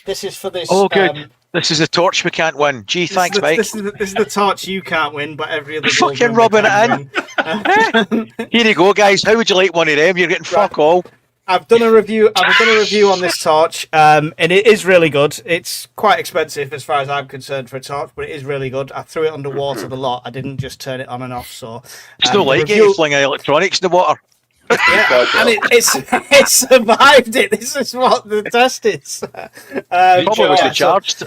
This is for this. Oh, good. This is a torch we can't win. Gee, thanks, mate. This is the torch you can't win, but every other Fucking gold rubbing member can win. Here you go, guys. How would you like one of them? You're getting fuck all. I've done a review on this torch, and it is really good. It's quite expensive as far as I'm concerned for a torch, but it is really good. I threw it underwater the lot. I didn't just turn it on and off. So It's not like it. You fling electronics in the water. yeah, and it survived it. This is what the test is. Probably was the charged.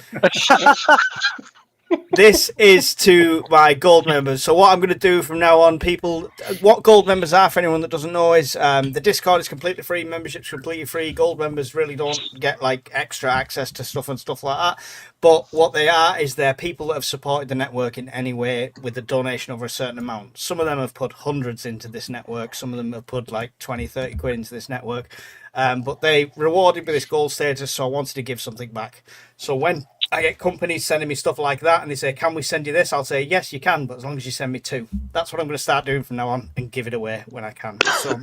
This is to my gold members. So what I'm going to do from now on, people, what gold members are, for anyone that doesn't know, is the Discord is completely free, membership's completely free. Gold members really don't get like extra access to stuff and stuff like that. But what they are is they're people that have supported the network in any way with a donation over a certain amount. Some of them have put hundreds into this network. Some of them have put like 20, 30 quid into this network. But they rewarded with this gold status, so I wanted to give something back. So when I get companies sending me stuff like that and they say, can we send you this? I'll say, yes, you can, but as long as you send me 2. That's what I'm going to start doing from now on and give it away when I can. So,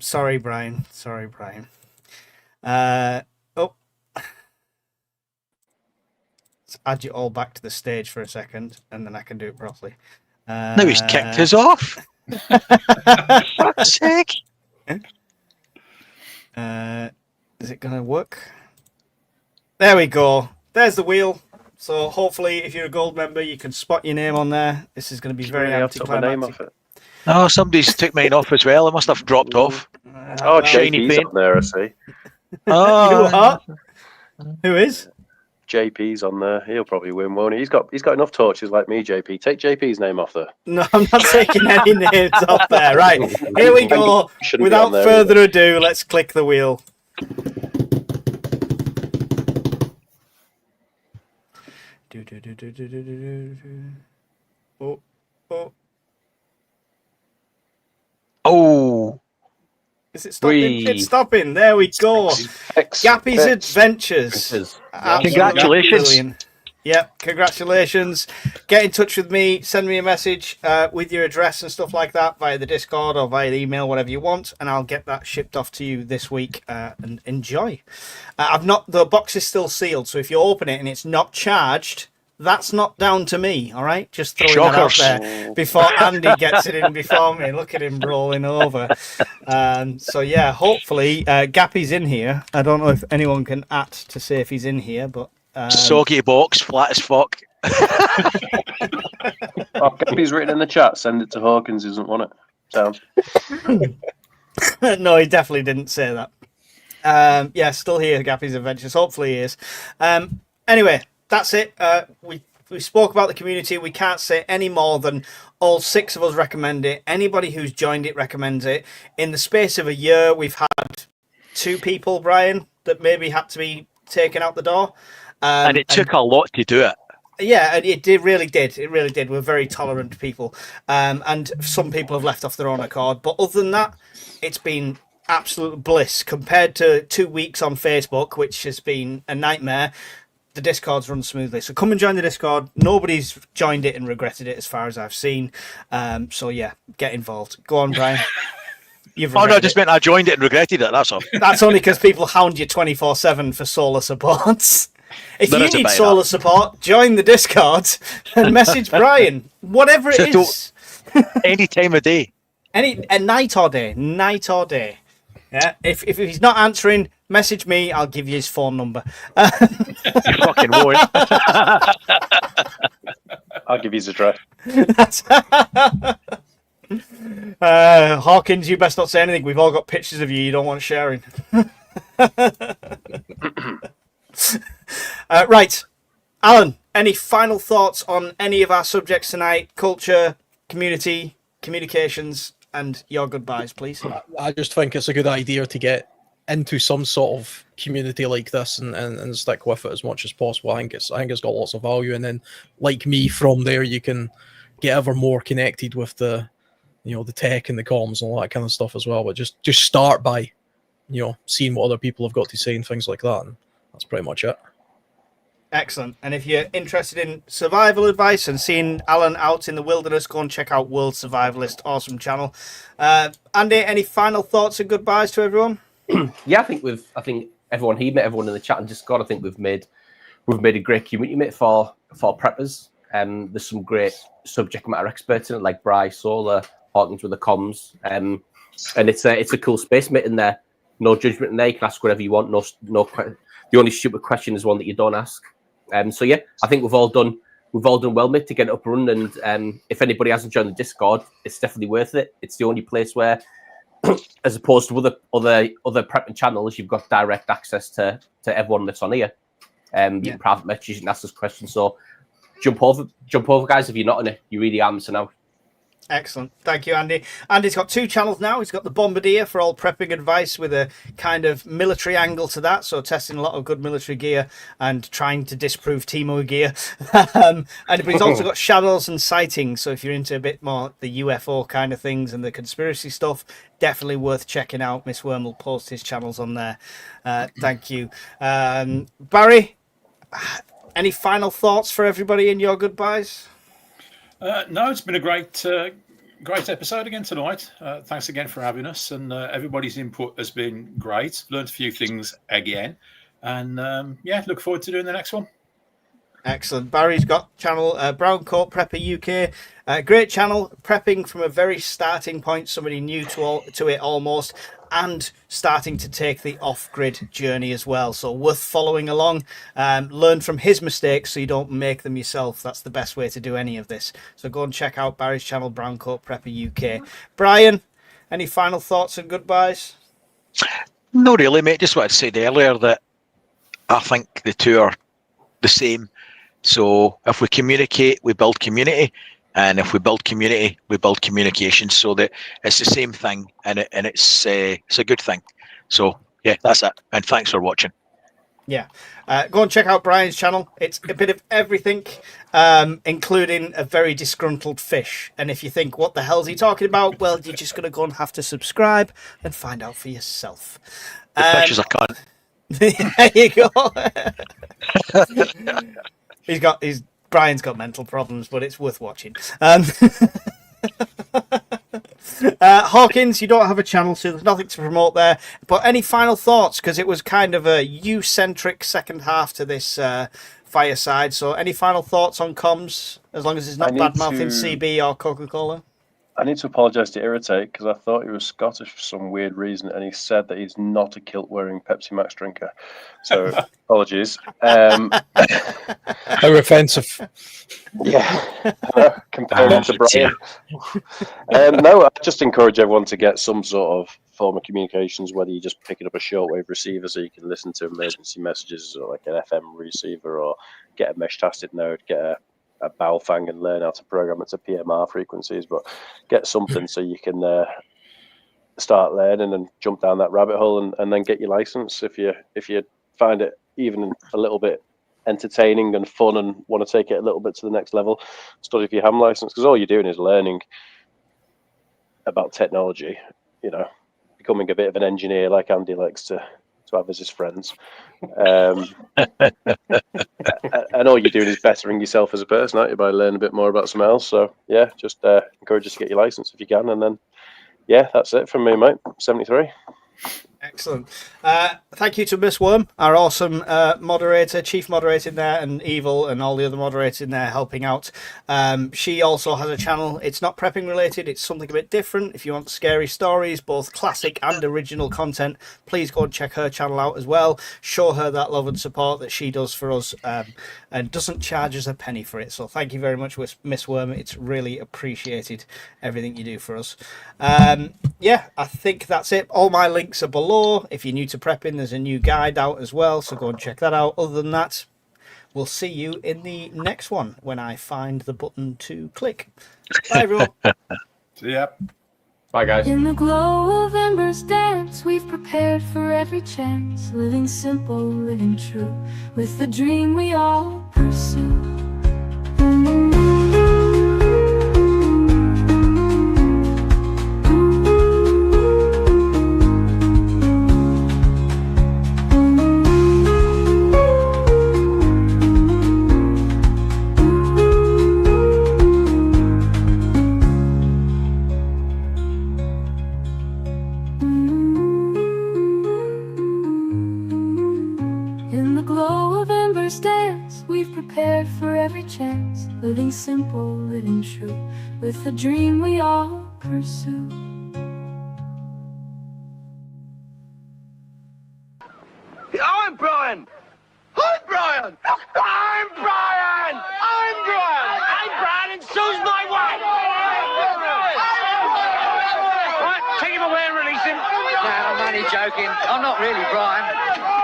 sorry, Brian. Let's add you all back to the stage for a second and then I can do it properly. Now he's kicked us off. Fuck's sake. Is it going to work? There we go. There's the wheel. So hopefully, if you're a gold member, you can spot your name on there. This is going to be very I've took my name off anticlimactic. it. Oh, somebody's took mine off as well. It must have dropped off. Oh, shiny JP's paint. on there, I see. Oh, Who is? JP's on there. He'll probably win, won't he? He's got enough torches like me, JP. Take JP's name off there. No, I'm not taking any names off there. Right, here we go. Shouldn't be Without on there further ado, let's click the wheel. Oh, oh. oh. Is it stopping? 3. It's stopping. There we go. Gappy's Adventures. Absolutely Congratulations. brilliant. Yep, congratulations. Get in touch with me. Send me a message with your address and stuff like that via the Discord or via the email, whatever you want, and I'll get that shipped off to you this week. And enjoy. The box is still sealed, so if you open it and it's not charged, that's not down to me. All right, just throwing Shockers. that out there before Andy gets it in before me. Look at him rolling over. So yeah, hopefully Gappy's in here. I don't know if anyone can to say if he's in here, but. Soggy box, flat as fuck. Gappy's written in the chat. Send it to Hawkins. He doesn't want it. Sound. No, he definitely didn't say that. Yeah, still here, Gappy's Adventures. Hopefully he is. Anyway, that's it. We spoke about the community. We can't say any more than all 6 of us recommend it. Anybody who's joined it recommends it. In the space of a year, we've had 2 people, Brian, that maybe had to be taken out the door. And it took a lot to do it. Yeah, and it really did. It really did. We're very tolerant people. And some people have left off their own accord. But other than that, it's been absolute bliss compared to 2 weeks on Facebook, which has been a nightmare. The Discord's run smoothly. So come and join the Discord. Nobody's joined it and regretted it as far as I've seen. So yeah, get involved. Go on, Brian. Oh no, I just meant I joined it and regretted it. That's all. That's only because people hound you 24/7 for solar supports. If There you is a need bit of solar support, join the Discord and message Brian. Whatever it So is. Any time of day. A night or day. Yeah. If he's not answering, message me. I'll give you his phone number. You fucking won't. I'll give you his address. Hawkins, you best not say anything. We've all got pictures of you. You don't want sharing. Right. Alan, any final thoughts on any of our subjects tonight? Culture, community, communications, and your goodbyes, please. I just think it's a good idea to get into some sort of community like this and stick with it as much as possible. I think it's got lots of value, and then like me, from there you can get ever more connected with the tech and the comms and all that kind of stuff as well. But just start by seeing what other people have got to say and things like that, and that's pretty much it. Excellent. And if you're interested in survival advice and seeing Alan out in the wilderness, go and check out World Survivalist. Awesome channel. Andy, any final thoughts and goodbyes to everyone? Yeah, I think everyone here, met everyone in the chat and Discord. I think we've made a great community, mate, for preppers. There's some great subject matter experts in it, like Bryce, Solar, Hawkins with the comms. And it's a cool space, mate, in there. No judgment in there. You can ask whatever you want. No. The only stupid question is one that you don't ask. So yeah, I think we've all done well, mate, to get it up and running. And if anybody hasn't joined the Discord, it's definitely worth it. It's the only place where, as opposed to other prepping channels, you've got direct access to everyone that's on here. You can private message, you can ask us questions. So jump over, guys. If you're not in it, you really are missing out. Excellent. Thank you, Andy. Andy's got 2 channels now. He's got the Bombardier for all prepping advice with a kind of military angle to that. So testing a lot of good military gear and trying to disprove Timo gear. But he's also got Shadows and Sightings. So if you're into a bit more the UFO kind of things and the conspiracy stuff, definitely worth checking out. Miss Worm will post his channels on there. Thank you. Barry, any final thoughts for everybody in your goodbyes? No, it's been a great episode again tonight. Thanks again for having us, and everybody's input has been great. Learned a few things again, and look forward to doing the next one. Excellent. Barry's got channel Brown Coat Prepper UK. Great channel, prepping from a very starting point, somebody new to it almost, and starting to take the off-grid journey as well. So worth following along. Learn from his mistakes so you don't make them yourself. That's the best way to do any of this. So go and check out Barry's channel, Brown Coat Prepper UK. Brian, any final thoughts and goodbyes? No, really, mate. Just what I said earlier, that I think the two are the same. So if we communicate, we build community, and if we build community, we build communication. So that it's the same thing, and it's a good thing. So yeah, that's it. And thanks for watching. Yeah, go and check out Brian's channel. It's a bit of everything, including a very disgruntled fish. And if you think, what the hell's he talking about? Well, you're just going to go and have to subscribe and find out for yourself. The fish is a cunt. There you go. Brian's got mental problems, but it's worth watching. Hawkins, you don't have a channel, so there's nothing to promote there. But any final thoughts? Because it was kind of a you-centric second half to this fireside. So any final thoughts on comms, as long as it's not bad-mouthing CB or Coca-Cola? I need to apologise to Irritate, because I thought he was Scottish for some weird reason, and he said that he's not a kilt-wearing Pepsi Max drinker. So, apologies. How offensive. Yeah, compared to Brian. No, I just encourage everyone to get some sort of form of communications, whether you're just picking up a shortwave receiver so you can listen to emergency messages, or like an FM receiver, or get a mesh-tasted node, get a Baofeng and learn how to program it to PMR frequencies, but get something so you can start learning and jump down that rabbit hole, and then get your license if you find it even a little bit entertaining and fun and want to take it a little bit to the next level. Study for your ham license, because all you're doing is learning about technology, becoming a bit of an engineer like Andy likes to have as his friends. And all you're doing is bettering yourself as a person, aren't you, by learning a bit more about something else. So yeah, just encourage us to get your license if you can, and then yeah, that's it from me, mate. 73. Excellent. Thank you to Miss Worm, our awesome moderator, chief moderator in there, and Evil and all the other moderators in there helping out. She also has a channel. It's not prepping related. It's something a bit different. If you want scary stories, both classic and original content, please go and check her channel out as well. Show her that love and support that she does for us, and doesn't charge us a penny for it. So thank you very much, Miss Worm. It's really appreciated, everything you do for us. Yeah, I think that's it. All my links are below. If you're new to prepping, there's a new guide out as well, so go and check that out. Other than that, we'll see you in the next one when I find the button to click. Bye, everyone. See ya. Bye, guys. In the glow of embers dance, we've prepared for every chance, living simple, living true, with the dream we all pursue. Prepared for every chance, living simple, living true, with the dream we all pursue. I'm Brian! I'm Brian! I'm Brian! I'm Brian! I'm Brian, and so's my wife! Right, take him away and release him. No, I'm only joking. I'm not really Brian.